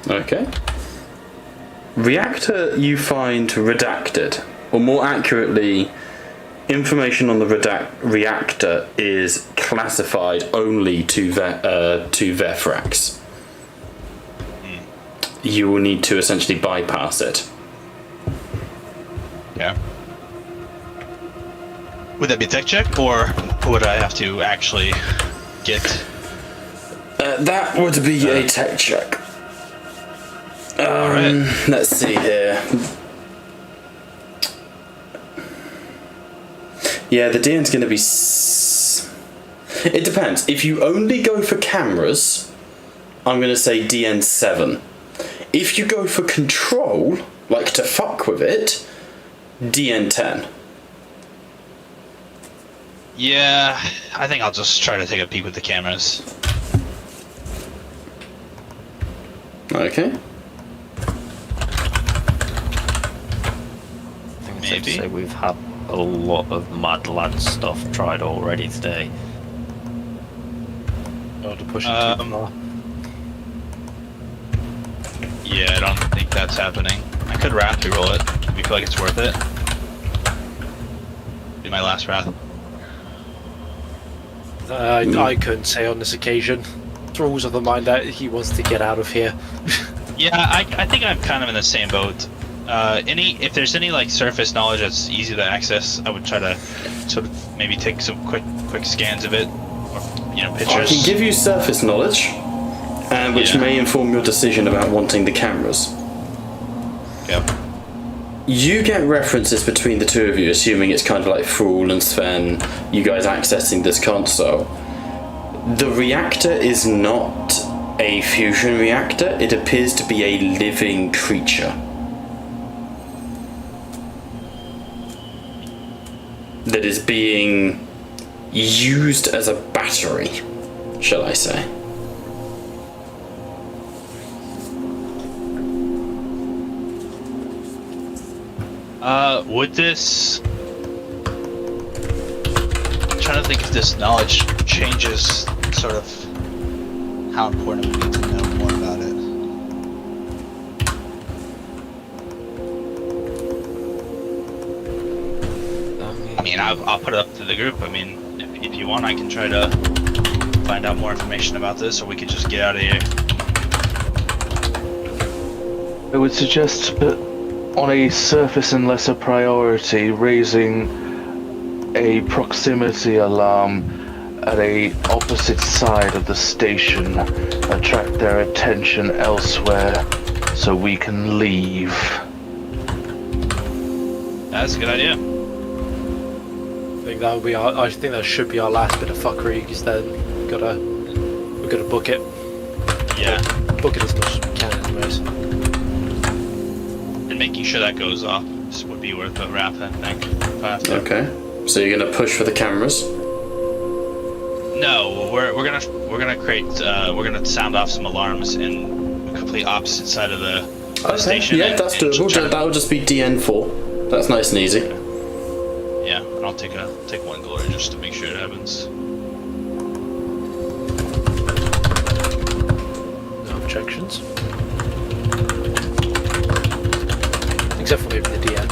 Okay. Reactor you find redacted, or more accurately, information on the reactor is classified only to Vefrax. You will need to essentially bypass it. Yeah. Would that be a tech check, or would I have to actually get? That would be a tech check. Alright. Let's see here. Yeah, the DN's going to be... It depends. If you only go for cameras, I'm going to say DN 7. If you go for control, like to fuck with it, DN 10. Yeah, I think I'll just try to take a peek with the cameras. Okay. I think it's safe to Maybe. say we've had a lot of Mad Lad stuff tried already today. Not to push it too far. Yeah, I don't think that's happening. I could wrath reroll it if you feel like it's worth it. Do my last wrath. I couldn't say on this occasion. Thrall's of the mind that he wants to get out of here. Yeah, I think I'm kind of in the same boat. If there's any like surface knowledge that's easy to access, I would try to sort of maybe take some quick scans of it, or I pictures. can give you surface knowledge, and which Yeah. may inform your decision about wanting the cameras. Yep. You get references between the two of you, assuming it's kind of like Thrall and Sven, you guys accessing this console. The reactor is not a fusion reactor, it appears to be a living creature. That is being used as a battery, shall I say. Would this... I'm trying to think if this knowledge changes sort of how important it would be to know more about it. I mean, I'll put it up to the group. I mean, if you want, I can try to find out more information about this, or we could just get out of here. I would suggest that on a surface and lesser priority, raising a proximity alarm at a opposite side of the station, attract their attention elsewhere so we can leave. That's a good idea. I think that should be our last bit of fuckery, because then we're gonna book it. Yeah. Book it as much as we can, anyways. And making sure that goes off would be worth a wrap, I think. If I have to. Okay. So you're gonna push for the cameras? No, we're gonna create we're gonna sound off some alarms in the complete opposite side of the station. Yeah, that's doable. That'll just be DN4. That's nice and easy. Yeah, and I'll take one glory just to make sure it happens. No objections. Except for maybe the DM.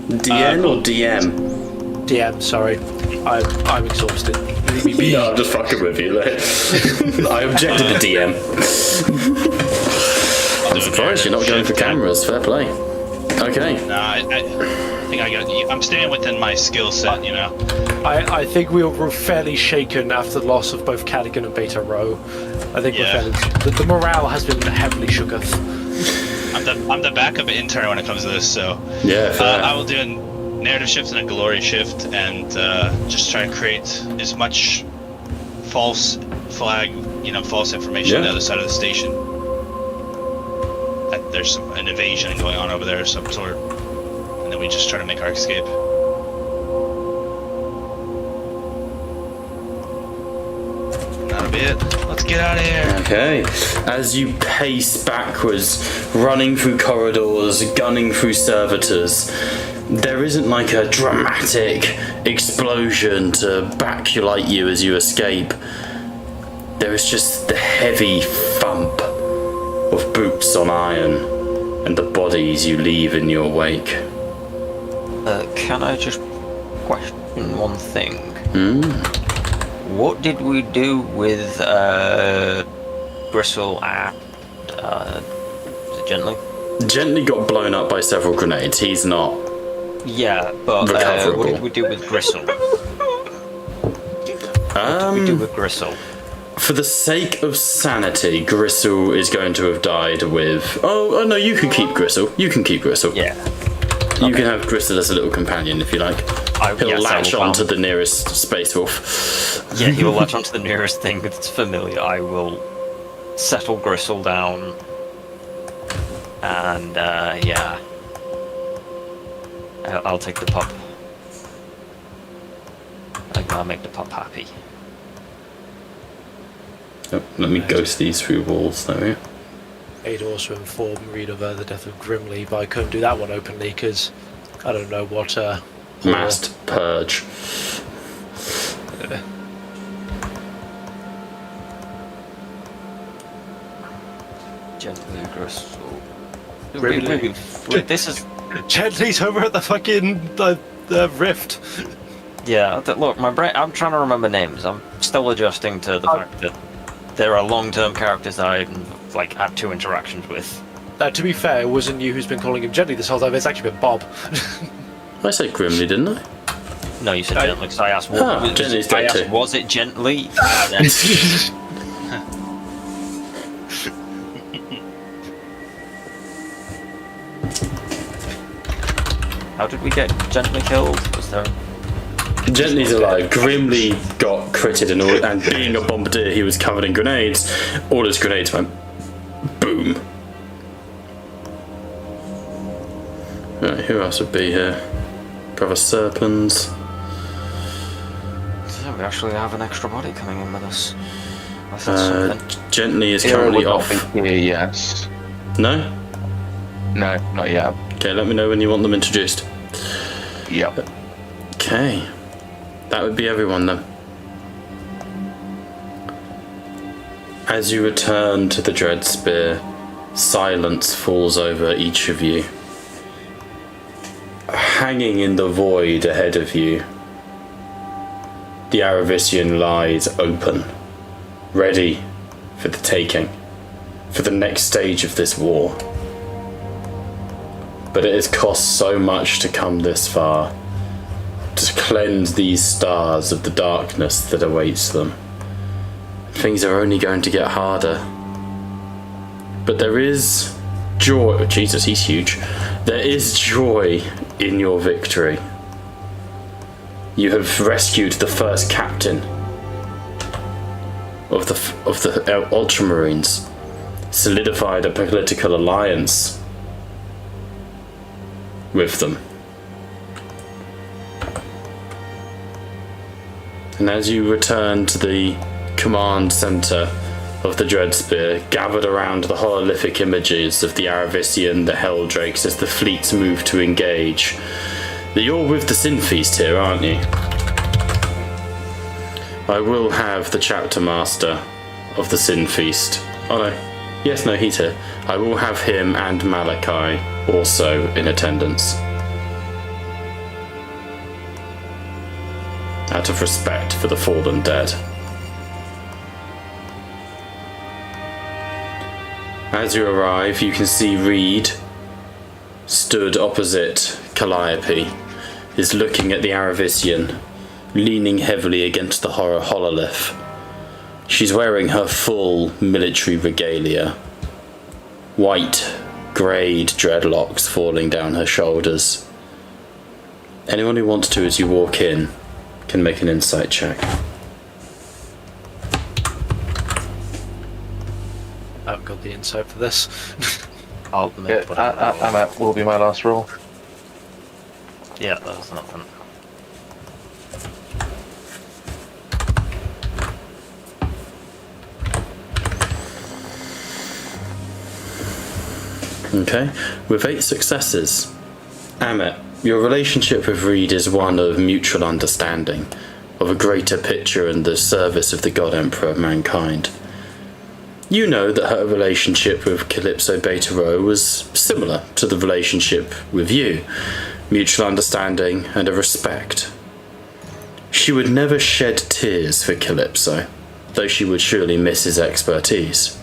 DN or DM? DM, sorry. I'm exhausted. Leave me be. No, I'm just fucking with you. Like, I objected to DM. I'm surprised you're not going for cameras. Fair play. Okay. No, I think I'm staying within my skill set, you know. I think we were fairly shaken after the loss of both Catalogian and Beta Row. I think Yeah. the morale has been heavily shooketh. I'm the backup intern when it comes to this, so Yeah, fair. I will do a narrative shift and a glory shift, and just try to create as much false information on the other side of the station. That there's an invasion going on over there of some sort, and then we just try to make our escape. That'll be it. Let's get out of here. Okay. As you pace backwards, running through corridors, gunning through servitors, there isn't like a dramatic explosion to backlight you as you escape. There is just the heavy thump of boots on iron and the bodies you leave in your wake. Can I just question one thing? What did we do with Gristle and is it Gently? Gently got blown up by several grenades. He's not. Yeah, but Recoverable. what did we do with Gristle? What did we do with Gristle? For the sake of sanity, Gristle is going to have died with... Oh no, you can keep Gristle. You can keep Gristle. Yeah. You can have Gristle as a little companion if you like. He'll latch I will on to the nearest space wolf. Yeah, he will latch onto the nearest thing that's familiar. I will settle Gristle down. And, yeah. I'll take the pup. I'll make the pup happy. Oh, let me ghost these through walls, there we go. I'd also inform Reed of the death of Grimly, but I couldn't do that one openly because I don't know what. Massed purge. Gently Gristle. Grimly. This is... Gently's over at the fucking the rift. Yeah, look, my brain... I'm trying to remember names. I'm still adjusting to the fact that there are long-term characters that I had 2 interactions with. To be fair, it wasn't you who's been calling him Gently this whole time. It's actually been Bob. I said Grimly, didn't I? No, you said gently, because I asked, Gently's dead too. was it gently? How did we get gently killed? Was there... Gently's alive. Grimly got critted and being a bombardier, he was covered in grenades. All his grenades went boom. Right, who else would be here? Brother Serpents. So we actually have an extra body coming in with us. That's something. Gently is It currently would not off. be here, yes. No? No, not yet. Okay, let me know when you want them introduced. Yep. Okay. That would be everyone then. As you return to the Dread Spear, silence falls over each of you. Hanging in the void ahead of you, the Aravisian lies open, ready for the taking, for the next stage of this war. But it has cost so much to come this far, to cleanse these stars of the darkness that awaits them. Things are only going to get harder. But there is joy. Oh, Jesus, he's huge. There is joy in your victory. You have rescued the first captain of the Ultramarines, solidified a political alliance with them. And as you return to the command centre of the Dreadspear, gathered around the hololithic images of the Aravisian, the Helldrakes, as the fleets move to engage, that you're with the Sin Feast here, aren't you? I will have the chapter master of the Sin Feast. Oh no. Yes, no, he's here. I will have him and Malachi also in attendance. Out of respect for the fallen dead. As you arrive, you can see Reed, stood opposite Calliope, is looking at the Aravisian, leaning heavily against the hololith. She's wearing her full military regalia. White, greyed dreadlocks falling down her shoulders. Anyone who wants to, as you walk in, can make an insight check. I haven't got the insight for this. I'll make That will be my last roll. Yeah, that was nothing. Okay, with 8 successes. Amit, your relationship with Reed is one of mutual understanding, of a greater picture and the service of the God Emperor of mankind. You know that her relationship with Calypso Beta Rho was similar to the relationship with you, mutual understanding and a respect. She would never shed tears for Calypso, though she would surely miss his expertise.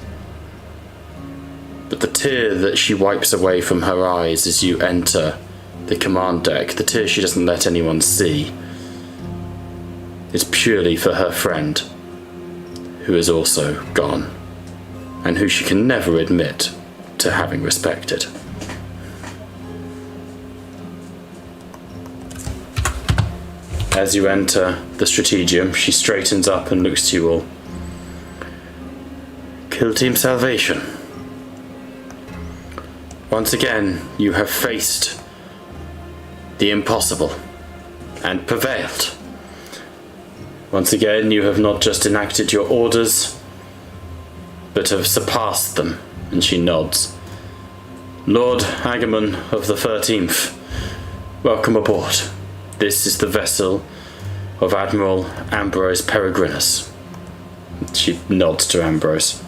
But the tear that she wipes away from her eyes as you enter the command deck, the tear she doesn't let anyone see, is purely for her friend, who is also gone, and who she can never admit to having respected. As you enter the Strategium, she straightens up and looks to you all. Kill Team Salvation. Once again, you have faced the impossible and prevailed. Once again, you have not just enacted your orders, but have surpassed them. And she nods. Lord Agamemnon of the 13th, welcome aboard. This is the vessel of Admiral Ambrose Peregrinus. She nods to Ambrose.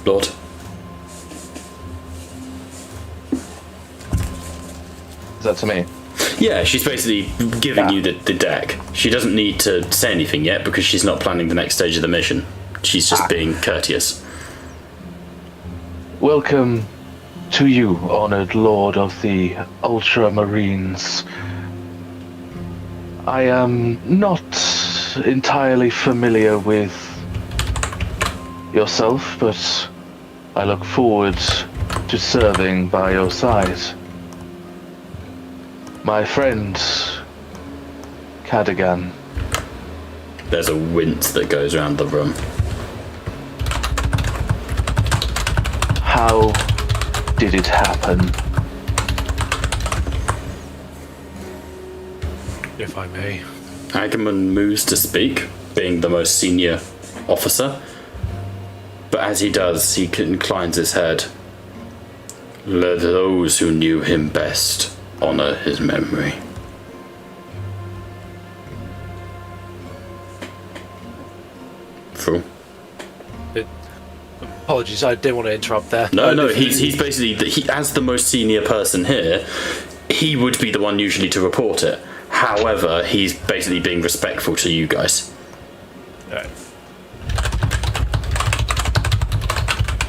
Lord. Is that to me? Yeah, she's basically giving you the deck. She doesn't need to say anything yet because she's not planning the next stage of the mission. She's just being courteous. Welcome to you, honored Lord of the Ultramarines. I am not entirely familiar with yourself, but I look forward to serving by your side. My friend, Catalogian. There's a wince that goes around the room. How did it happen? If I may. Agamemnon moves to speak, being the most senior officer. But as he does, he inclines his head. Let those who knew him best honor his memory. True. Apologies, I didn't want to interrupt there. No, he's basically, as the most senior person here, he would be the one usually to report it. However, he's basically being respectful to you guys. Right.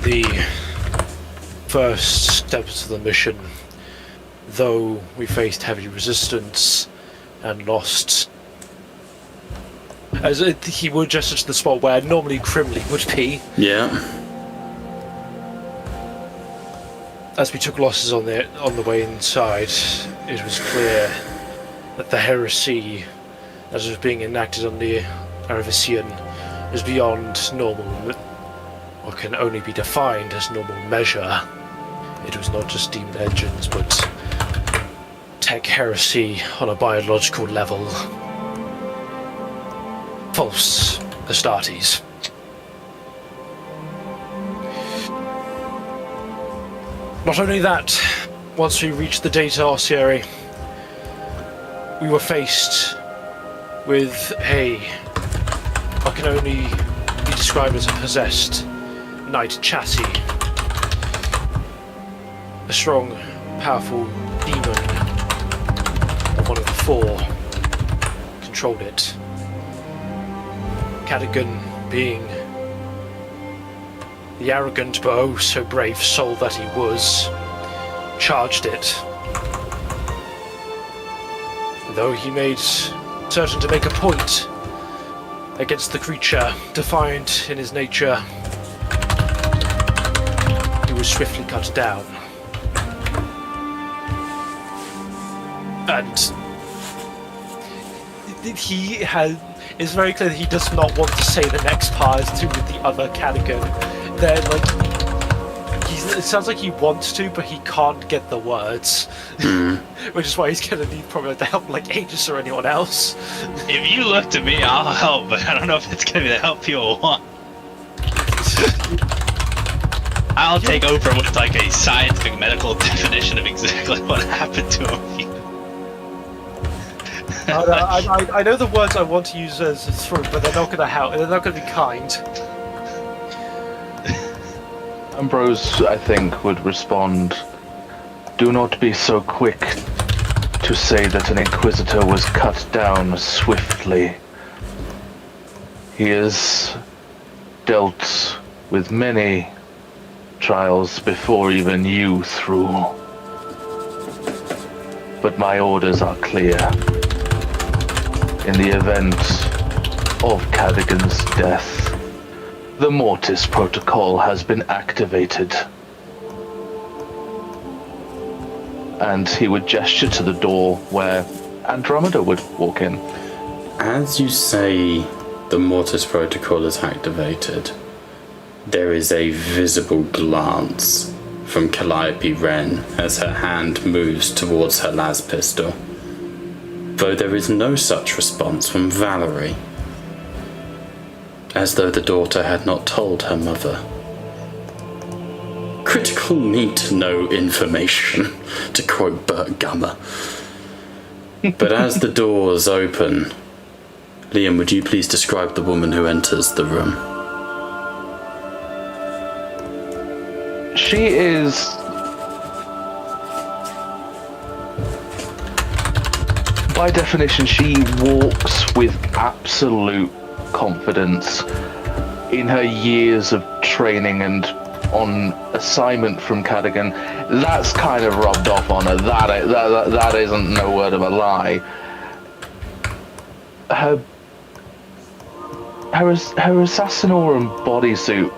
The first steps of the mission, though we faced heavy resistance and lost, he would gesture to the spot where normally Grimly would be. Yeah. As we took losses on the way inside, it was clear that the heresy that was being enacted on the Aravisian was beyond normal, or can only be defined as normal measure. It was not just demon engines, but tech heresy on a biological level. False Astartes. Not only that, once we reached the data ossuary, we were faced with what can only be described as a possessed knight chassis. A strong, powerful demon, or one of the four, controlled it. Catalogian, being the arrogant but oh so brave soul that he was, charged it. Though he made certain to make a point against the creature, defiant in his nature, he was swiftly cut down. And it's very clear that he does not want to say the next part as to with the other Catalogian. They're like, it sounds like he wants to, but he can't get the words. Which is why he's gonna need probably the help like Aegis or anyone else. If you look to me, I'll help, but I don't know if it's gonna be the help you want. I'll take over with like a scientific medical definition of exactly what happened to him. I know the words I want to use as through, but they're not gonna help. They're not gonna be kind. Ambrose, I think, would respond, "Do not be so quick to say that an Inquisitor was cut down swiftly. He has dealt with many trials before even you threw. But my orders are clear. In the event of Catalogian's death, the Mortis Protocol has been activated." And he would gesture to the door where Andromeda would walk in. As you say the Mortis Protocol is activated, there is a visible glance from Calliope Wren as her hand moves towards her las pistol, though there is no such response from Valerie, as though the daughter had not told her mother. Critical need to know information, to quote Bert Gummer. But as the doors open, Liam, would you please describe the woman who enters the room? She is... by definition, she walks with absolute confidence. In her years of training and on assignment from Catalogian, that's kind of rubbed off on her. That isn't no word of a lie. Assassinorum bodysuit,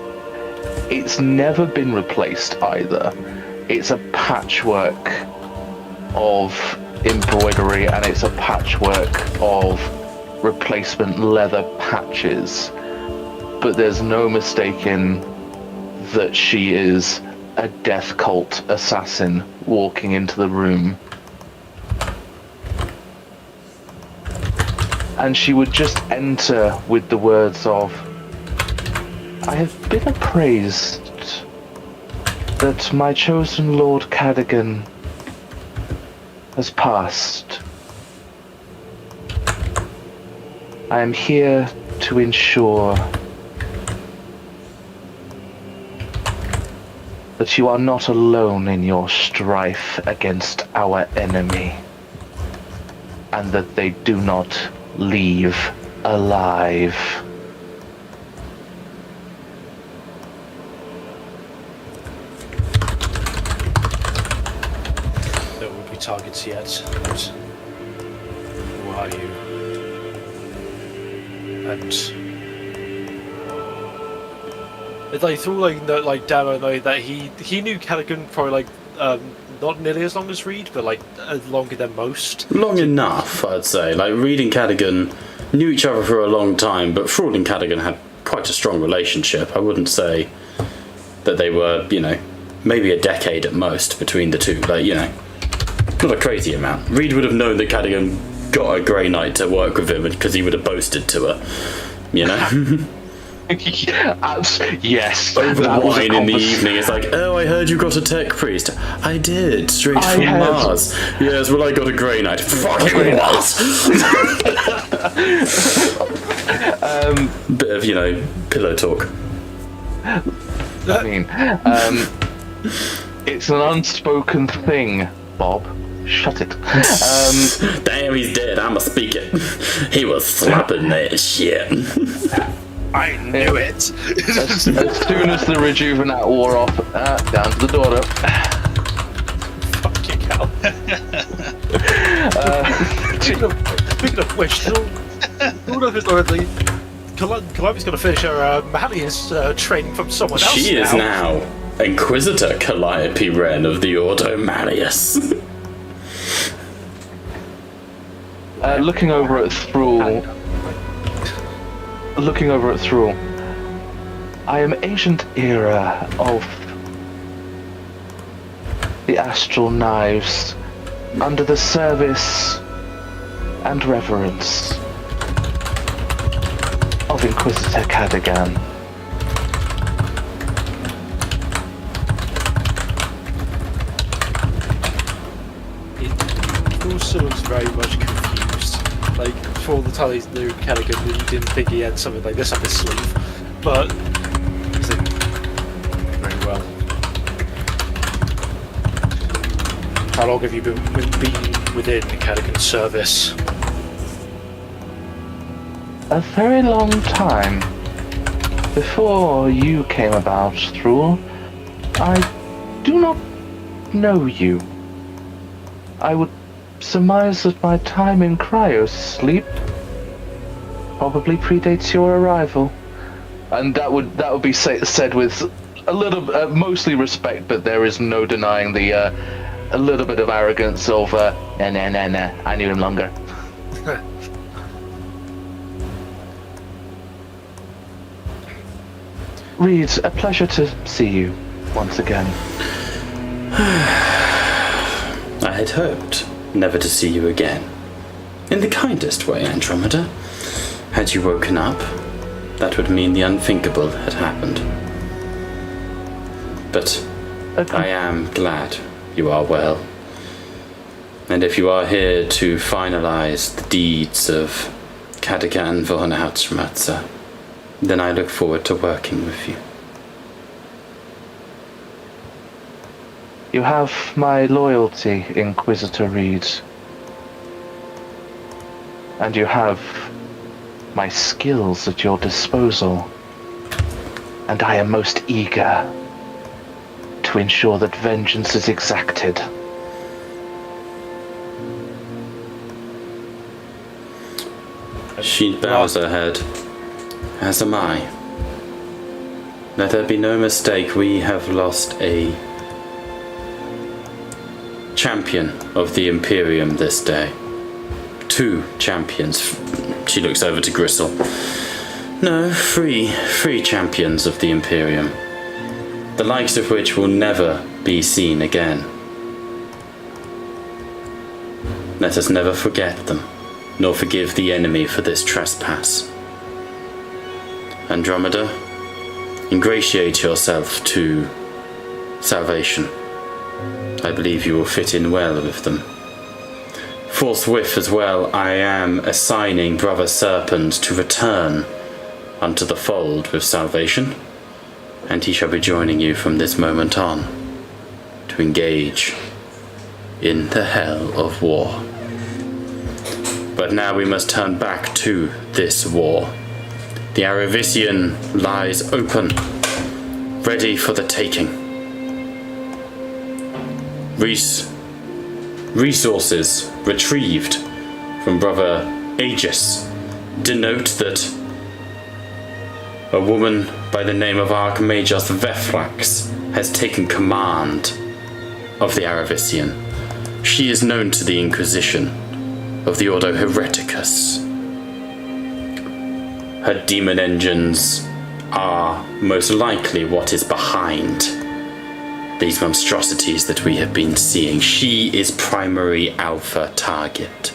it's never been replaced either. It's a patchwork of embroidery and it's a patchwork of replacement leather patches. But there's no mistaking that she is a death cult assassin walking into the room. And she would just enter with the words of, "I have been appraised that my chosen Lord Cadigan has passed. I am here to ensure that you are not alone in your strife against our enemy, and that they do not leave alive." There will be targets yet, but who are you? And it's like through like Damo though that he knew Cadigan probably not nearly as long as Reed, but longer than most. Long enough, I'd say. Like, Reed and Cadigan knew each other for a long time, but Fraud and Cadigan had quite a strong relationship. I wouldn't say that they were, maybe a decade at most between the two. Not a crazy amount. Reed would have known that Cadigan got a Grey Knight to work with him because he would have boasted to her, Yes. Over wine in the evening, it's like, "Oh, I heard you got a tech priest." "I did, straight from Mars." "Yes, well, I got a Grey Knight." "Fucking what?" Bit of, pillow talk. I mean, it's an unspoken thing, Bob. Shut it. Damn, he's dead. I'ma speak it. He was slapping that shit. I knew it. As soon as the rejuvenate wore off, down to the daughter. Fucking hell. Speaking of which, Calliope's going to finish her Malleus training from someone else. She is now Inquisitor Calliope Wren of the Ordo Malleus. Looking over at Thrall, I am Agent Era of the Astral Knives, under the service and reverence of Inquisitor Cadigan. He also looks very much confused. For all the time he's knew Cadigan, you didn't think he had something like this up his sleeve. But he's like, very well. How long have you been within Cadigan's service? A very long time. Before you came about, Thrall, I do not know you. I would surmise that my time in cryosleep probably predates your arrival. And that would be said with a little, mostly respect, but there is no denying the a little bit of arrogance of nah, I knew him longer. Reed, a pleasure to see you once again. I had hoped never to see you again. In the kindest way, Andromeda. Had you woken up, that would mean the unthinkable had happened. But I am glad you are well. And if you are here to finalize the deeds of Cadigan von Outschmatzer, then I look forward to working with you. You have my loyalty, Inquisitor Reed. And you have my skills at your disposal. And I am most eager to ensure that vengeance is exacted. She bows her head. As am I. Let there be no mistake, we have lost a champion of the Imperium this day. 2 champions. She looks over to Gristle. No, 3 champions of the Imperium. The likes of which will never be seen again. Let us never forget them, nor forgive the enemy for this trespass. Andromeda, ingratiate yourself to salvation. I believe you will fit in well with them. Forthwith as well, I am assigning Brother Serpent to return unto the fold with salvation, and he shall be joining you from this moment on to engage in the hell of war. But now we must turn back to this war. The Aravisian lies open, ready for the taking. Resources retrieved from Brother Aegis denote that a woman by the name of Archmagus Veflax has taken command of the Aravisian. She is known to the Inquisition of the Ordo Hereticus. Her demon engines are most likely what is behind these monstrosities that we have been seeing. She is primary alpha target.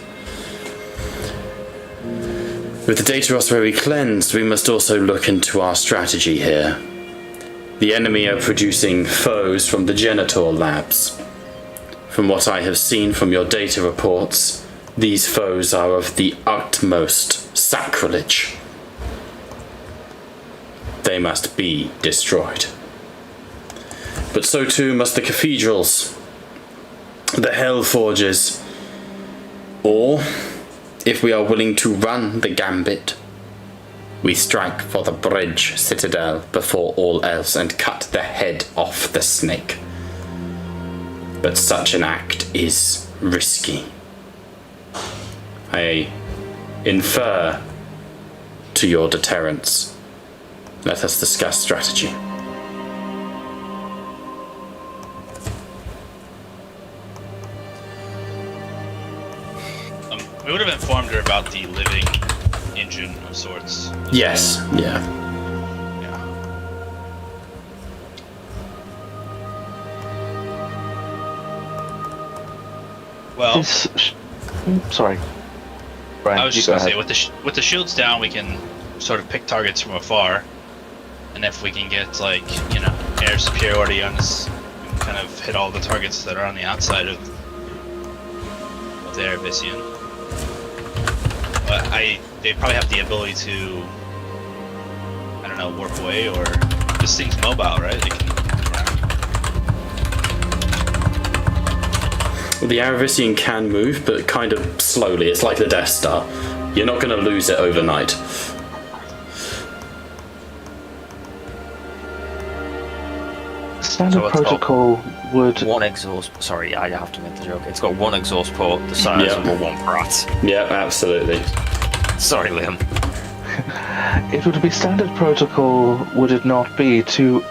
With the data ossuary cleansed, we must also look into our strategy here. The enemy are producing foes from the Genitor labs. From what I have seen from your data reports, these foes are of the utmost sacrilege. They must be destroyed. But so too must the cathedrals, the hell forges, or, if we are willing to run the gambit, we strike for the bridge citadel before all else and cut the head off the snake. But such an act is risky. I infer to your deterrence. Let us discuss strategy. We would have informed her about the living engine of sorts. Yes, yeah. Yeah. Well, Sorry. Brian, I was you just go gonna say, ahead. with the shields down, we can sort of pick targets from afar, and if we can get air superiority on us, we can kind of hit all the targets that are on the outside of the Aravisian. But they probably have the ability to, I don't know, warp away, or this thing's mobile, right? They can. Well, the Aravisian can move, but kind of slowly. It's like the Death Star. You're not going to lose it overnight. Standard So it's got protocol would... One exhaust. Sorry, I have to make the joke. It's got one exhaust port the size of a one brat. Yeah, absolutely. Sorry, Liam. It would be standard protocol, would it not be, to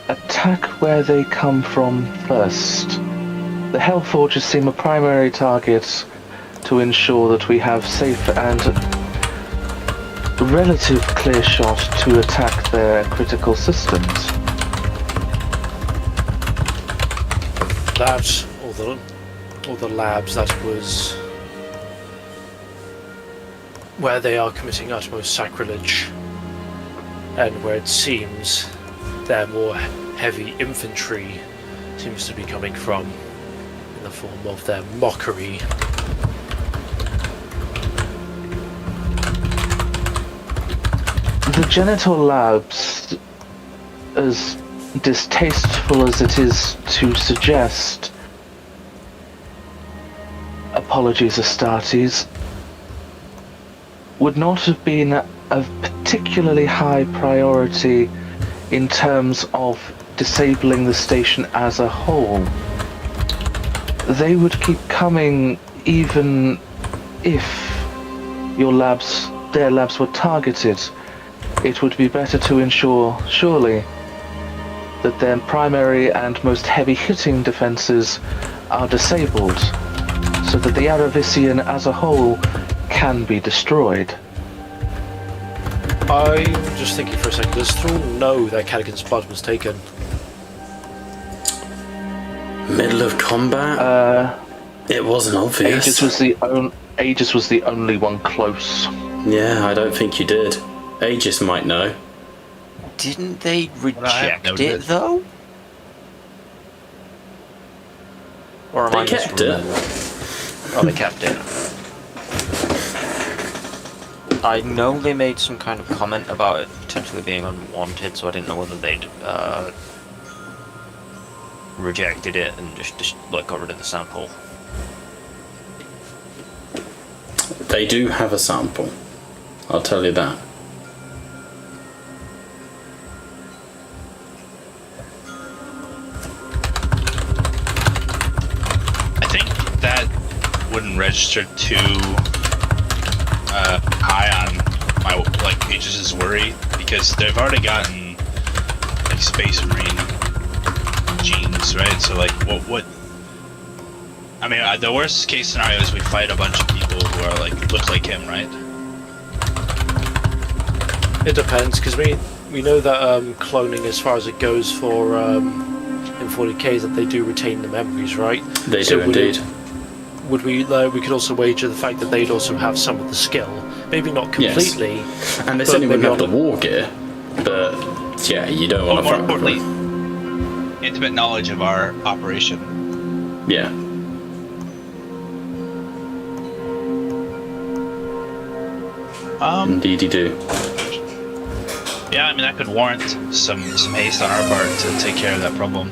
attack where they come from first? The Hellforgers seem a primary target to ensure that we have safe and relative clear shot to attack their critical systems. That, or the labs, that was where they are committing utmost sacrilege, and where it seems their more heavy infantry seems to be coming from, in the form of their mockery. The Genital Labs, as distasteful as it is to suggest, apologies Astartes, would not have been a particularly high priority in terms of disabling the station as a whole. They would keep coming even if your labs their labs were targeted, it would be better to ensure, surely, that their primary and most heavy-hitting defenses are disabled, so that the Aravisian as a whole can be destroyed. I'm just thinking for a second. Does Thrall know that Cadigan's blood was taken? Middle of combat? It wasn't obvious. Aegis was the only one close. Yeah, I don't think you did. Aegis might know. Didn't they I reject noted it it. though? Or am I They kept it. misremembering? Oh, they kept it. I know they made some kind of comment about it potentially being unwanted, so I didn't know whether they'd rejected it and just like got rid of the sample. They do have a sample. I'll tell you that. I think that wouldn't register too high on my Aegis' worry, because they've already gotten like Space Marine genes, right? So like, what? I mean, the worst case scenario is we fight a bunch of people who are look like him, right? It depends, because we know that cloning, as far as it goes for in 40k, is that they do retain the memories, right? They So do indeed. Would we could also wager the fact that they'd also have some of the skill, maybe not completely. Yes. And they but certainly wouldn't maybe have the on war gear, but yeah, you don't want Or to more fuck with importantly, them. intimate knowledge of our operation. Yeah. Indeed you do. Yeah, I mean that could warrant some haste on our part to take care of that problem.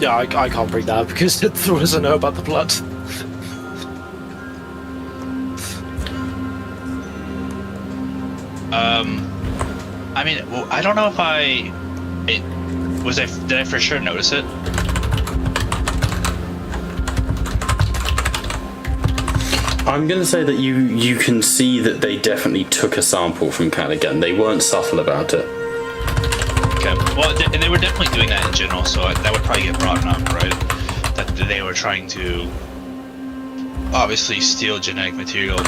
Yeah, I can't bring that up because Thrall doesn't know about the blood. I mean, well, I don't know if did I for sure notice it? I'm going to say that you can see that they definitely took a sample from Catalogian. They weren't subtle about it. Okay. Well, and they were definitely doing that in general, so that would probably get brought up, right? That they were trying to obviously steal genetic material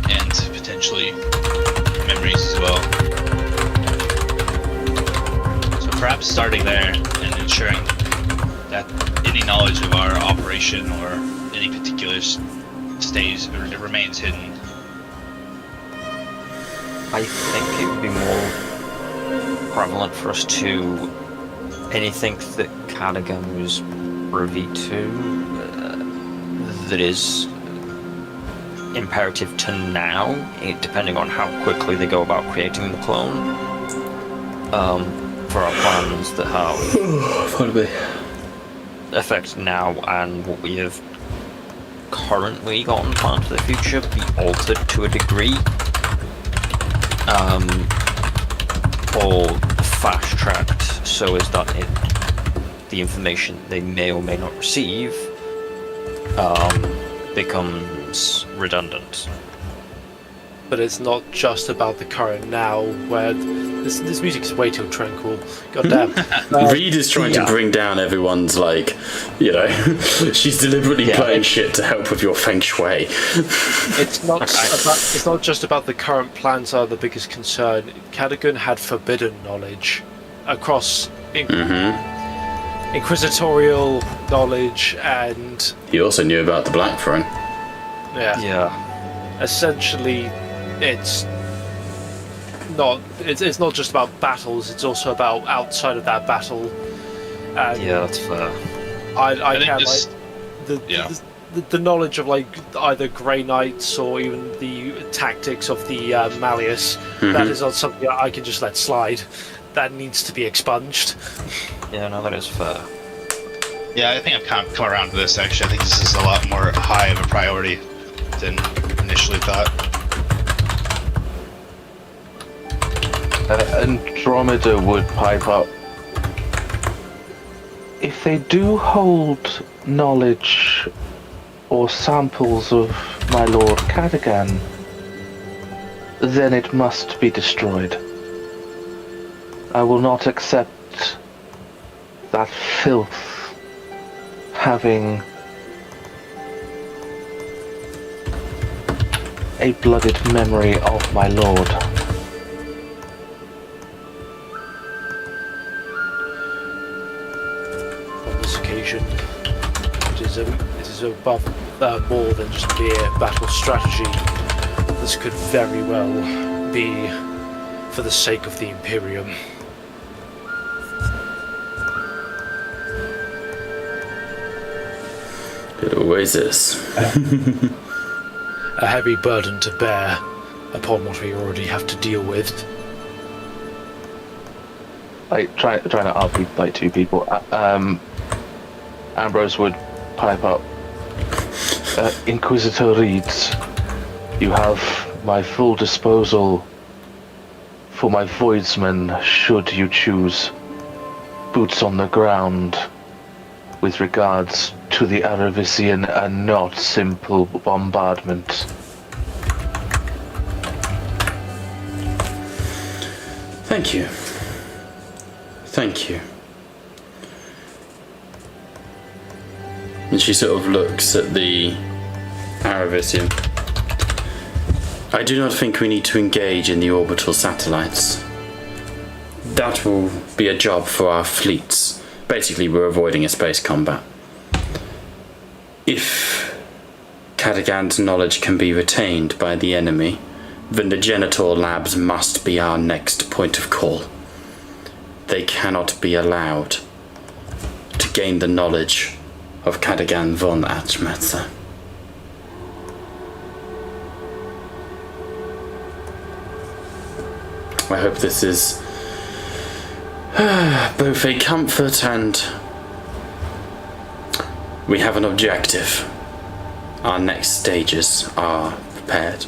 and potentially memories as well. So perhaps starting there and ensuring that any knowledge of our operation or any particular stays or it remains hidden. I think it would be more prevalent for us to anything that Catalogian was privy to that is imperative to now, depending on how quickly they go about creating the clone. For our plans that have effect now and what we have currently got on plan for the future be altered to a degree, or fast-tracked so as that the information they may or may not receive becomes redundant. But it's not just about the current now, where this music is way too tranquil. God damn. Reed is trying to bring down everyone's, she's deliberately playing shit to help with your feng shui. It's not just about the current plans are the biggest concern. Catalogian had forbidden knowledge across inquisitorial knowledge, and He also knew about the Blackthrone. Yeah. essentially it's not just about battles, it's also about outside of that battle. And Yeah, that's fair. I think care just- the knowledge of either Grey Knights or even the tactics of the Malleus. That is not something I can just let slide. That needs to be expunged. Yeah, no, that is fair. Yeah, I think I've kind of come around to this actually. I think this is a lot more high of a priority than initially thought. Andromeda would pipe up. If they do hold knowledge or samples of my Lord Catalogian, then it must be destroyed. I will not accept that filth having a blooded memory of my lord. On this occasion, it is above more than just mere battle strategy. This could very well be for the sake of the Imperium. It always is. A heavy burden to bear upon what we already have to deal with. Like trying to RP like two people. Ambrose would pipe up. Inquisitor Reeds, you have my full disposal for my voidsmen should you choose. Boots on the ground with regards to the Aravisian and not simple bombardment. Thank you. Thank you. And she sort of looks at the Aravisian. I do not think we need to engage in the orbital satellites. That will be a job for our fleets. Basically, we're avoiding a space combat. If Catalogian's knowledge can be retained by the enemy, then the Genitor labs must be our next point of call. They cannot be allowed to gain the knowledge of Catalogian von Achmetzer. I hope this is both a comfort and we have an objective. Our next stages are prepared.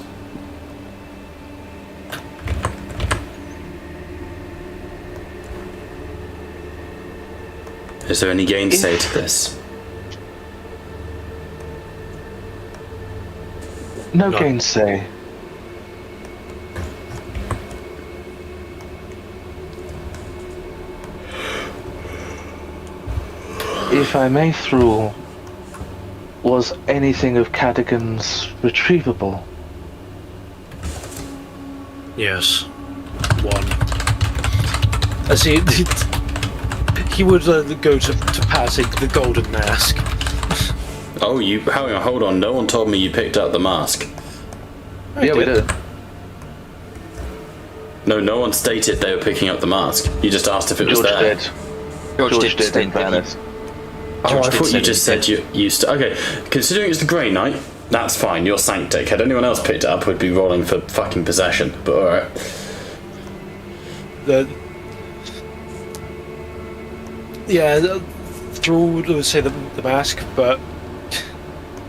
Is there any gainsay to this? No gainsay. If I may, Thrall, was anything of Cadigan's retrievable? Yes. One. As he would go to pass the golden mask. Oh, hang on, hold on. No one told me you picked up the mask. Yeah, we did. No one stated they were picking up the mask. You just asked if it was there. George did in fairness. Oh, I thought you just said you used to. Okay, considering it's the Grey Knight, that's fine. You're Sanctic. Had anyone else picked it up, would be rolling for fucking possession. But alright. Thrall would say the mask, but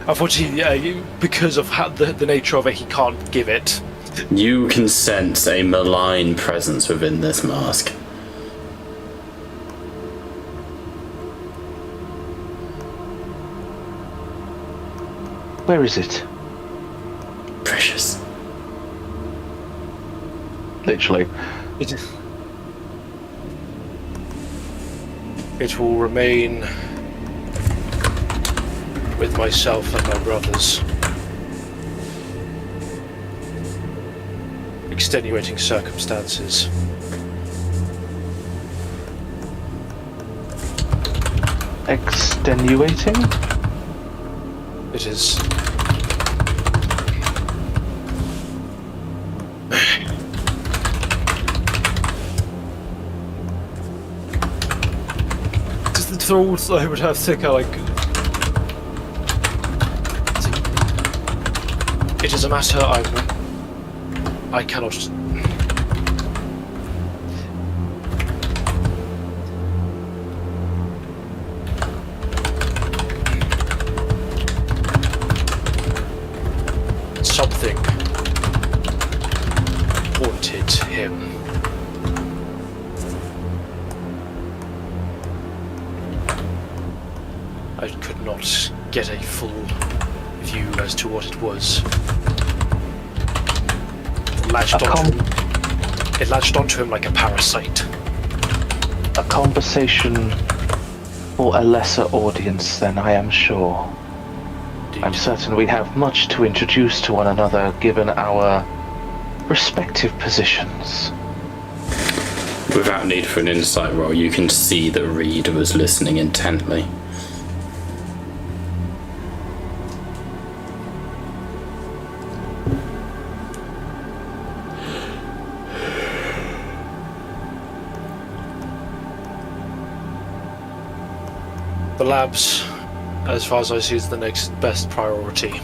unfortunately, because of the nature of it, he can't give it. You can sense a malign presence within this mask. Where is it? Precious. Literally. It will remain with myself and my brothers. Extenuating circumstances. Extenuating? It is. Thralls, I would have to kind of like. It is a matter I cannot. Something haunted him. get a full view as to what it was. It latched onto him like a parasite. A conversation for a lesser audience, then, I am sure. Indeed. I'm certain we have much to introduce to one another, given our respective positions. Without need for an insight roll, you can see that Reed was listening intently. The labs, as far as I see, is the next best priority.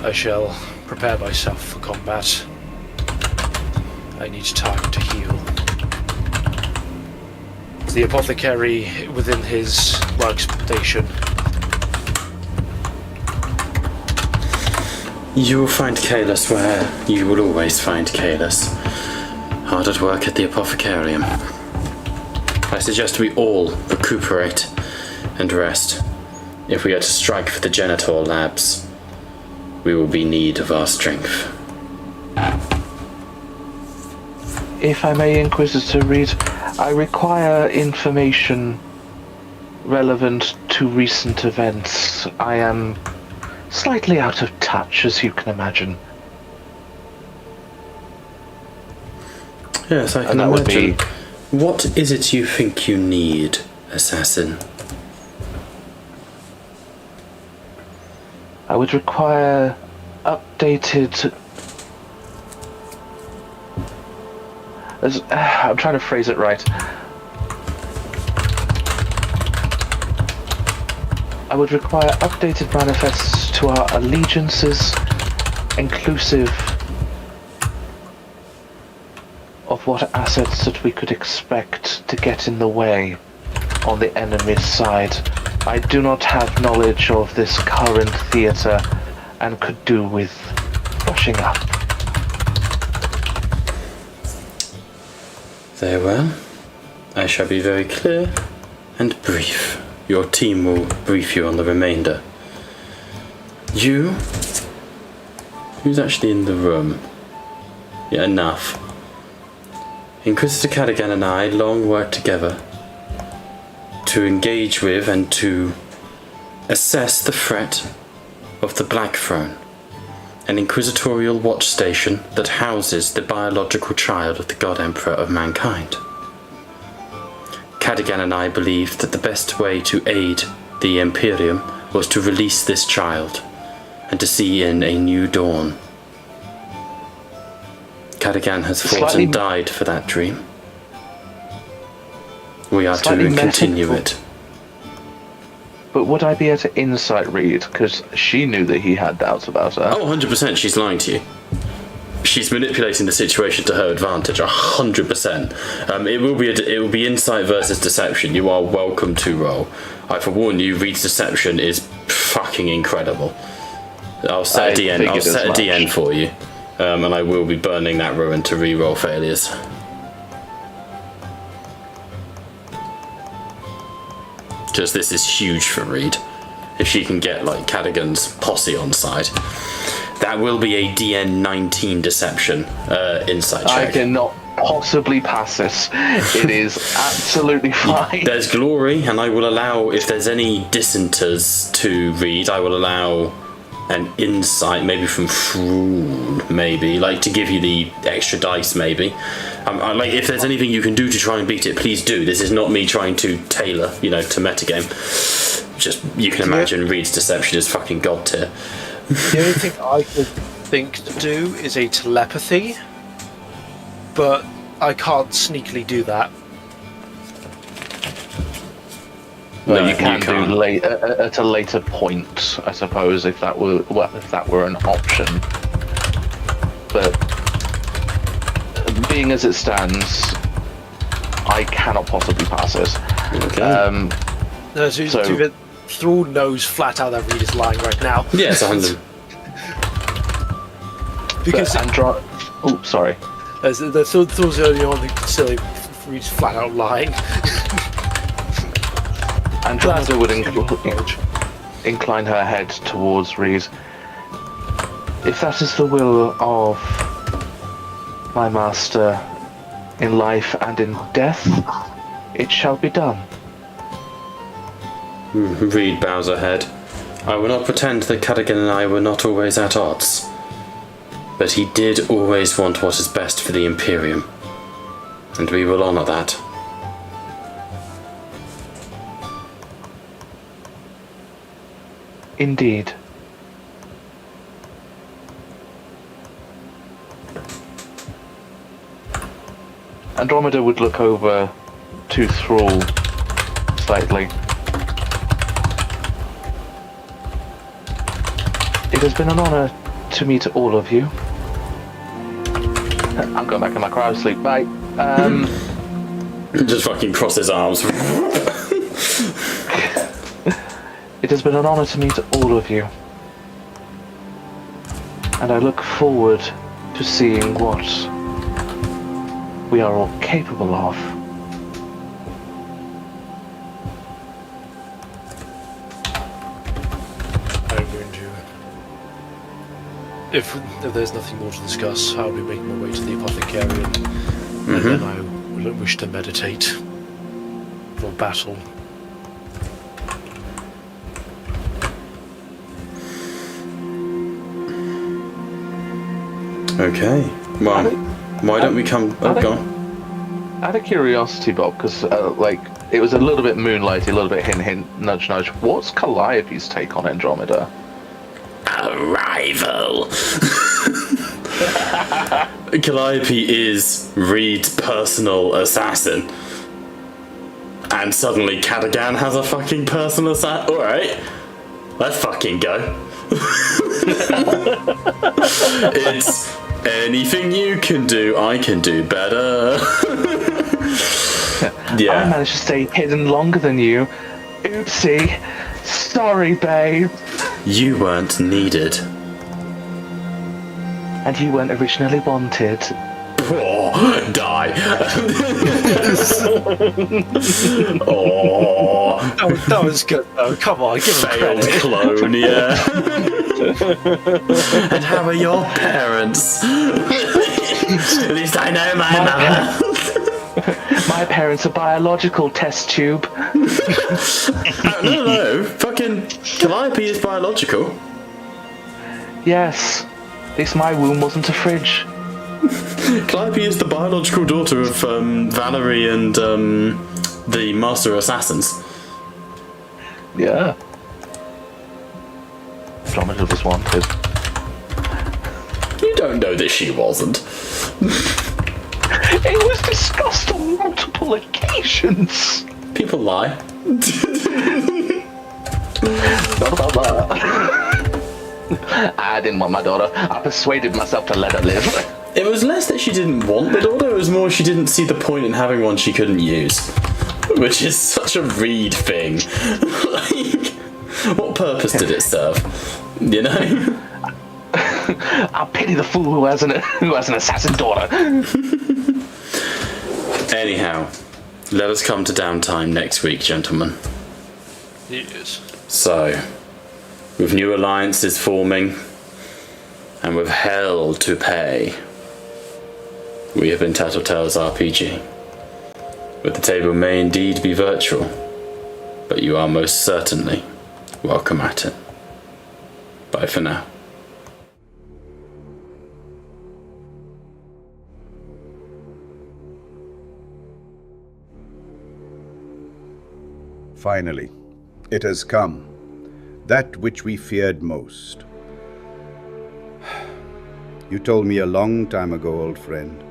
I shall prepare myself for combat. I need time to heal. The apothecary within his workstation. You will find Kalis where you will always find Kalis. Hard at work at the apothecarium. I suggest we all recuperate and rest. If we are to strike for the Genitor labs, we will be in need of our strength. If I may, Inquisitor Reed, I require information relevant to recent events. I am slightly out of touch, as you can imagine. Yes, I can And that would imagine. be- What is it you think you need, assassin? I would require updated... I'm trying to phrase it right. I would require updated manifests to our allegiances, inclusive of what assets that we could expect to get in the way on the enemy's side. I do not have knowledge of this current theatre and could do with brushing up. Very well. I shall be very clear and brief. Your team will brief you on the remainder. You? Who's actually in the room? Yeah, enough. Inquisitor Catalogian and I long worked together to engage with and to assess the threat of the Blackthrone, an inquisitorial watch station that houses the biological child of the God Emperor of mankind. Catalogian and I believed that the best way to aid the Imperium was to release this child and to see in a new dawn. Catalogian has fought and died for that dream. We are to Slightly continue metaphor- it. But would I be able to insight read? Because she knew that he had doubts about her. Oh, 100% she's lying to you. She's manipulating the situation to her advantage, 100%. It will be insight versus deception. You are welcome to roll. I forewarn you, Reed's deception is fucking incredible. I'll set a DN. I'll set a DN for you, and I will be burning that ruin to re-roll failures. Just this is huge for Reed. If she can get like Cadigan's posse on side. That will be a DN 19 deception insight check. I cannot possibly pass this. It is absolutely fine. There's glory, and I will allow, if there's any dissenters to read, I will allow an insight, maybe from Throol, maybe, like to give you the extra dice, maybe. Like, if there's anything you can do to try and beat it, please do. This is not me trying to tailor, to metagame. Just, you can imagine Reed's deception is fucking god tier. The only thing I could think to do is a telepathy, but I can't sneakily do that. Well, No, you can can't. do at a later point, I suppose, if that were an option. But being as it stands, I cannot possibly pass it. Okay. No, so Thrall knows flat out that Reed is lying right now. Yeah, it's 100. Because oh, sorry. Thrall's early on, silly Reed's flat out lying. Andromeda would incline her head towards Reese. If that is the will of my master in life and in death, it shall be done. Reed bows her head. I will not pretend that Catalogian and I were not always at odds. But he did always want what is best for the Imperium. And we will honour that. Indeed. Andromeda would look over to Thrall slightly. It has been an honor to meet all of you. I'm going back in my cryo sleep. Bye. Just fucking cross his arms. It has been an honor to meet all of you. And I look forward to seeing what we are all capable of. I'm going to... If there's nothing more to discuss, I'll be making my way to the Apothecarian. And then I will wish to meditate for battle. Okay. Well, why don't we come... Oh, go on. Out of curiosity, Bob, because it was a little bit moonlighty, a little bit hint, hint, nudge, nudge. What's Calliope's take on Andromeda? A rival. Calliope is Reed's personal assassin. And suddenly Catalogian has a fucking personal assassin. Alright. Let's fucking go. It's anything you can do, I can do better. Yeah. I managed to stay hidden longer than you. Oopsie. Sorry, babe. You weren't needed. And you weren't originally wanted. Oh, die. Oh. That was good though. Come on, give him Failed credit. clone, yeah. And how are your parents? At least I know my mother. My parents are biological test tube. No. Fucking Calliope is biological. Yes. At least my womb wasn't a fridge. Calliope is the biological daughter of Valerie and the Master Assassins. Yeah. Andromeda was wanted. You don't know that she wasn't. It was discussed on multiple occasions. People lie. Not about that. I didn't want my daughter. I persuaded myself to let her live. It was less that she didn't want the daughter, it was more she didn't see the point in having one she couldn't use. Which is such a Reed thing. Like, what purpose did it serve? You know? I pity the fool who has an assassin daughter. Anyhow, let us come to downtime next week, gentlemen. Yes. So, with new alliances forming, and with hell to pay, we have been Tattletale's RPG. But the table may indeed be virtual, but you are most certainly welcome at it. Bye for now. Finally, it has come. That which we feared most. You told me a long time ago, old friend,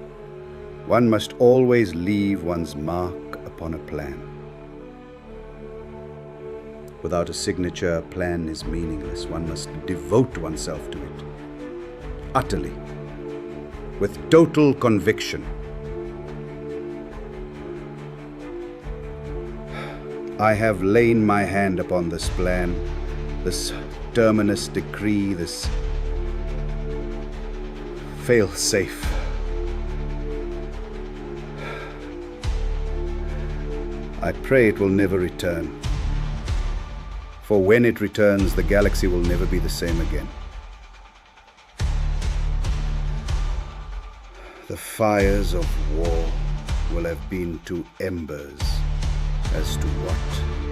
one must always leave one's mark upon a plan. Without a signature, a plan is meaningless. One must devote oneself to it. Utterly. With total conviction. I have lain my hand upon this plan, this terminus decree, this fail-safe. I pray it will never return. For when it returns, the galaxy will never be the same again. The fires of war will have been to embers as to what